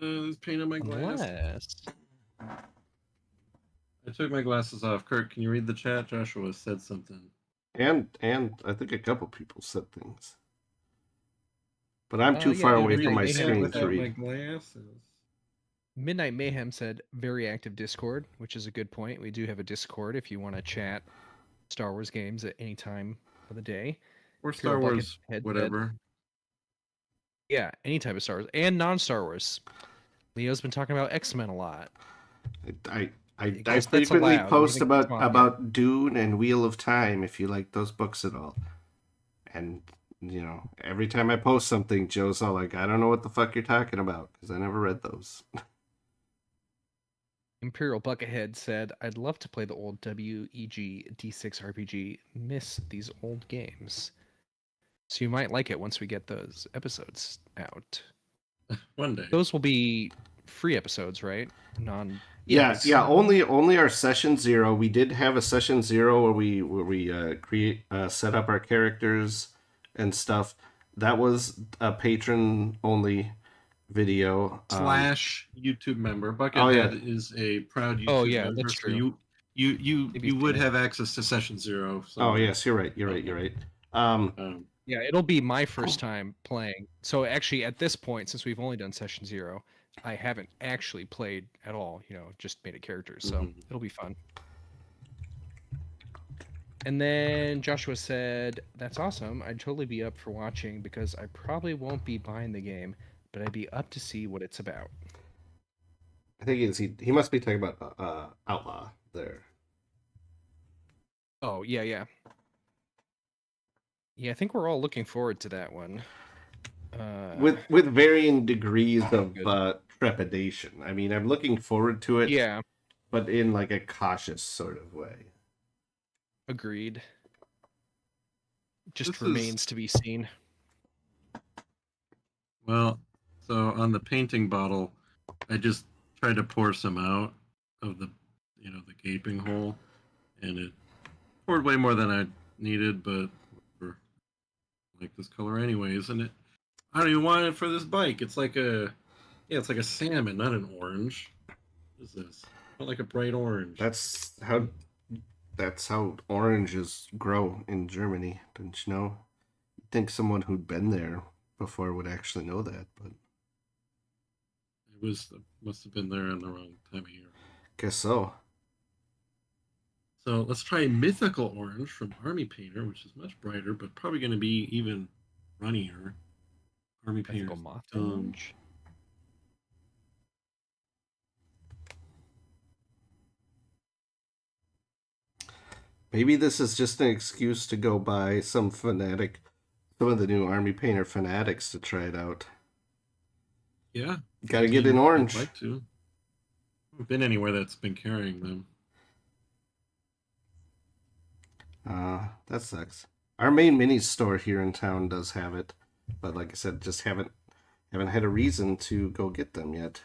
There's paint on my glass. Unless. I took my glasses off. Kurt, can you read the chat? Joshua said something. And I think a couple people said things, but I'm too yeah, far you away read from it. my Mayhem screen to without my read. glasses. Midnight Mayhem said very active Discord, which is a good point. We do have a Discord if you want to chat Star Wars games at any time of the day. Or If you're Star a Wars, Buckethead, whatever. Yeah, any type of Star Wars and non-Star Wars. Leo's been talking about X-Men a lot. I guess that's frequently allowed. post Anything that's manga. about Dune and Wheel of Time if you like those books at all. And every time I post something, Joe's all like, I don't know what the fuck you're talking about because I never read those. Imperial Buckethead said, I'd love to play the old WEG D6 RPG. Miss these old games. So you might like it once we get those episodes out. One day. Those will be free episodes, right? Yeah. Only our session 0. We did have a session 0 where we set up our characters and stuff. That was a patron only video. / YouTube member. Oh, yeah. Buckethead is a proud YouTube Oh, yeah, member. that's So true. you would have access to session 0. Oh yes, you're right. You're right. Yeah, it'll be my first time playing. So actually, at this point, since we've only done session 0, I haven't actually played at all. Just made a character, so it'll be fun. And then Joshua said, "That's awesome. I'd totally be up for watching because I probably won't be buying the game, but I'd be up to see what it's about." I think he must be talking about Outlaw there. Oh yeah. Yeah, I think we're all looking forward to that one. With varying degrees of trepidation. I mean, I'm looking forward to it. Yeah. But in like a cautious sort of way. Agreed. Just remains to be seen. Well, so on the painting bottle, I just tried to pour some out of the gaping hole, and it poured way more than I needed, but for like this color anyways, and I don't even want it for this bike. It's like a salmon, not an orange. What is this? Not like a bright orange. That's how oranges grow in Germany, don't you know? You'd think someone who'd been there before would actually know that, but must have been there in the wrong time of year. Guess so. So let's try Mythical Orange from Army Painter, which is much brighter, but probably going to be even runnier. Army Painter. Orange. Maybe this is just an excuse to go buy some of the new Army Painter fanatics to try it out. Yeah. Gotta get in orange. I'd like to. I haven't been anywhere that's been carrying them. That sucks. Our main mini store here in town does have it, but like I said, just haven't had a reason to go get them yet.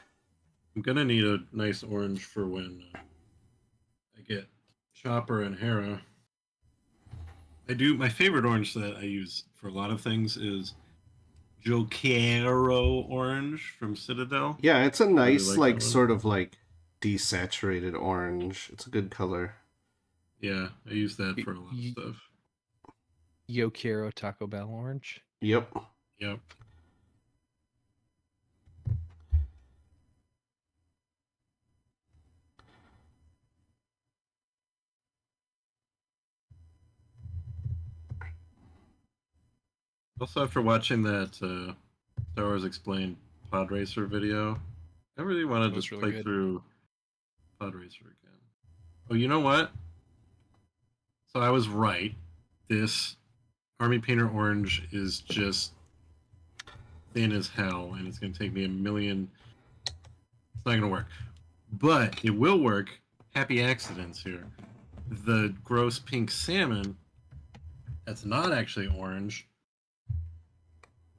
I'm gonna need a nice orange for when I get Chopper and Hera. My favorite orange that I use for a lot of things is Jokero orange from Citadel. Yeah, it's a nice, really like sort of like desaturated orange. It's a good color. Yeah, I use that for a lot of stuff. Yo quiero Taco Bell orange. Yep. Also, after watching that Star Wars Explained Pod Racer video, I really want to just play through Pod Racer again. Oh, you know what? So I was right. This Army Painter Orange is just thin as hell, and it's going to take me a million. It's not going to work. But it will work. Happy accidents here. The gross pink salmon, that's not actually orange,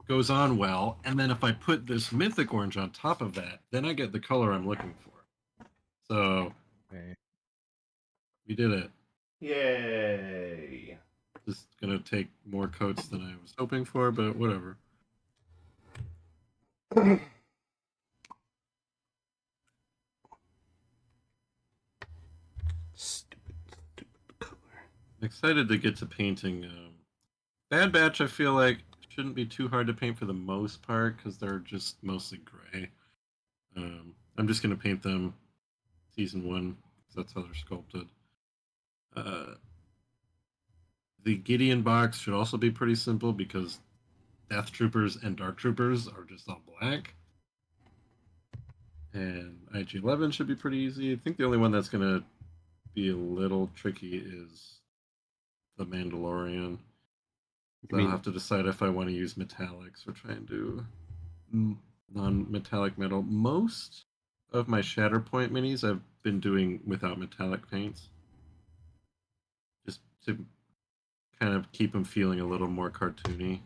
goes on well. And then if I put this mythic orange on top of that, then I get the color I'm looking for. So we did it. Yay. Just gonna take more coats than I was hoping for, but whatever. Stupid color. I'm excited to get to painting. Bad Batch, I feel like, shouldn't be too hard to paint for the most part because they're just mostly gray. I'm just gonna paint them season 1 because that's how they're sculpted. The Gideon box should also be pretty simple because Death Troopers and Dark Troopers are just all black. And IG-11 should be pretty easy. I think the only one that's going to be a little tricky is the Mandalorian. So I'll have to decide if I want to use metallics or try and do non-metallic metal. Most of my Shatterpoint minis I've been doing without metallic paints, just to kind of keep them feeling a little more cartoony.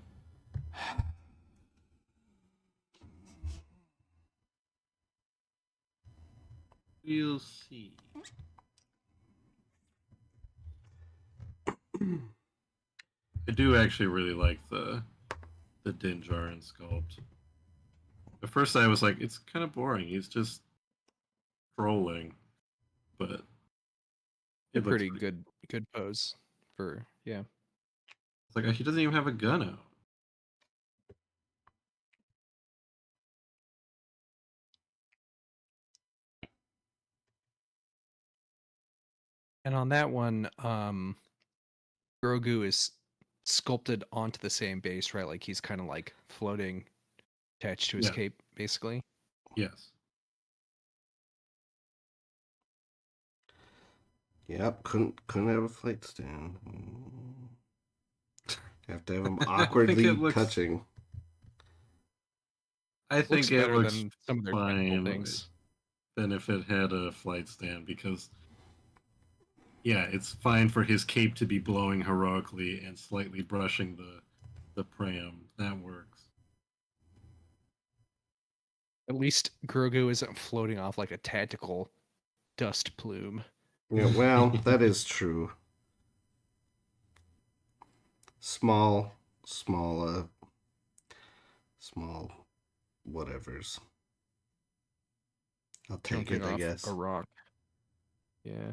We'll see. I do actually really like the Din Djarin sculpt. At first I was like, it's kind of boring. He's just trolling, but A it looks pretty pretty. good pose for yeah. It's like he doesn't even have a gun out. And on that one, Grogu is sculpted onto the same base, right? Like he's kind of like floating, attached to his Yeah. cape, basically. Yes. Yep, couldn't have a flight stand. Have to have them awkwardly touching. I think it looks than some of their fine things. than if it had a flight stand, because yeah, it's fine for his cape to be blowing heroically and slightly brushing the pram. That works. At least Grogu isn't floating off like a tactical dust plume. Yeah, well, that is true. Small whatevers. I'll take Jumping it, I off guess. a rock. Yeah.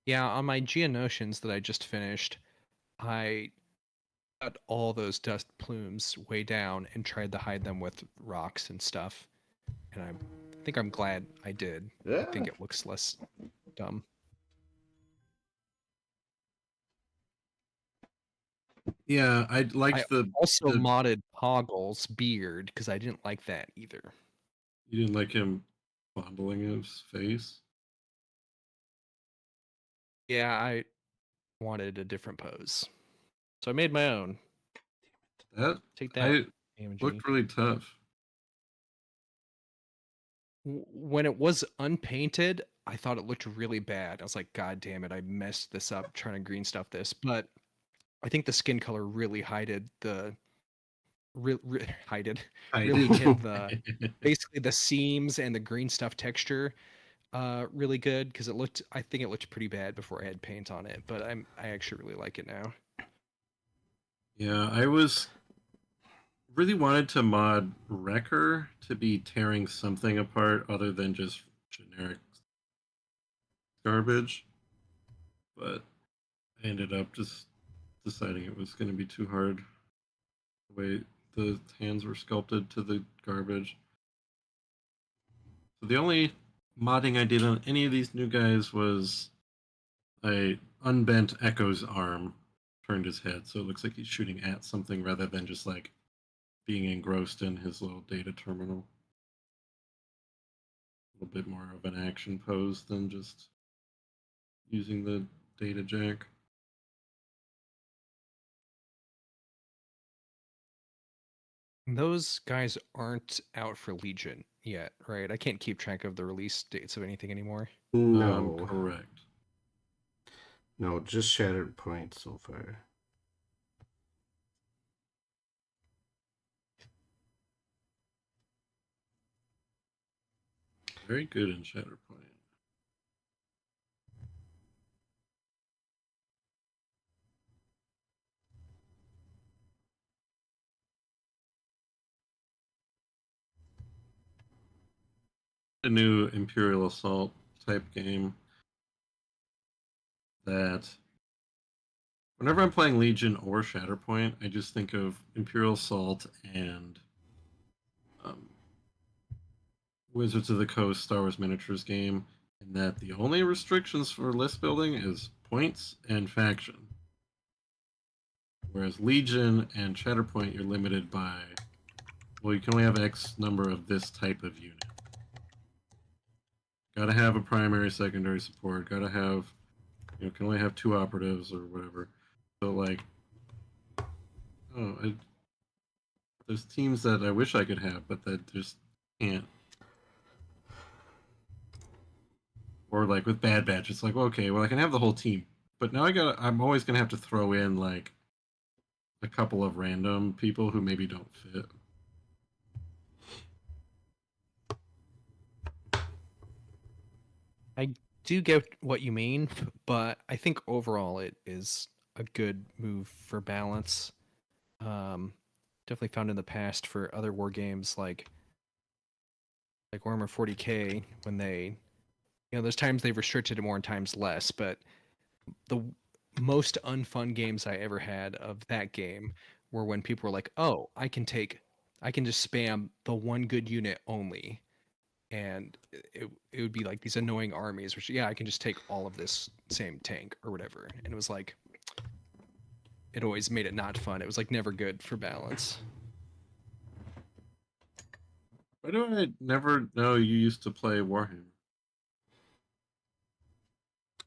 Yeah, on my Geonosians that I just finished, I got all those dust plumes way down and tried to hide them with rocks and stuff. And I think I'm glad I did. Yeah. I think it looks less dumb. Yeah, I liked I also modded Poggle's beard because I didn't like that either. You didn't like him fondling his face? Yeah, I wanted a different pose. So I made my own. That Take that, looked really tough. When it was unpainted, I thought it looked really bad. I was like, God damn it, I messed this up trying to green stuff this. But I think the skin color really hided the really hid the basically the seams and the green stuff texture really good, because I think it looked pretty bad before I had paint on it, but I actually really like it now. Yeah, I was really wanted to mod Wrecker to be tearing something apart other than just generic garbage, but I ended up just deciding it was going to be too hard the way the hands were sculpted to the garbage. So the only modding I did on any of these new guys was I unbent Echo's arm, turned his head, so it looks like he's shooting at something rather than just like being engrossed in his little data terminal. A little bit more of an action pose than just using the data jack. Those guys aren't out for Legion yet, right? I can't keep track of the release dates of anything anymore. No. Correct. No, just Shattered Point so far. Very good in Shatterpoint. A new Imperial Assault type game that whenever I'm playing Legion or Shatterpoint, I just think of Imperial Assault and Wizards of the Coast Star Wars miniatures game, and that the only restrictions for list building is points and faction. Whereas Legion and Shatterpoint, you're limited by, well, you can only have X number of this type of unit. Gotta have a primary, secondary support. Gotta have, can only have two operatives or whatever. So like, oh, there's teams that I wish I could have, but that just can't. Or like with Bad Batch, it's like, well, okay, well I can have the whole team, but now I'm always gonna have to throw in like a couple of random people who maybe don't fit. I do get what you mean, but I think overall it is a good move for balance. Um, Definitely found in the past for other war games like Warhammer 40K when they, there's times they've restricted it more and times less, but the most unfun games I ever had of that game were when people were like, "Oh, I can just spam the one good unit only." And it would be like these annoying armies, which yeah, I can just take all of this same tank or whatever. And it was like it always made it not fun. It was like never good for balance. Why do I never know you used to play Warhammer?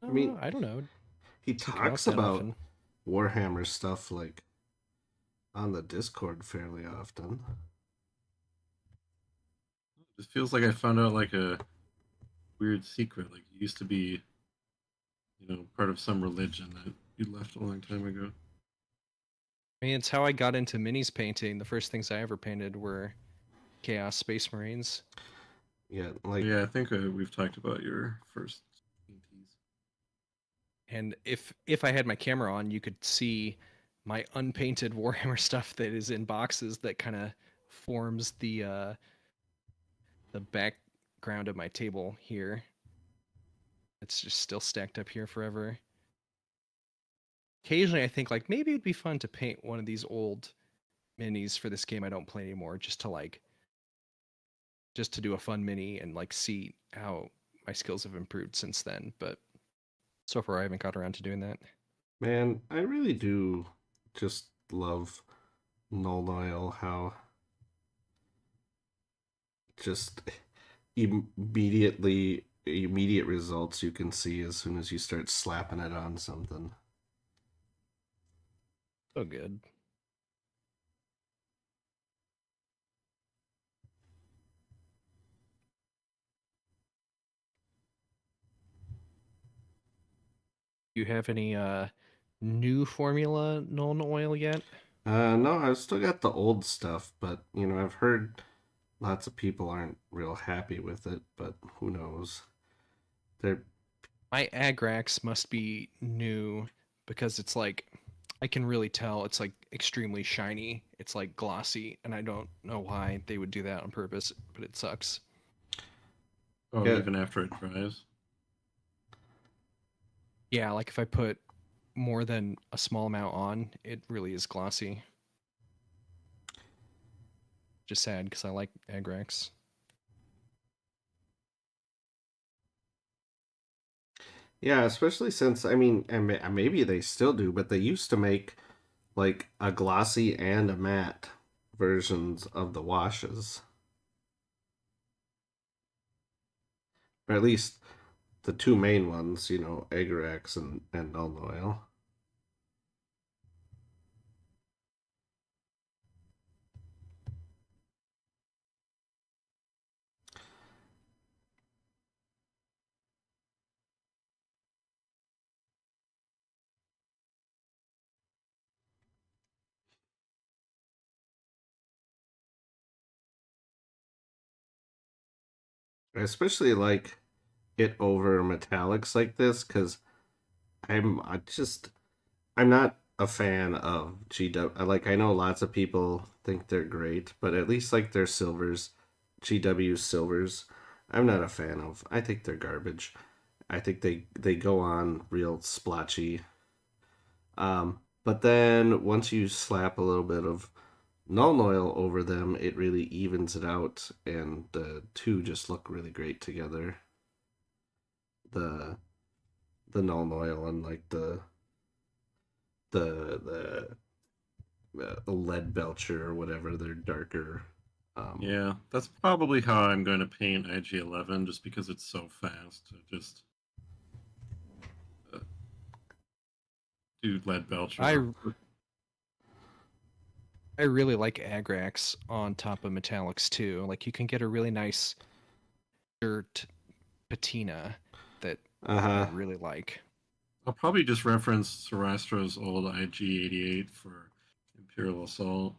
I mean, I don't know. he Seek it out talks that about often. Warhammer stuff like on the Discord fairly often. It feels like I found out like a weird secret. Like you used to be, part of some religion that you left a long time ago. I mean, it's how I got into minis painting. The first things I ever painted were Chaos Space Marines. Yeah, like Yeah, I think we've talked about your first PTs. And if I had my camera on, you could see my unpainted Warhammer stuff that is in boxes that kind of forms the background of my table here. It's just still stacked up here forever. Occasionally, I think like maybe it'd be fun to paint one of these old minis for this game I don't play anymore, just to do a fun mini and like see how my skills have improved since then. But so far, I haven't got around to doing that. man, I really do just love Null Nile, how just immediate results you can see as soon as you start slapping it on something. So good. Do you have any new formula Nuln Oil yet? No, I've still got the old stuff, but I've heard lots of people aren't real happy with it, but who knows? They're My Agrax must be new because it's like I can really tell it's like extremely shiny. It's like glossy, and I don't know why they would do that on purpose, but it sucks. Oh, yeah, even after it dries. Yeah, like if I put more than a small amount on, it really is glossy. Just sad because I like Agrax. yeah, especially since I mean, and maybe they still do, but they used to make like a glossy and a matte versions of the washes, or at least the two main ones, Eggerax and Null Oil. I especially like it over metallics like this because I'm not a fan of GW. Like I know lots of people think they're great, but at least like their silvers, GW silvers, I'm not a fan of. I think they're garbage. I think they go on real splotchy. But then once you slap a little bit of null oil over them, it really evens it out, and the two just look really great together. The the null oil and like the lead belcher or whatever, they're darker Yeah, that's probably how I'm going to paint IG-11, just because it's so fast to just uh, do lead belcher. I I really like Agrax on top of metallics too. Like you can get a really nice dirt patina that I Uh-huh. really like. I'll probably just reference Sarastro's old IG-88 for Imperial Assault.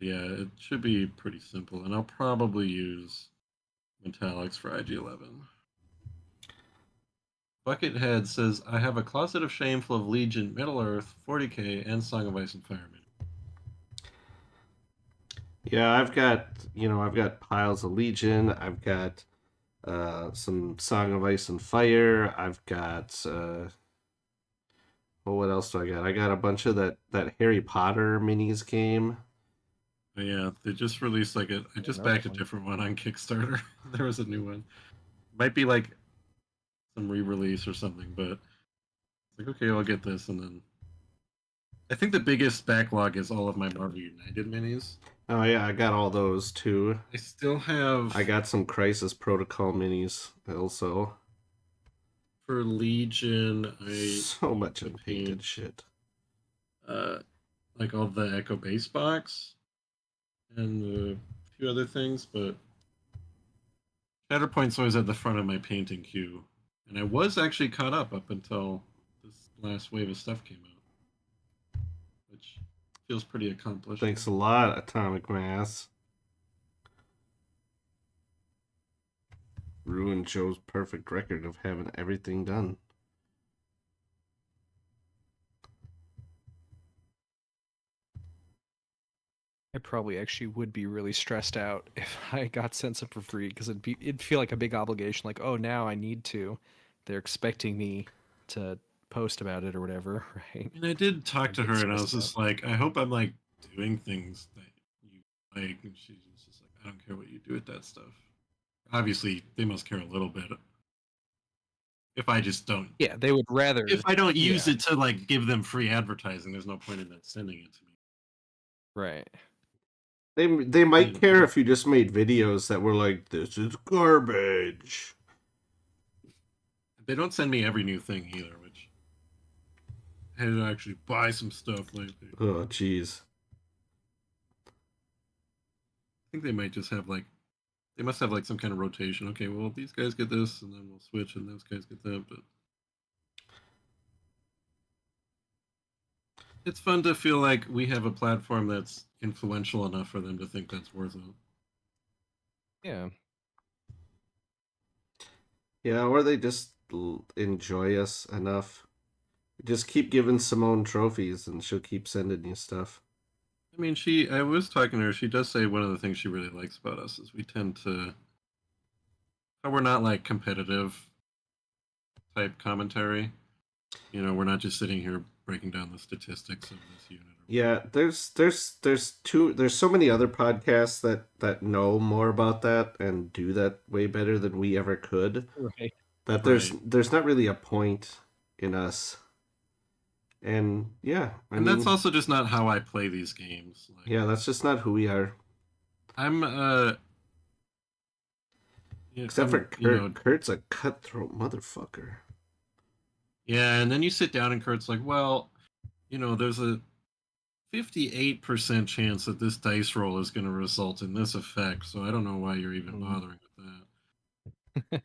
Yeah, it should be pretty simple, and I'll probably use metallics for IG-11. Buckethead says, I have a closet of shame full of Legion, Middle Earth, 40k, and Song of Ice and Fire. Yeah, I've got piles of Legion. I've got some Song of Ice and Fire. I've got well, what else do I got? I got a bunch of that Harry Potter minis game. But yeah, they just released like I just Another backed a one. different one on Kickstarter. There was a new one. Might be like some re-release or something, but it's like okay, I'll get this, and then I think the biggest backlog is all of my Marvel United minis. Oh yeah, I got all those too. I still have I got some Crisis Protocol minis also. for Legion. I So need much to unpainted paint shit. uh, like all the Echo base box and a few other things, but Shatterpoint's always at the front of my painting queue, and I was actually caught up until this last wave of stuff came out, which feels pretty accomplished. Thanks a lot, Atomic Mass. Ruined Joe's perfect record of having everything done. I probably actually would be really stressed out if I got sent some for free because it'd feel like a big obligation. Like, oh, now I need to. They're expecting me to post about it or whatever, right? I mean, I did talk I'd to get her, and I was stressed out. just like, I hope I'm like doing things that you like, and she's just like, I don't care what you do with that stuff. Obviously, they must care a little bit. If I just don't, Yeah, they would rather. if I don't use Yeah, it to like give them free advertising, there's no point in that sending it to me. right. They might And care if you just made videos that were like, this is garbage. they don't send me every new thing either, which I had to actually buy some stuff lately. Oh, jeez. I think they might just have like they must have like some kind of rotation. Okay, well these guys get this, and then we'll switch, and those guys get that. But it's fun to feel like we have a platform that's influential enough for them to think that's worth it. Yeah. Yeah, or they just enjoy us enough. Just keep giving Simone trophies and she'll keep sending you stuff. I mean, I was talking to her. She does say one of the things she really likes about us is we tend to, how we're not like competitive type commentary. You know, we're not just sitting here breaking down the statistics of this unit. Yeah, there's so many other podcasts that know more about that and do that way better than we ever could. Right. That Right. there's not really a point in us. And yeah, I And that's mean, also just not how I play these games. Like, yeah, that's just not who we are. I'm yeah, Except for you Kurt. know, Kurt's a cutthroat motherfucker. yeah, and then you sit down and Kurt's like, well, you know, there's a 58% chance that this dice roll is going to result in this effect, so I don't know why you're even bothering with that.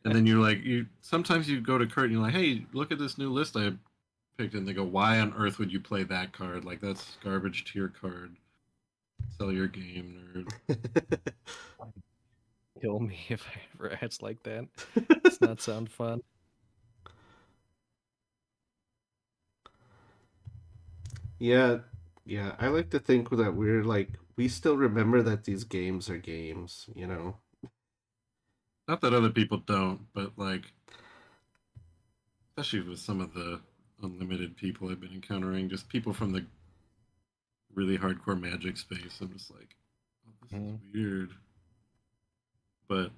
And then you're like, you sometimes you go to Kurt and you're like, hey, look at this new list I picked, and they go, why on earth would you play that card? Like that's garbage tier card. Sell your game, nerd. Kill me if I ever act like that. Does not sound fun. Yeah, yeah. I like to think that we're like we still remember that these games are games, you know. Not that other people don't, but like, especially with some of the unlimited people I've been encountering, just people from the really hardcore Magic space. I'm just like, oh, this is weird. But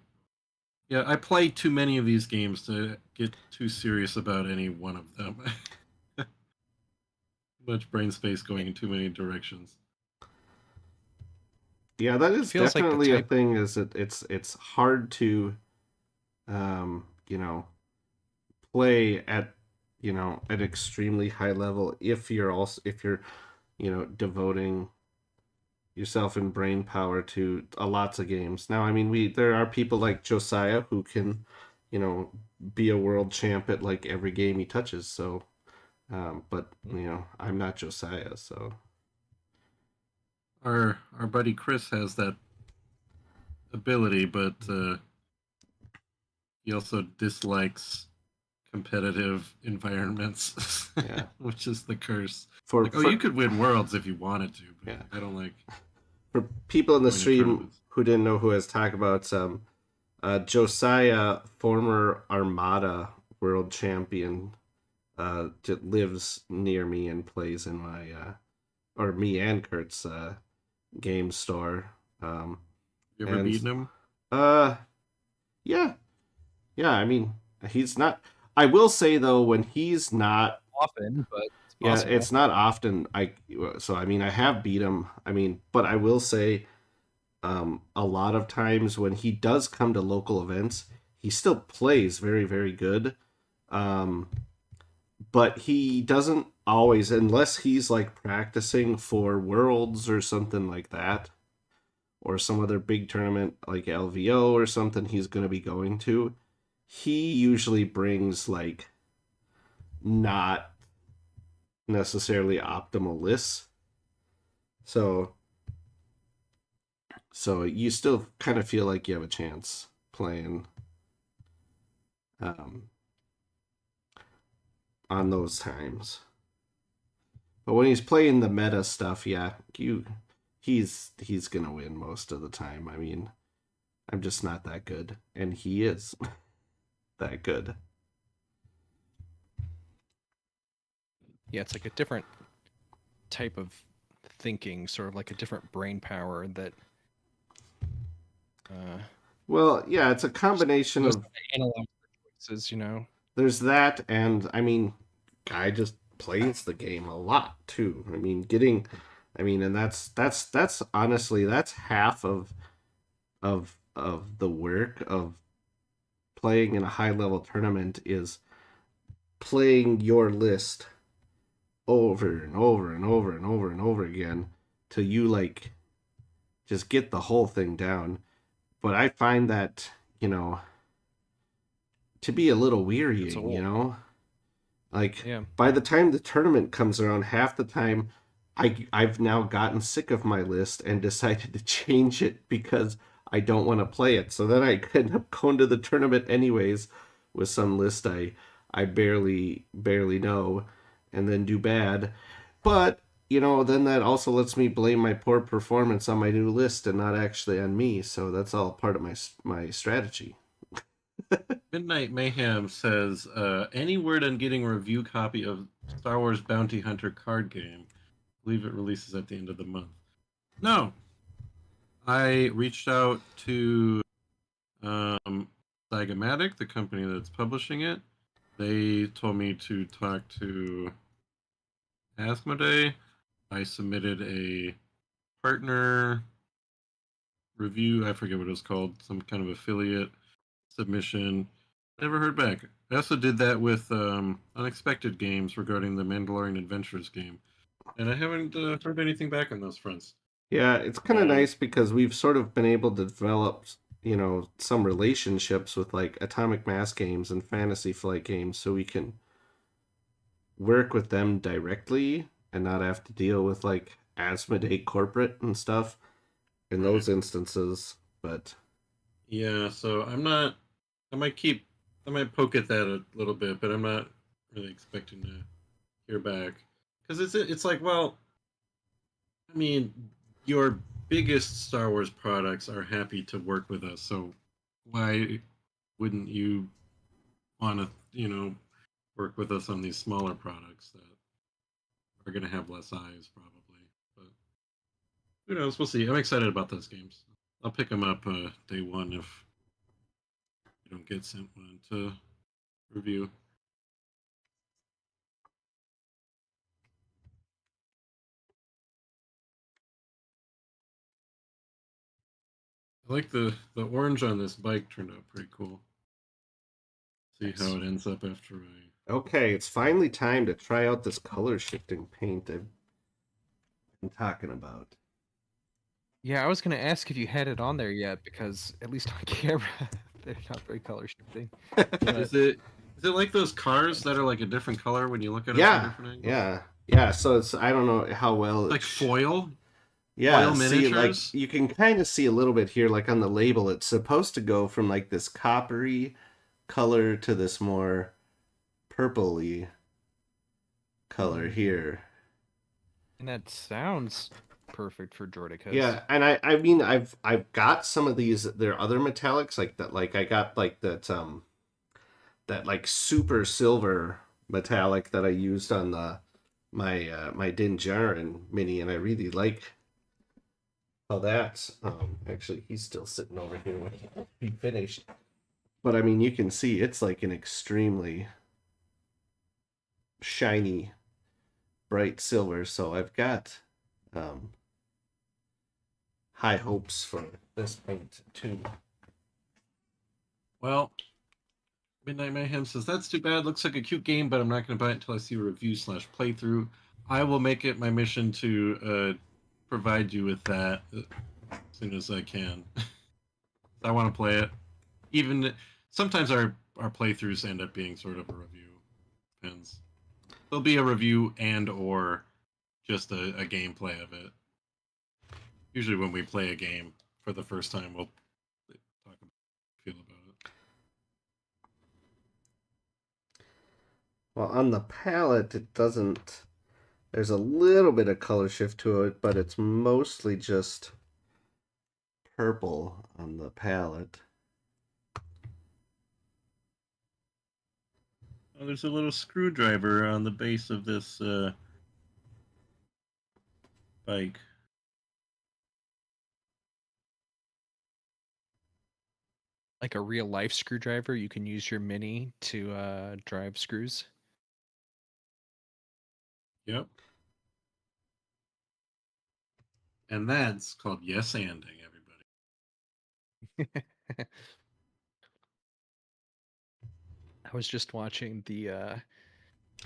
yeah, I play too many of these games to get too serious about any one of them. Too much brain space going in too many directions. Yeah, that It is feels like the definitely a type. thing. Is it's hard to you know, play at an extremely high level if you're also if you're devoting yourself in brain power to lots of games. Now, I mean, we there are people like Josiah who can, you know, be a world champ at like every game he touches. So, but I'm not Josiah, so Our buddy Chris has that ability, but he also dislikes competitive environments, yeah. which is the curse. For Like, oh, you for could win worlds if you wanted to, but yeah, I don't like for people in the going to stream tournaments. who didn't know who I was talking about, Josiah, former Armada world champion, lives near me and plays in my or me and Kurt's game store. Um, You ever and beaten him? uh, yeah, yeah. I mean, he's not. I will say though, when he's not, Often, but it's yeah, possible. it's not often. I mean, I have beat him. I mean, but I will say, a lot of times when he does come to local events, he still plays very, very good. Um, but he doesn't always, unless he's like practicing for Worlds or something like that, or some other big tournament like LVO or something he's going to be going to. He usually brings like not necessarily optimal lists. So you still kind of feel like you have a chance playing um, on those times. But when he's playing the meta stuff, yeah, he's gonna win most of the time. I mean, I'm just not that good, and he is that good. Yeah, it's like a different type of thinking, sort of like a different brain power that uh, Well, yeah, it's a just combination knows of how to analyze their choices. You know. there's that, and I mean, guy just plays the game a lot too. I mean, and that's honestly that's half of the work of playing in a high level tournament is playing your list over and over and over and over and over again till you like just get the whole thing down. But I find that, you know, to be a little It's wearying, old. Like Yeah. by the time the tournament comes around, half the time I've now gotten sick of my list and decided to change it because I don't want to play it. So then I end up going to the tournament anyways with some list I barely know and then do bad. But then that also lets me blame my poor performance on my new list and not actually on me. So that's all part of my strategy. Midnight Mayhem says, any word on getting a review copy of Star Wars Bounty Hunter card game? I believe it releases at the end of the month. No. I reached out to Zygomatic, the company that's publishing it. They told me to talk to Asmodee. I submitted a partner review. I forget what it was called. Some kind of affiliate submission. Never heard back. I also did that with Unexpected Games regarding the Mandalorian Adventures game, and I haven't heard anything back on those fronts. Yeah, it's kind of Um, nice because we've sort of been able to develop, some relationships with like Atomic Mass games and Fantasy Flight games so we can work with them directly and not have to deal with like Asmodee corporate and stuff in right. those instances. But Yeah, so I'm not. I might keep. I might poke at that a little bit, but I'm not really expecting to hear back because it's like, well, I mean, your biggest Star Wars products are happy to work with us, so why wouldn't you want to, work with us on these smaller products that are going to have less eyes, probably? But who knows? We'll see. I'm excited about those games. I'll pick them up day one if you don't get sent one to review. I like the orange on this bike turned out pretty cool. See Nice. how it ends up after I. Okay, it's finally time to try out this color shifting paint I've been talking about. Yeah, I was gonna ask if you had it on there yet, because at least on camera, they're not very color shifting. But Is it like those cars that are like a different color when you look at them from Yeah, different angles? yeah. So it's I don't know how well Like foil? yeah, foil see, like miniatures? you can kind of see a little bit here, like on the label, it's supposed to go from like this coppery color to this more purpley color here. and that sounds perfect for droidekas. Yeah, and I mean I've got some of these. There are other metallics like that. Like I got like that like super silver metallic that I used on the my Din Djarin mini, and I really like how that's actually he's still sitting over here when he finished. But I mean, you can see it's like an extremely shiny, bright silver. So I've got high hopes for this paint too. Well, Midnight Mayhem says, that's too bad. Looks like a cute game, but I'm not going to buy it until I see a review/playthrough. I will make it my mission to provide you with that as soon as I can. I want to play it. Even sometimes our playthroughs end up being sort of a review. Depends. There'll be a review and or just a gameplay of it. Usually when we play a game for the first time, we'll talk about feel about it. Well, on the palette, it doesn't. There's a little bit of color shift to it, but it's mostly just purple on the palette. Oh, there's a little screwdriver on the base of this bike. like a real life screwdriver, you can use your mini to drive screws. Yep. And that's called yes-anding, everybody. I was just watching the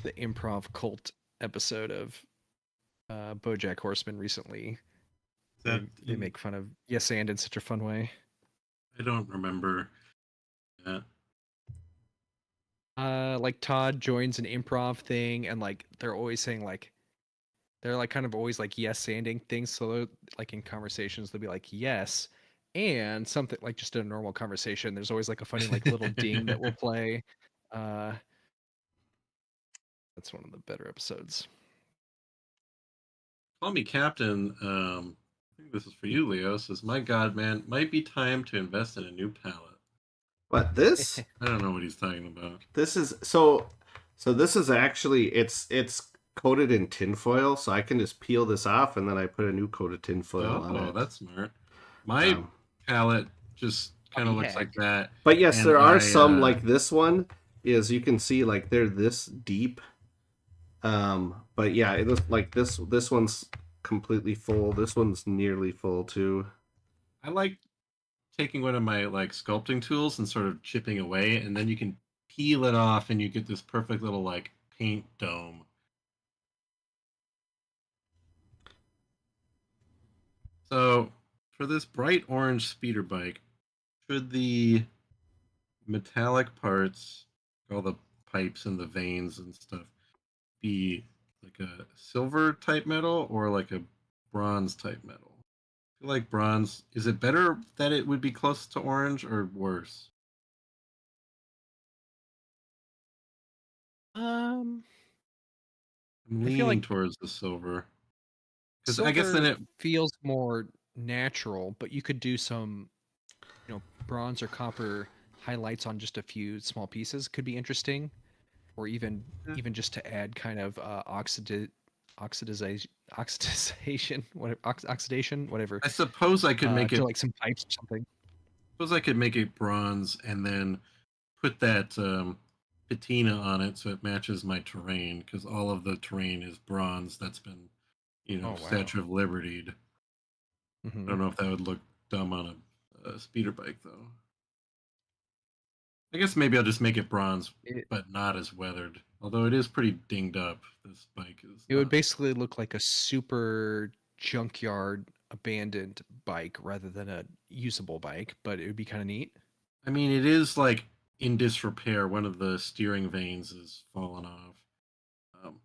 improv cult episode of BoJack Horseman recently. They make fun of yes and in such a fun way. I don't remember that. Like Todd joins an improv thing, and like they're always saying like they're like kind of always like yes anding things. So like in conversations they'll be like yes and something like just a normal conversation. There's always like a funny like little ding that will play. That's one of the better episodes. Call Me Captain. I think this is for you, Leo. Says, "My God, man, might be time to invest in a new palette." What this? I don't know what he's talking about. This is so. So this is actually it's coated in tinfoil, so I can just peel this off and then I put a new coat of tinfoil on Oh, it. that's smart. My palette just kind of looks hack. like that. But yes, And there are some like this one is you can see like they're this deep. But yeah, it looks like this one's completely full. This one's nearly full too. I like taking one of my like sculpting tools and sort of chipping away, and then you can peel it off and you get this perfect little like paint dome. So for this bright orange speeder bike, should the metallic parts, all the pipes and the veins and stuff, be like a silver type metal or like a bronze type metal? I feel like bronze. Is it better that it would be close to orange or worse? Um, I'm I feel leaning like towards the silver. Because silver I guess then it. feels more natural, but you could do some, bronze or copper highlights on just a few small pieces could be interesting, or even just to add kind of oxidization, whatever, oxidation, whatever. I suppose I could make it. To like some pipes or something. Suppose I could make it bronze and then put that patina on it so it matches my terrain, because all of the terrain is bronze that's been, Oh, wow. Statue of Liberty. Mhm. I don't know if that would look dumb on speeder bike though. I guess maybe I'll just make it bronze, It, but not as weathered. Although it is pretty dinged up. This bike is it would not. basically look like a super junkyard abandoned bike rather than a usable bike, but it would be kind of neat. I mean, it is like in disrepair. One of the steering vanes is fallen off. Um,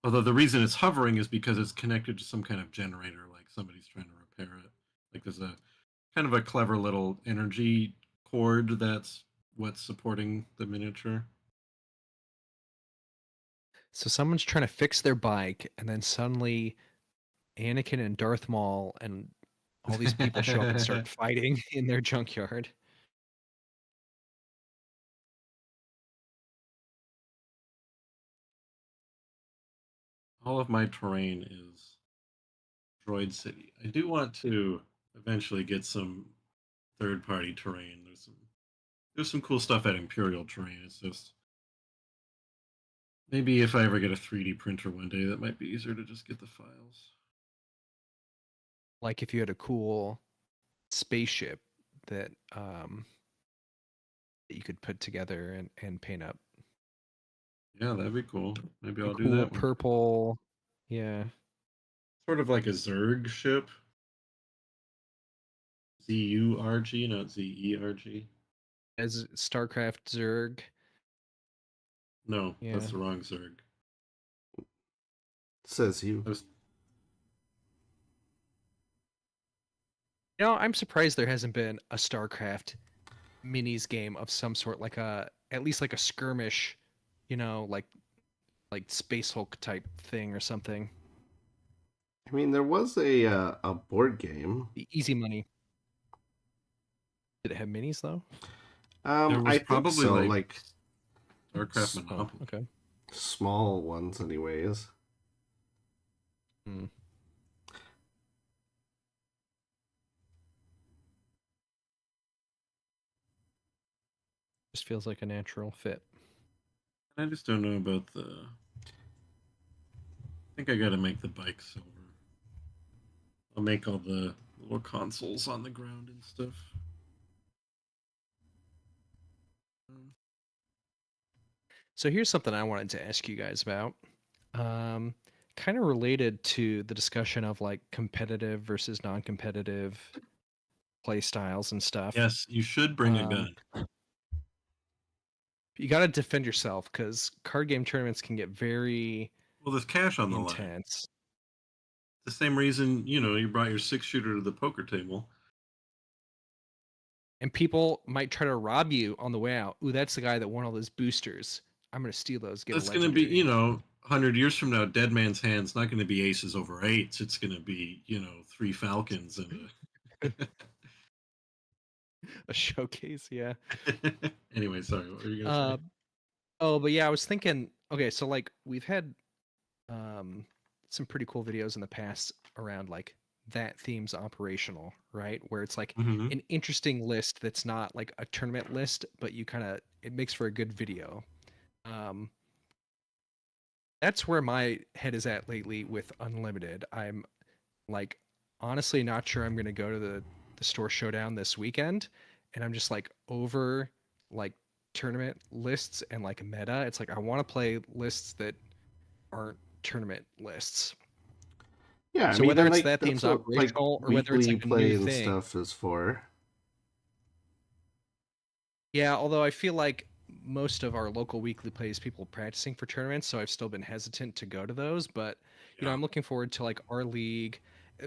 Although the reason it's hovering is because it's connected to some kind of generator, like somebody's trying to repair it. Like there's a kind of a clever little energy cord that's what's supporting the miniature. So someone's trying to fix their bike, and then suddenly Anakin and Darth Maul and all these people show up and start fighting in their junkyard. All of my terrain is Droid City. I do want to eventually get some third-party terrain. There's some cool stuff at Imperial Terrain. It's just maybe if I ever get a 3D printer one day, that might be easier to just get the files. Like if you had a cool spaceship that that you could put together and paint up. Yeah, that'd be cool. Maybe A I'll do cool that one. purple. Yeah. Sort of like a Zerg ship. ZURG, not ZERG. As StarCraft Zerg. No, Yeah. that's the wrong Zerg. Says you. You know, I'm surprised there hasn't been a StarCraft minis game of some sort, like at least like a skirmish, you know, like Space Hulk type thing or something. I mean, there was a board game. Easy money. Did it have minis though? There was I think probably so. like Like StarCraft Oh, Monopoly. okay. small ones, anyways. Hmm. Just feels like a natural fit. I just don't know about the. I think I got to make the bike silver. I'll make all the little consoles on the ground and stuff. So here's something I wanted to ask you guys about. Kind of related to the discussion of like competitive versus non-competitive play styles and stuff. Yes, you should bring a gun. You got to defend yourself because card game tournaments can get very Well, there's cash on the line. intense. The same reason, you brought your 6-shooter to the poker table. And people might try to rob you on the way out. Ooh, that's the guy that won all those boosters. I'm going to steal those. It's going to be, 100 years from now, Dead Man's Hand's not going to be aces over eights. It's going to be, 3 Falcons and a showcase. Yeah. Anyway, sorry. What were you going to say? Oh, but yeah, I was thinking. Okay, so like we've had some pretty cool videos in the past around like that theme's operational, right? Where it's like Mhm. an interesting list that's not like a tournament list, but it makes for a good video. That's where my head is at lately with Unlimited. I'm like honestly not sure I'm gonna go to the store showdown this weekend, and I'm just like over like tournament lists and like meta. It's like I want to play lists that aren't tournament lists. Yeah, So whether it's that theme's operational or whether it's weekly like a play new and thing. stuff is for. Yeah, although I feel like most of our local weekly plays people practicing for tournaments, so I've still been hesitant to go to those. But I'm looking forward to like our league.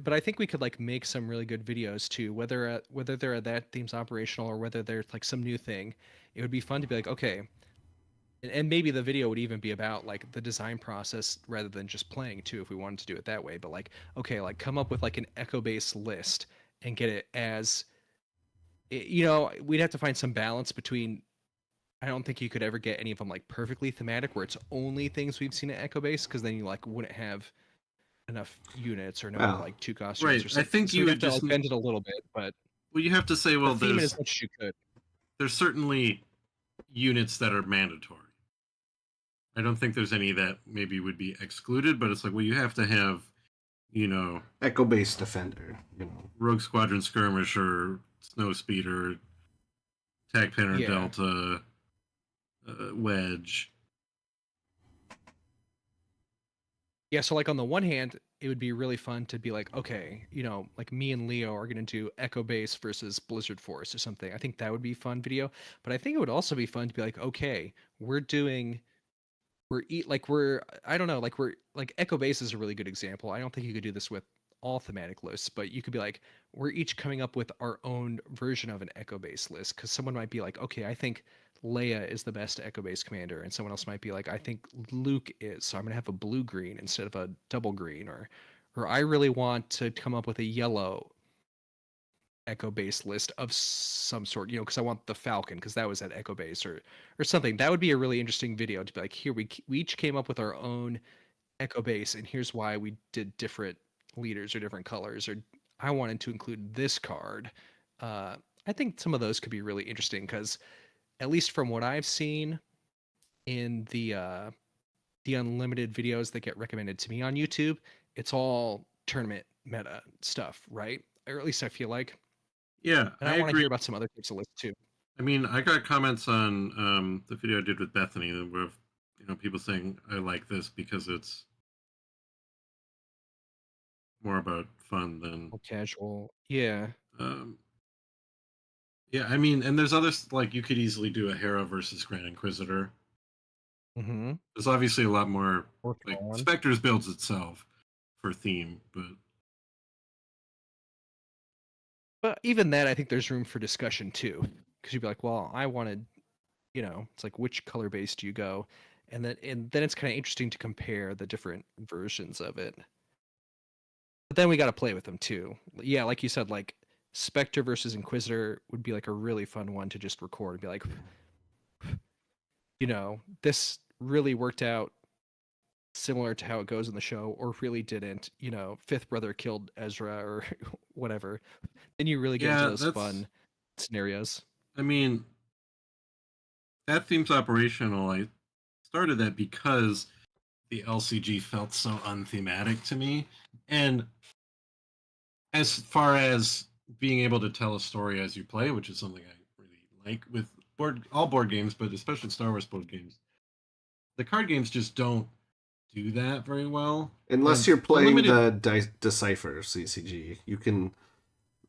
But I think we could like make some really good videos too, whether they're that theme's operational or whether there's like some new thing. It would be fun to be like, okay, and maybe the video would even be about like the design process rather than just playing too, if we wanted to do it that way. But like, okay, like come up with like an echo based list and get it as we'd have to find some balance between. I don't think you could ever get any of them like perfectly thematic where it's only things we've seen at echo base, because then you like wouldn't have enough units or no Well, like 2 cost right. units or something. I think So you we'd would have to just like bend it a little bit, but well, you have to say, well, theme it as much as you could. there's certainly units that are mandatory. I don't think there's any that maybe would be excluded, but it's like, well, you have to have you know, Echo based defender, you know. Rogue Squadron Skirmisher, Snow Speeder, Tag Panner Yeah. Delta, Wedge. Yeah, so like on the one hand, it would be really fun to be like, okay, you know, like me and Leo are gonna do Echo Base versus Blizzard Force or something. I think that would be fun video. But I think it would also be fun to be like, okay, we're doing we're I don't know, like we're like Echo Base is a really good example. I don't think you could do this with all thematic lists, but you could be like, we're each coming up with our own version of an Echo Base list, because someone might be like, okay, I think Leia is the best Echo Base commander, and someone else might be like, I think Luke is, so I'm gonna have a blue green instead of a double green, or I really want to come up with a yellow Echo Base list of some sort, you know, because I want the Falcon because that was at Echo Base or something. That would be a really interesting video to be like, here we each came up with our own Echo Base, and here's why we did different leaders or different colors, or I wanted to include this card. I think some of those could be really interesting because, at least from what I've seen in the unlimited videos that get recommended to me on YouTube, it's all tournament meta stuff, right? Or at least I feel like. Yeah, And I I want to agree. hear about some other types of lists too. I mean, I got comments on the video I did with Bethany with people saying I like this because it's more about fun than More casual. Yeah. um, yeah. I mean, and there's others like you could easily do a Hera versus Grand Inquisitor. Mm-hmm. There's obviously a lot more Or like Thrawn. Spectres builds itself for theme, but But even that, I think there's room for discussion too. Because you'd be like, well, I wanted, you know, it's like which color base do you go? And then it's kind of interesting to compare the different versions of it. But then we got to play with them too. Yeah, like you said, like Spectre versus Inquisitor would be like a really fun one to just record and be like, you know, this really worked out similar to how it goes in the show, or really didn't. You know, fifth brother killed Ezra or whatever. Then you really get into yeah, those that's. fun scenarios. I mean, that theme's operational. I started that because the LCG felt so unthematic to me, and as far as being able to tell a story as you play, which is something I really like with all board games, but especially Star Wars board games, the card games just don't do that very well. Unless And you're playing unlimited, the Decipher CCG, you can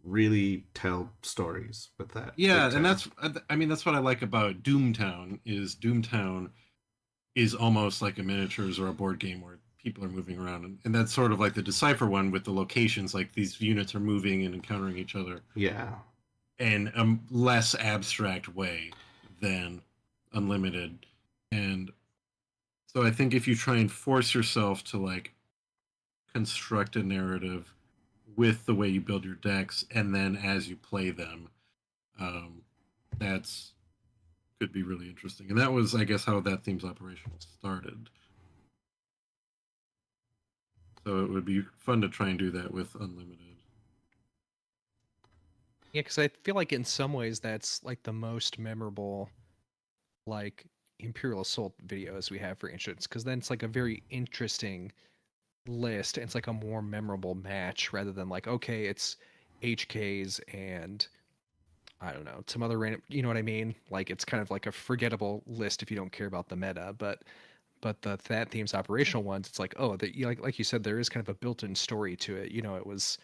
really tell stories with that big yeah, and time. I mean that's what I like about Doomtown is almost like a miniatures or a board game where people are moving around, and that's sort of like the Decipher one with the locations, like these units are moving and encountering each other Yeah. in a less abstract way than unlimited. And so I think if you try and force yourself to like construct a narrative with the way you build your decks and then as you play them, um, that's could be really interesting. And that was, I guess, how that theme's operational started. So it would be fun to try and do that with unlimited. Yeah, because I feel like in some ways that's like the most memorable, like Imperial Assault videos we have, for instance, because then it's like a very interesting list. And it's like a more memorable match rather than like, okay, it's HKs and I don't know, some other random, you know what I mean? Like it's kind of like a forgettable list if you don't care about the meta. But the that theme's operational ones, it's like, oh, that like you said, there is kind of a built-in story to it. You know, it was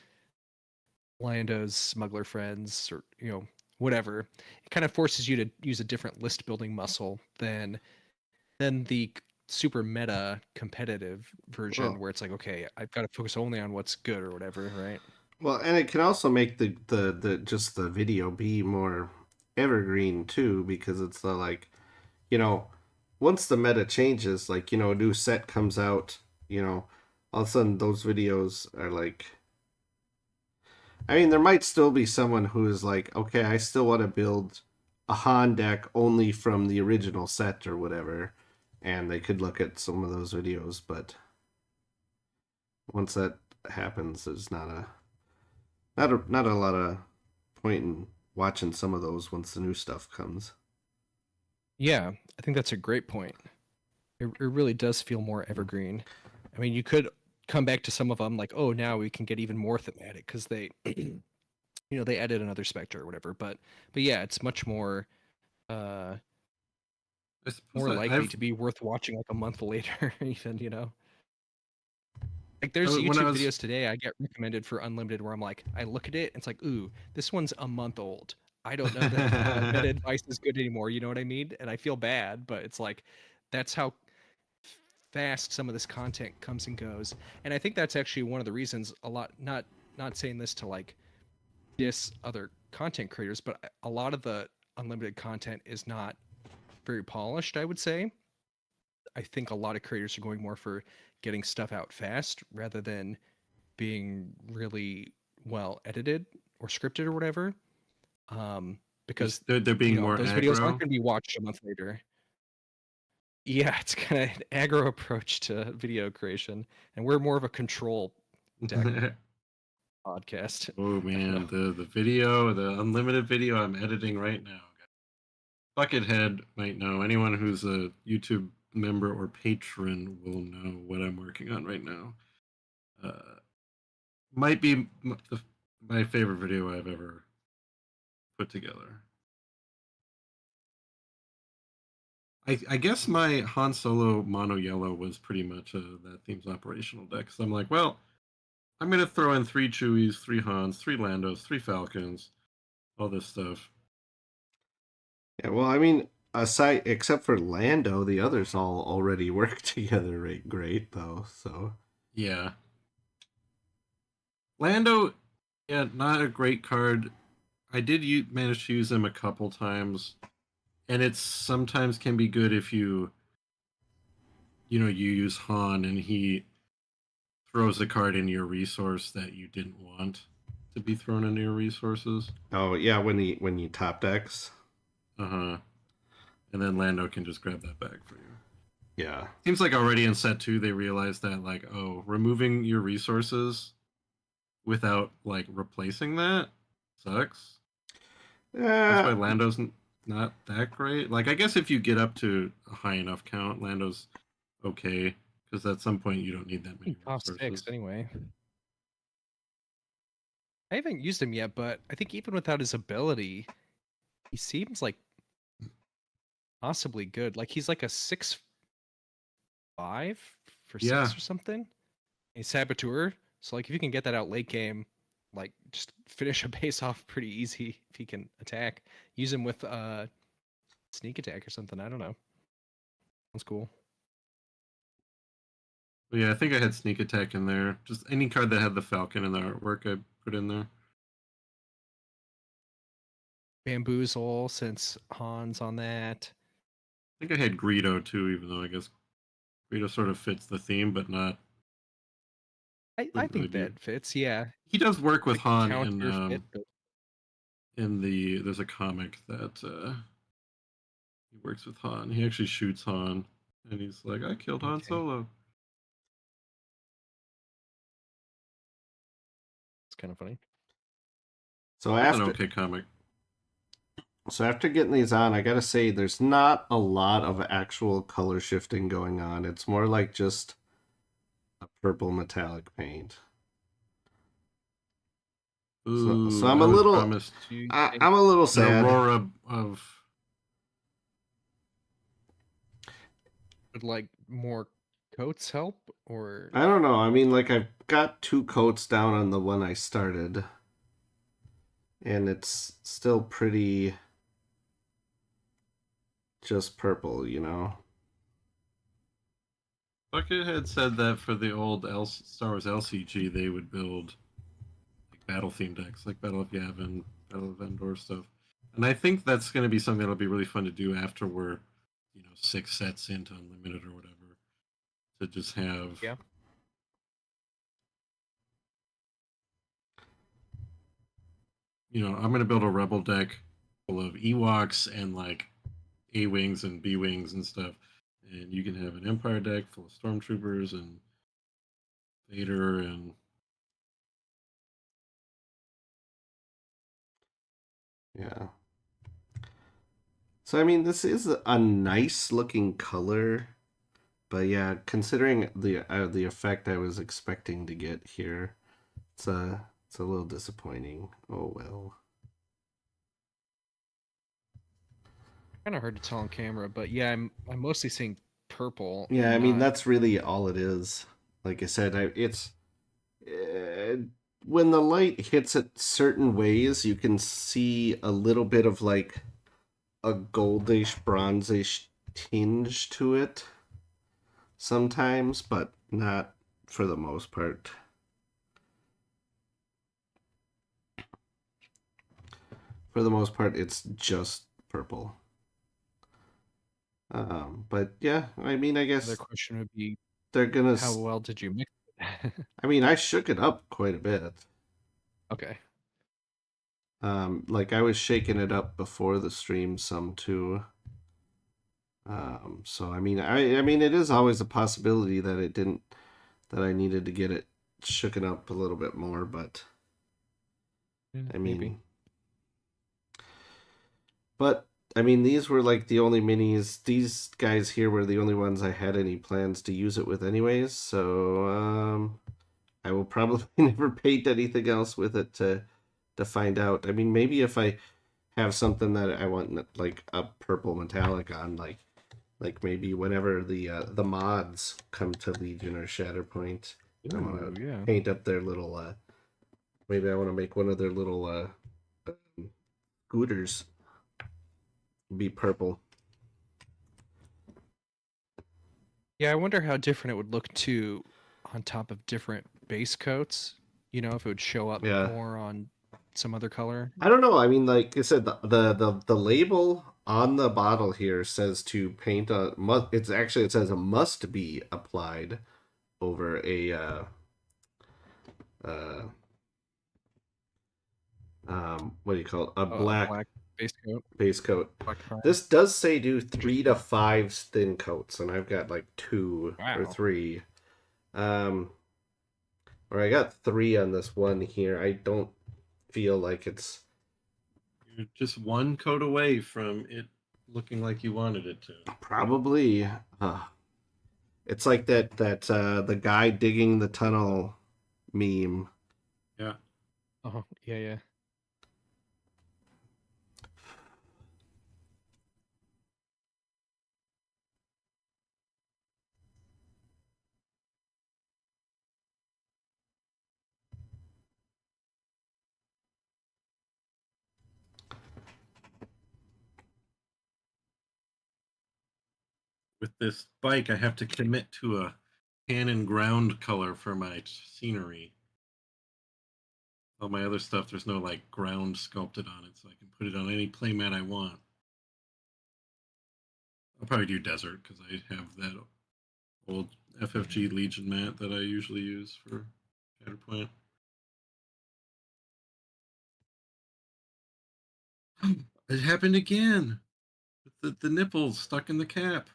Lando's smuggler friends, or you know, whatever. It kind of forces you to use a different list building muscle than the super meta competitive version Well, where it's like, okay, I've got to focus only on what's good or whatever, right? well, and it can also make the just the video be more evergreen too, because it's the like, you know, once the meta changes, like, you know, a new set comes out, you know, all of a sudden those videos are like, I mean, there might still be someone who is like, okay, I still want to build a Han deck only from the original set or whatever, and they could look at some of those videos, but once that happens, there's not a lot of point in watching some of those once the new stuff comes. Yeah, I think that's a great point. It really does feel more evergreen. I mean, you could come back to some of them like, oh, now we can get even more thematic because they, they added another specter or whatever. But yeah, it's much more uh I suppose more likely I've to be worth watching like a month later, even. Like there's when I YouTube was videos today I get recommended for Unlimited where I'm like, I look at it, and it's like, ooh, this one's a month old. I don't know that meta advice is good anymore. You know what I mean? And I feel bad, but it's like, that's how fast some of this content comes and goes. And I think that's actually one of the reasons a lot. Not saying this to like diss other content creators, but a lot of the Unlimited content is not very polished. I would say. I think a lot of creators are going more for getting stuff out fast rather than being really well edited or scripted or whatever. Because they're being more those videos aren't aggro. going to be watched a month later. Yeah, it's kind of an aggro approach to video creation, and we're more of a control deck podcast. Oh I don't know. man, the unlimited video I'm editing right now. Buckethead might know. Anyone who's a YouTube member or patron will know what I'm working on right now. Might be my favorite video I've ever put together. I guess my Han Solo mono yellow was pretty much that theme's operational deck. So I'm like, well, I'm gonna throw in 3 Chewies, 3 Hans, 3 Landos, 3 Falcons, all this stuff. Yeah, well, I mean, aside except for Lando, the others all already work together right great though. So Yeah, Lando, yeah, not a great card. I did manage to use him a couple times, and it's sometimes can be good if you use Han and he throws a card in your resource that you didn't want to be thrown into your resources. oh yeah, when you top decks, Uh-huh. And then Lando can just grab that back for you. yeah. Seems like already in set 2 they realized that, like, oh, removing your resources without like replacing that sucks. That's why Uh, Lando's not that great. Like, I guess if you get up to a high enough count, Lando's okay, because at some point you don't need that many Cost 6 resources. anyway. I haven't used him yet, but I think even without his ability, he seems like possibly good. Like he's like a 6/5 for Yeah, 6 or something. He's Saboteur, so like if you can get that out late game, like just finish a base off pretty easy if he can attack. Use him with sneak attack or something. I don't know. Sounds cool. but yeah, I think I had sneak attack in there. Just any card that had the Falcon in the artwork, I put in there. Bamboozle since Han's on that. I think I had Greedo too, even though I guess Greedo sort of fits the theme, but not I wouldn't really think be. that fits. Yeah, He does work with like Han counter fit, but in the there's a comic that he works with Han. He actually shoots Han, and he's like, "I killed Han okay, Solo." it's kind of funny. so It's an after okay comic. so after getting these on, I gotta say there's not a lot of actual color shifting going on. It's more like just a purple metallic paint. So Ooh, I'm I a was little promised Do you I, think I'm a little an sad. aurora of. would like more coats help or I don't know. I mean, like I've got 2 coats down on the one I started, and it's still pretty just purple, you know. Buckethead said that for the old Star Wars LCG, they would build like battle theme decks, like Battle of Yavin, Battle of Endor stuff. And I think that's going to be something that'll be really fun to do after we're, 6 sets into Unlimited or whatever. To just have, yeah. I'm going to build a Rebel deck full of Ewoks and like A Wings and B Wings and stuff. And you can have an Empire deck full of Stormtroopers and Vader and Yeah. So I mean, this is a nice looking color, But yeah, considering the effect I was expecting to get here, it's a little disappointing. Oh well. Kind of hard to tell on camera, but yeah, I'm mostly seeing purple Yeah, I and mean not. that's really all it is. Like I said, it's uh, when the light hits it certain ways, you can see a little bit of like a goldish, bronzish tinge to it sometimes, but not for the most part. For the most part, it's just purple. But yeah, I mean, I Another guess question would be, they're gonna. how well did you mix it? I mean, I shook it up quite a bit. Okay. Like I was shaking it up before the stream some too. So I mean, it is always a possibility that it didn't, that I needed to get it shooken up a little bit more. But Yeah, I maybe. mean, but I mean, these were like the only minis. These guys here were the only ones I had any plans to use it with, anyways. So I will probably never paint anything else with it to find out. I mean, maybe if I have something that I want like a purple metallic on, like maybe whenever the mods come to Legion or Shatterpoint, I want Ooh, to yeah. paint up their little. Maybe I want to make one of their little scooters be purple. Yeah, I wonder how different it would look too on top of different base coats. You know, if it would show up Yeah, more on some other color. I don't know. I mean, like I said, the label on the bottle here says to paint a must. It's actually, it says a must be applied over a uh, what do you call it? A A black black base coat, base coat. black prime. This does say do 3 to 5 thin coats, and I've got like 2 or 3. Um, or I got 3 on this one here. I don't feel like it's You're just one coat away from it looking like you wanted it to. probably. It's like that the guy digging the tunnel meme. Yeah. Oh, yeah, yeah. With this bike, I have to commit to a Canon ground color for my scenery. All my other stuff, there's no like ground sculpted on it, so I can put it on any playmat I want. I'll probably do desert because I have that old FFG Legion mat that I usually use for Shatterpoint. It happened again. With the nipples stuck in the cap.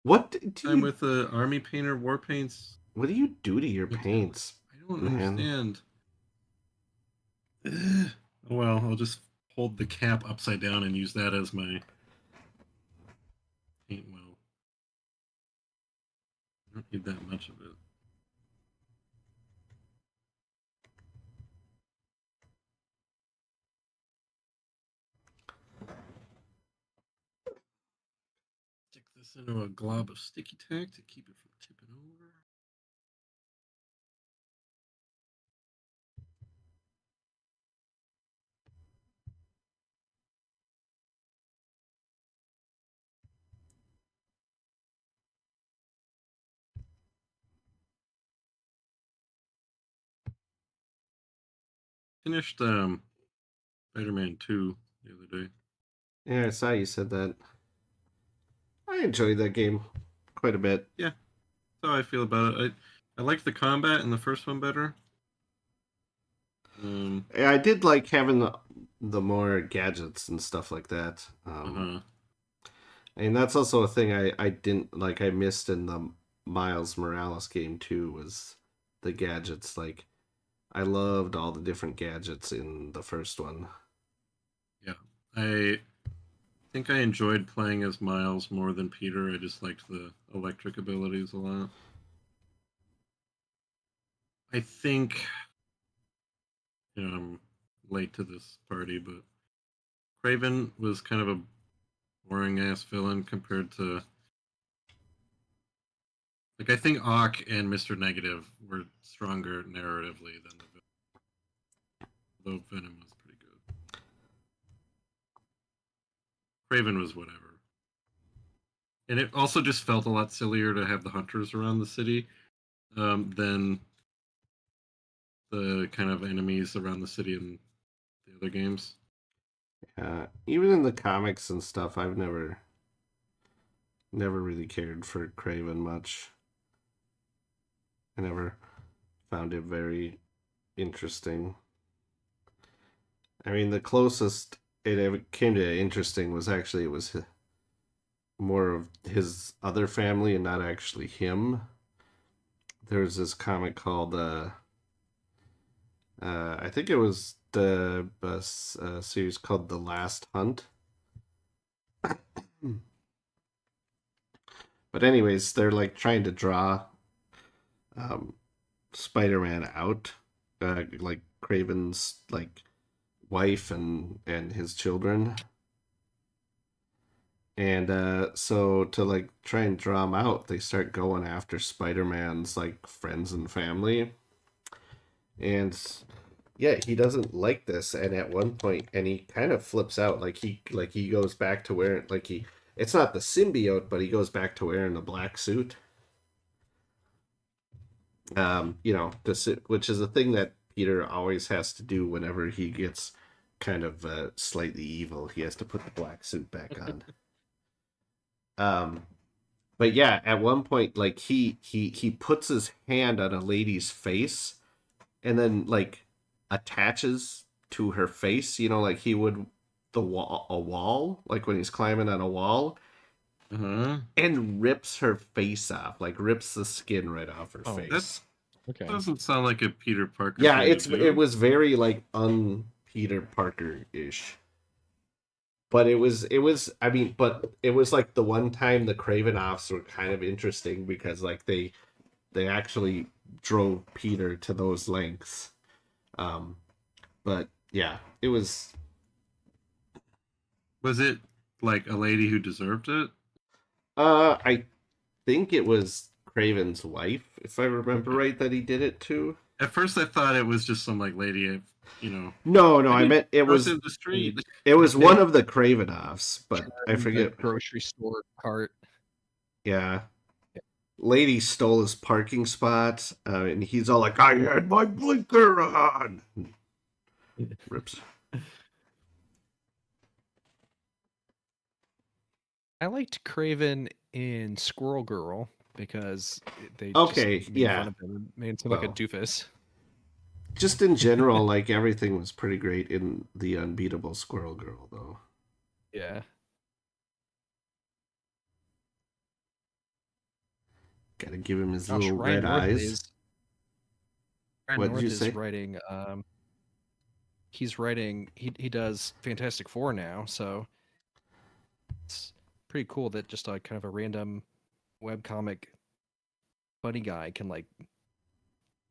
What do Time you with the Army Painter War Paints what do you do to your metallic. paints, I don't man? understand. Oh well, I'll just hold the cap upside down and use that as my paint well. I don't need that much of it. Stick this into a glob of sticky tack to keep it from tipping over. Finished Spider-Man 2 the other day. Yeah, I saw you said that. I enjoyed that game quite a bit. Yeah, that's how I feel about it. I liked the combat in the first one better. Yeah, I did like having the more gadgets and stuff like that. Uh-huh. And that's also a thing I didn't like. I missed in the Miles Morales game too, was the gadgets. Like I loved all the different gadgets in the first one. Yeah. I think I enjoyed playing as Miles more than Peter. I just liked the electric abilities a lot. I think, I'm late to this party, but Craven was kind of a boring ass villain compared to, like, I think Ock and Mr. Negative were stronger narratively than the villain. Though Venom was pretty good. Craven was whatever. And it also just felt a lot sillier to have the hunters around the city than the kind of enemies around the city in the other games. Even in the comics and stuff, I've never really cared for Craven much. I never found it very interesting. I mean, the closest it ever came to interesting was actually it was more of his other family and not actually him. There's this comic called I think it was the series called The Last Hunt. But anyways, they're like trying to draw Spider-Man out, like Craven's like wife and his children. And so to like try and draw him out, they start going after Spider-Man's like friends and family. And yeah, he doesn't like this. And at one point, and he kind of flips out, like he goes back to wearing like he. It's not the symbiote, but he goes back to wearing the black suit. Which is a thing that Peter always has to do whenever he gets kind of slightly evil. He has to put the black suit back on. But yeah, at one point, like he puts his hand on a lady's face, and then like attaches to her face. Like he would a wall, like when he's climbing on a wall, and rips her face off, like rips the skin right off her face. That's Okay. doesn't sound like a Peter Parker. Yeah, thing to do. it was very like Peter Parker ish. But it was I mean, but it was like the one time the Cravenoffs were kind of interesting because like they actually drove Peter to those lengths. But yeah, it was. Was it like a lady who deserved it? I think it was Craven's wife, if I remember right, that he did it to. At first, I thought it was just some like lady, No, I meant it was in the street. It was one of the Cravenoffs, but I forget. Grocery store cart. Yeah. Lady stole his parking spot, and he's all like, "I had my blinker on." Rips. I liked Craven in Squirrel Girl because they Okay, just made yeah. fun of him and made him seem like a doofus. Just in general, like everything was pretty great in the Unbeatable Squirrel Girl, though. Yeah. Gotta give him his Gosh, little Ryan red North eyes. Ryan What did North you is say? writing. He's writing. He does Fantastic Four now, so it's pretty cool that just kind of a random webcomic funny guy can like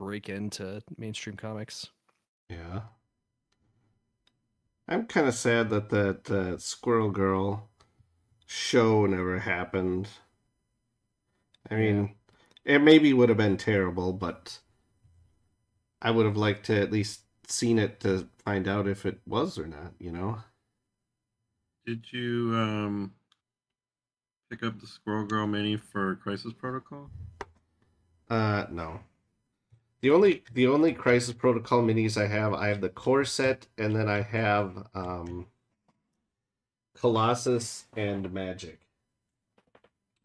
break into mainstream comics. Yeah. I'm kind of sad that Squirrel Girl show never happened. I mean, it maybe would have been terrible, but I would have liked to at least seen it to find out if it was or not, Did you pick up the Squirrel Girl mini for Crisis Protocol? No. The only Crisis Protocol minis I have the core set, and then I have Colossus and Magic.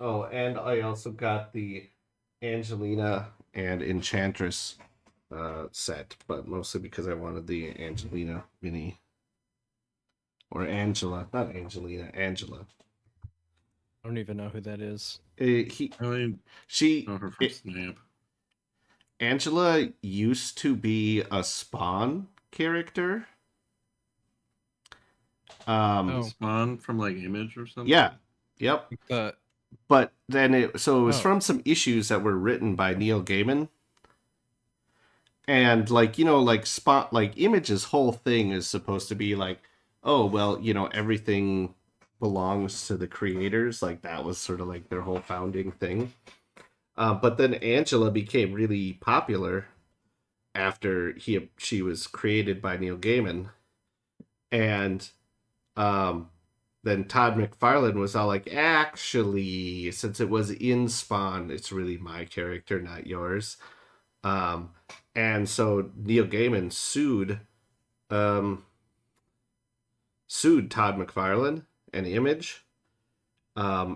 Oh, and I also got the Angelina and Enchantress set, but mostly because I wanted the Angelina mini. Or Angela, not Angelina, Angela. I don't even know who that is. She know her from Snap. Angela used to be a Spawn character. Um, Oh, Spawn from like Image or yeah, something. yep. the But then it was oh, from some issues that were written by Neil Gaiman, and like like Spot, like Image's whole thing is supposed to be like, oh well, everything belongs to the creators. Like that was sort of like their whole founding thing. But then Angela became really popular after she was created by Neil Gaiman, and um, then Todd McFarlane was all like, actually, since it was in Spawn, it's really my character, not yours. Um, and so Neil Gaiman um, sued Todd McFarlane and Image,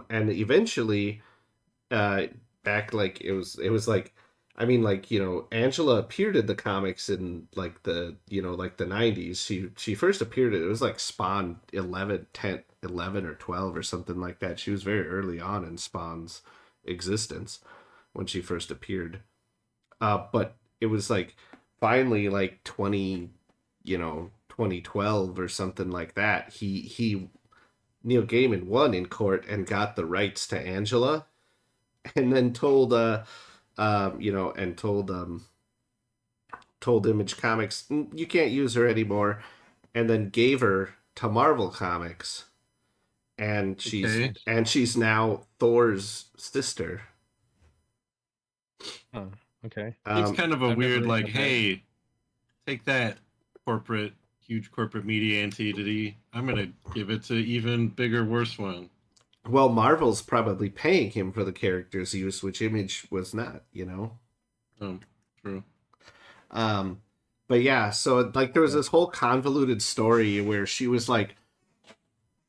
and eventually, uh, back like it was like, I mean, like Angela appeared in the comics in like the 90s. She first appeared, it was like Spawn 11, 10, 11 or 12 or something like that. She was very early on in Spawn's existence when she first appeared. But it was like finally like 2012 or something like that. He Neil Gaiman won in court and got the rights to Angela, and then told and told Image Comics, You can't use her anymore," and then gave her to Marvel Comics, and Okay. she's now Thor's sister. oh, okay. Seems Um, kind of a I've never weird heard like, of that. hey, take that corporate, huge corporate media entity. I'm gonna give it to even bigger, worse one. well, Marvel's probably paying him for the character's use, which Image was not. Oh, true. Um, but yeah, so like there was this whole convoluted story where she was like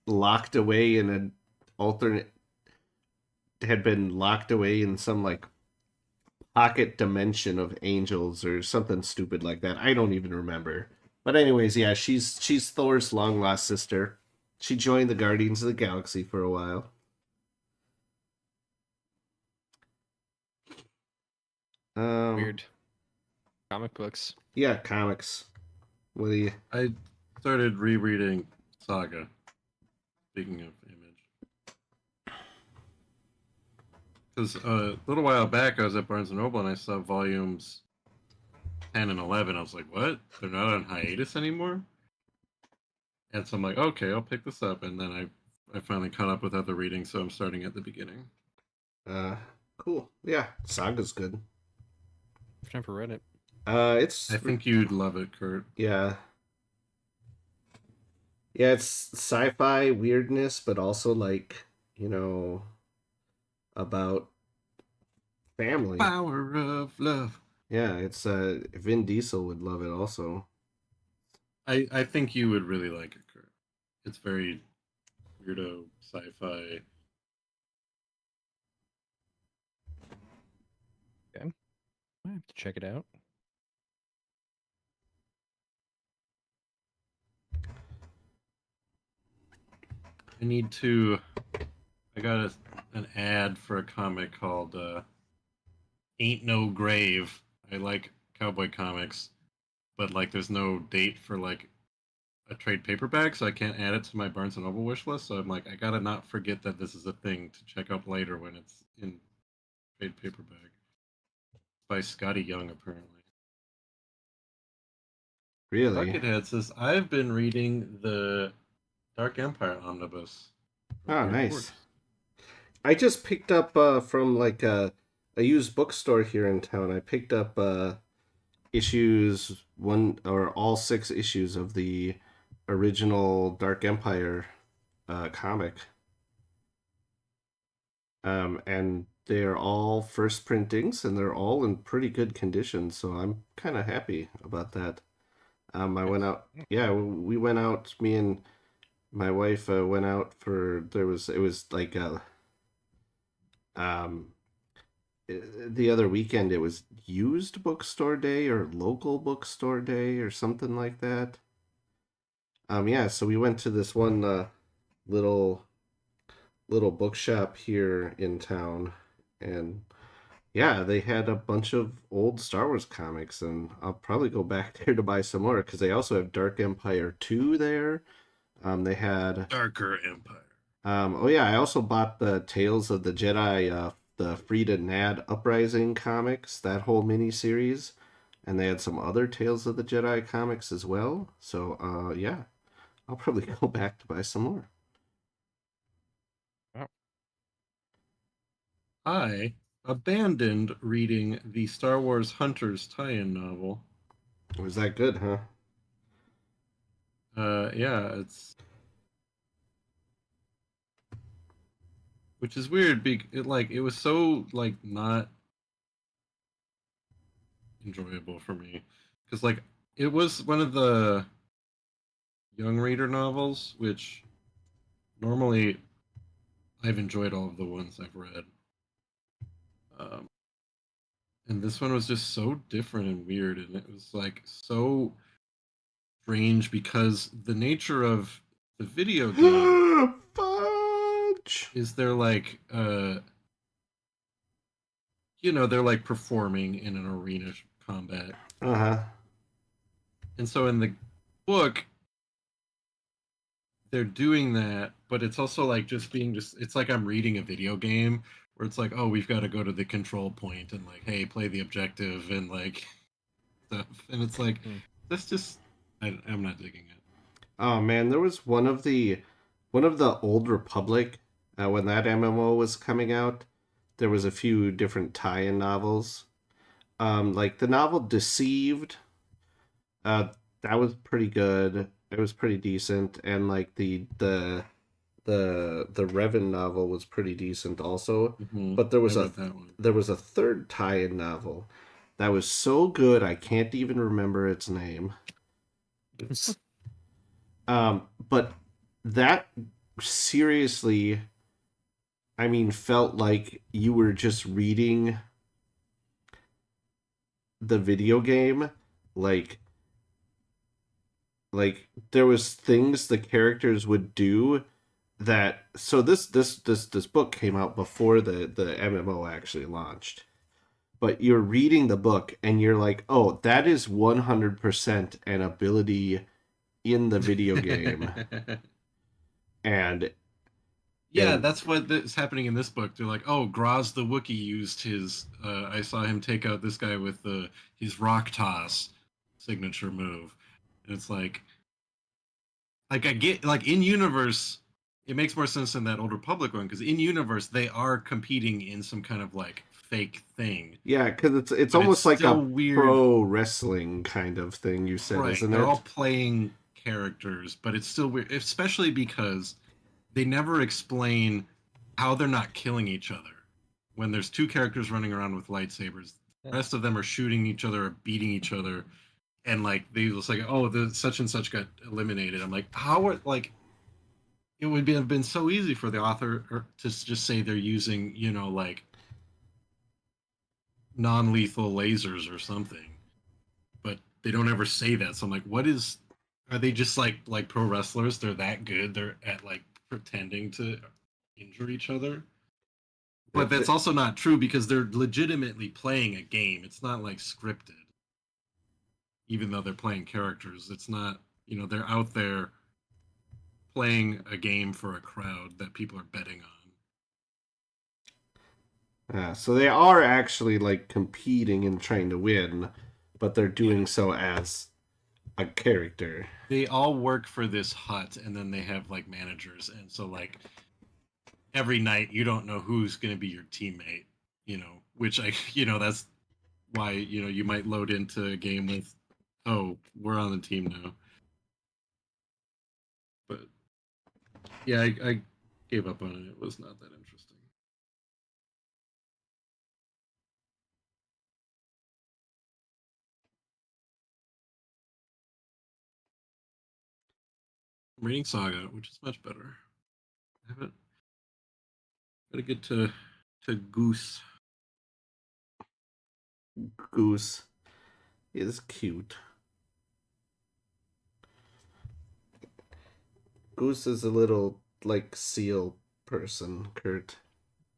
locked away in an alternate, had been locked away in some like pocket dimension of angels or something stupid like that. I don't even remember. But anyways, yeah, she's Thor's long lost sister. She joined the Guardians of the Galaxy for a while. Um, Weird comic books. yeah, comics. What do you? I started rereading Saga. Speaking of Image, because a little while back I was at Barnes and Noble and I saw volumes 10 and 11. I was like, what? They're not on hiatus anymore? And so I'm like, okay, I'll pick this up. And then I finally caught up with other reading, so I'm starting at the beginning. Uh, cool. Yeah, Saga's good. I've never read it. It's I think you'd love it, Kurt. yeah, yeah. It's sci-fi weirdness, but also like about family. Power of love. Yeah, it's Vin Diesel would love it also. I think you would really like it, Kurt. It's very weirdo sci-fi. Okay. I have to check it out. I need to. I got an ad for a comic called "Ain't No Grave." I like cowboy comics, but like, there's no date for like a trade paperback, so I can't add it to my Barnes and Noble wish list. So I'm like, I gotta not forget that this is a thing to check out later when it's in trade paperback. It's by Scotty Young, apparently. Really? Buckethead says, I've been reading the Dark Empire omnibus from Oh, Weird nice. Force. I just picked up from like a used bookstore here in town. I picked up issues one or all six issues of the original Dark Empire comic, and they're all first printings and they're all in pretty good condition. So I'm kind of happy about that. I went Nice. out. Yeah, we went out. Me and my wife went out for it was like um the other weekend. It was used bookstore day or local bookstore day or something like that. Yeah, so we went to this one little little bookshop here in town, and yeah, they had a bunch of old Star Wars comics, and I'll probably go back there to buy some more because they also have Dark Empire 2 there. They had Darker Empire. oh yeah, I also bought the Tales of the Jedi, the Frida Nad Uprising comics, that whole mini series, and they had some other Tales of the Jedi comics as well. So yeah, I'll probably go back to buy some more. Wow. I abandoned reading the Star Wars Hunters tie-in novel. Was that good, huh? Yeah, it's which is weird. It was so like not enjoyable for me because like it was one of the young reader novels, which normally I've enjoyed all of the ones I've read. Um, and this one was just so different and weird, and it was like so strange because the nature of the video game Fudge! is they're like they're like performing in an arena combat. Uh huh. And so in the book they're doing that, but it's also like just it's like I'm reading a video game where it's like, oh, we've got to go to the control point and like, hey, play the objective and like stuff. And it's like that's just I'm not digging it. Oh man, there was one of the Old Republic when that MMO was coming out. There was a few different tie-in novels. Like the novel Deceived. Uh, that was pretty good. It was pretty decent, and like the Revan novel was pretty decent also. Mm-hmm. But there I was a read that one. there was a third tie-in novel that was so good I can't even remember its name. But that seriously, I mean, felt like you were just reading the video game, like there was things the characters would do that. So this book came out before the MMO actually launched. But you're reading the book and you're like, "Oh, that is 100% an ability in the video game." And Yeah, and that's what is happening in this book. They're like, oh, Graz the Wookiee used his. I saw him take out this guy with his rock toss signature move, and it's like I get like in universe, it makes more sense than that Old Republic one because in universe they are competing in some kind of like fake thing, yeah, because it's but it's almost like still a weird. pro wrestling kind of thing you said, Right, isn't they're all it? playing characters, but it's still weird, especially because they never explain how they're not killing each other when there's two characters running around with lightsabers. The rest of them are shooting each other or beating each other, and like they was like, oh, the such and such got eliminated. I'm like, how are like it would have been so easy for the author to just say they're using like non-lethal lasers or something, but they don't ever say that. So I'm like, what is? Are they just like pro wrestlers? They're that good. They're at like pretending to injure each other. But that's also not true because they're legitimately playing a game. It's not like scripted. Even though they're playing characters, it's not. They're out there playing a game for a crowd that people are betting on. So they are actually like competing and trying to win, but they're Yeah. doing so as a character. They all work for this hut, and then they have like managers, and so like every night you don't know who's going to be your teammate. Which that's why you might load into a game with, oh, we're on the team now. But yeah, I gave up on it. It was not that interesting. I'm reading Saga, which is much better. I haven't got to get to Goose. Goose is cute. Goose is a little like seal person, Kurt.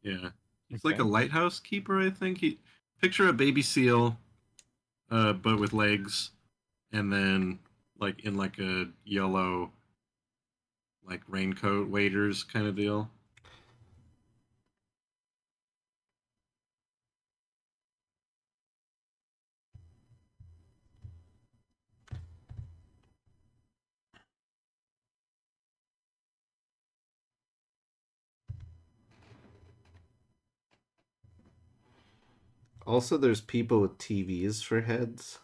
Yeah, he's like a lighthouse keeper. I think he picture a baby seal, but with legs, and then like in like a yellow like raincoat waders kind of deal. Also, there's people with TVs for heads.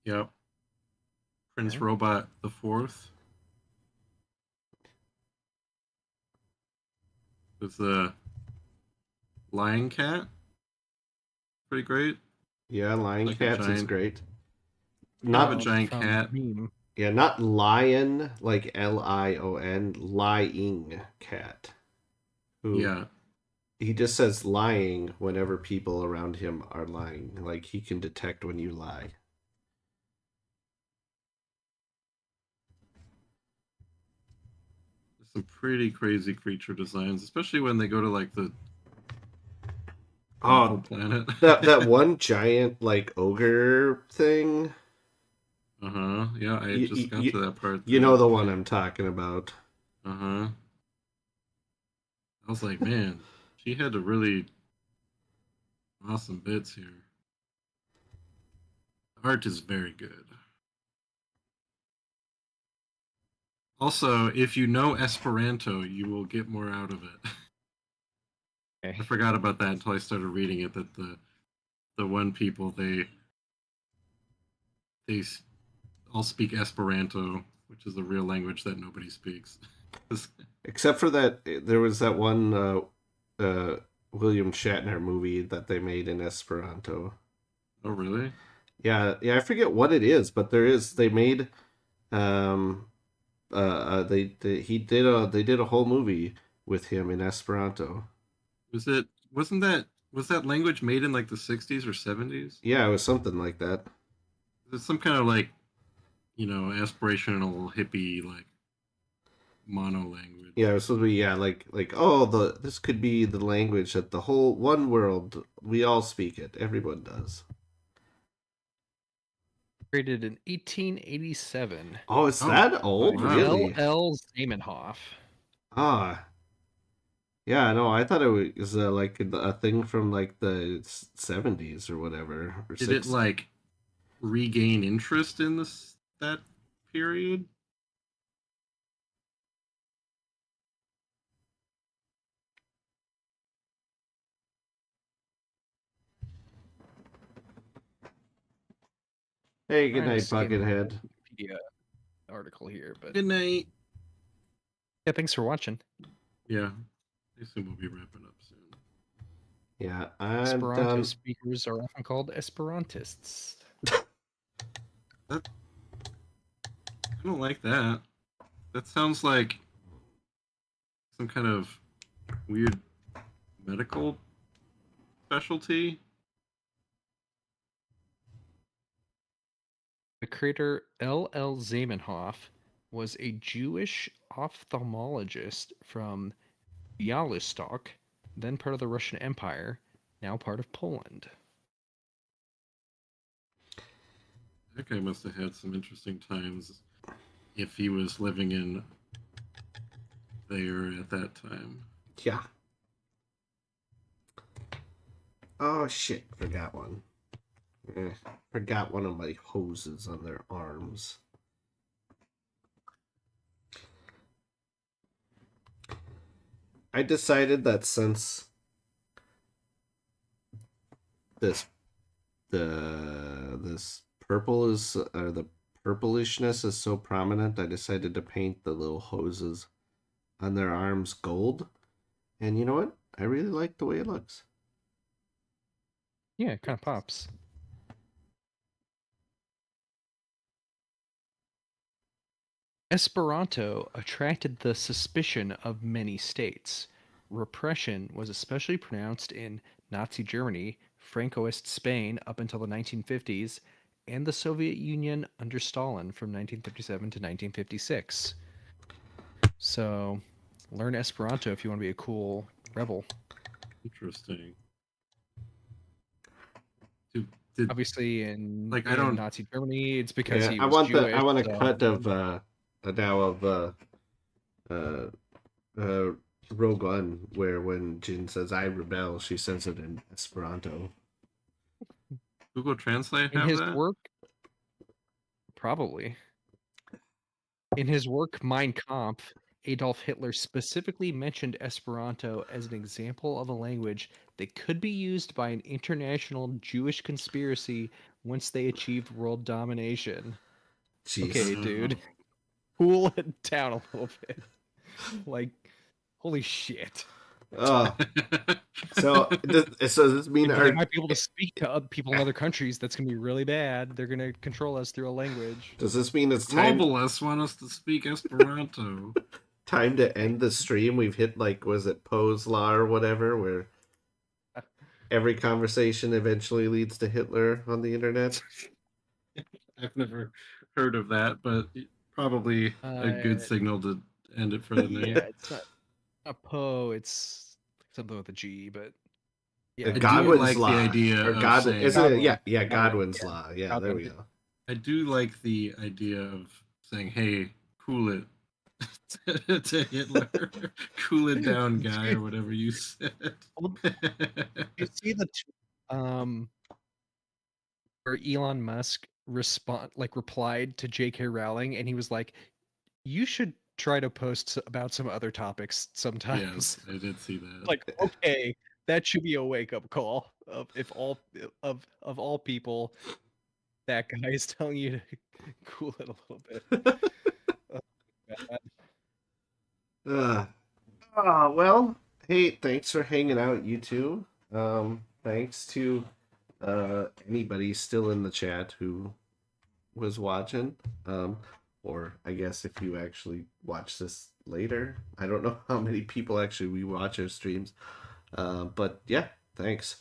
Yep. Prince Okay. Robot the Fourth with the lion cat. Pretty great. Yeah, Lion Like a Cats is giant, great. kind of a Not giant From cat. meme. Yeah, not lion like Lion, lying cat. Who Yeah. he just says lying whenever people around him are lying. Like he can detect when you lie. Some pretty crazy creature designs, especially when they go to like the Apple Oh, planet. that one giant like ogre thing. Uh-huh. Yeah, I You, just got you, to that part you know too. the one I'm talking about. Uh-huh. I was like, man, she had a really awesome bits here. The art is very good. Also, if you know Esperanto, you will get more out of it. Okay. I forgot about that until I started reading it. That the one people they all speak Esperanto, which is a real language that nobody speaks. Except for that, there was that one uh, William Shatner movie that they made in Esperanto. Oh, really? Yeah, yeah, I forget what it is, but there is. They made um they did a whole movie with him in Esperanto. Was it? Wasn't that? Was that language made in like the 60s or 70s? Yeah, it was something like that. Is it some kind of like aspirational hippie like mono Yeah, language? it was supposed to be, yeah, like oh, the this could be the language that the whole one world, we all speak it. Everyone does. Created in 1887 Oh, it's Oh, that by old, wow. really? L.L. Zamenhof. Ah, yeah, no, I thought it was like a thing from like the 70s or whatever, or Did it six. like regain interest in this that period? Hey, good Trying to night, skim the whole Buckethead. Wikipedia article here, but Good night. yeah, thanks for watching. Yeah, I assume we'll be wrapping up soon. Yeah, I'm Esperanto done. speakers are often called Esperantists. That I don't like that. That sounds like some kind of weird medical specialty. The creator L.L. Zamenhof was a Jewish ophthalmologist from Bialystok, then part of the Russian Empire, now part of Poland. That guy must have had some interesting times if he was living in there at that time. Yeah. Oh shit, forgot one. Forgot one of my hoses on their arms. I decided that since this this purple is or the purplishness is so prominent, I decided to paint the little hoses on their arms gold. And you know what? I really like the way it looks. Yeah, it kind of pops. Esperanto attracted the suspicion of many states. Repression was especially pronounced in Nazi Germany, Francoist Spain up until the 1950s, and the Soviet Union under Stalin from 1957 to 1956. So, learn Esperanto if you want to be a cool rebel. Interesting. Did Obviously, in like I in don't Nazi Germany, it's because Yeah, he was I Jewish. want a So cut of now of uh, uh, Rogue One, where when Jin says "I rebel," she says it in Esperanto. Google Translate In have his that? work, probably. In his work Mein Kampf, Adolf Hitler specifically mentioned Esperanto as an example of a language that could be used by an international Jewish conspiracy once they achieved world domination. Jeez. Okay, dude, cool it down a little bit. Like, holy shit. Oh, so does this mean They our might be able to speak to other people in other countries. That's gonna be really bad. They're gonna control us through a language. does this mean it's time Globalists want us to speak Esperanto. to end the stream? We've hit like was it Poe's law or whatever, where every conversation eventually leads to Hitler on the internet. I've never heard of that, but probably a good signal to end it for the night. Yeah, it's not a Poe. It's something with a G, but yeah, I do Godwin's like the law, idea or of Godwin, saying isn't it? Godwin. Yeah, Godwin, Godwin's yeah. law. Yeah, Godwin. there we go. I do like the idea of saying, "Hey, cool it." to Hitler, cool it down, guy, or whatever you said. You see the where Elon Musk replied to J.K. Rowling, and he was like, "You should try to post about some other topics sometimes." Yes, I did see that. Like, okay, that should be a wake up call of if all of all people, that guy is telling you to cool it a little bit. Bad. Well, hey, thanks for hanging out, you two. Thanks to anybody still in the chat who was watching. Or I guess if you actually watch this later, I don't know how many people actually we watch our streams. But yeah, thanks.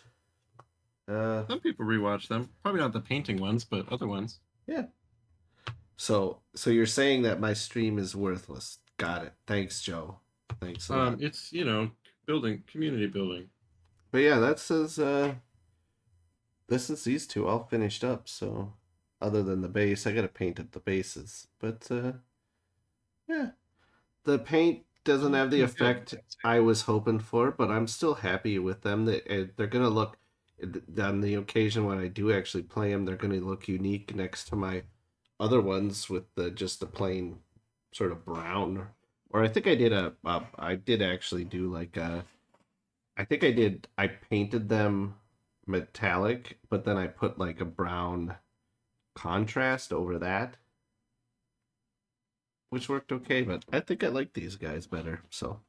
Some people rewatch them. Probably not the painting ones, but other ones. Yeah. So you're saying that my stream is worthless? Got it. Thanks, Joe. Thanks a lot. It's building community building. But yeah, that says this is these two all finished up. So other than the base, I gotta paint up the bases. But yeah, the paint doesn't have the effect I was hoping for, but I'm still happy with them. They're gonna look on the occasion when I do actually play them. They're gonna look unique next to my other ones with just the plain sort of brown. Or I think I did I did actually do like I painted them metallic, but then I put like a brown contrast over that, which worked okay. But I think I like these guys better. So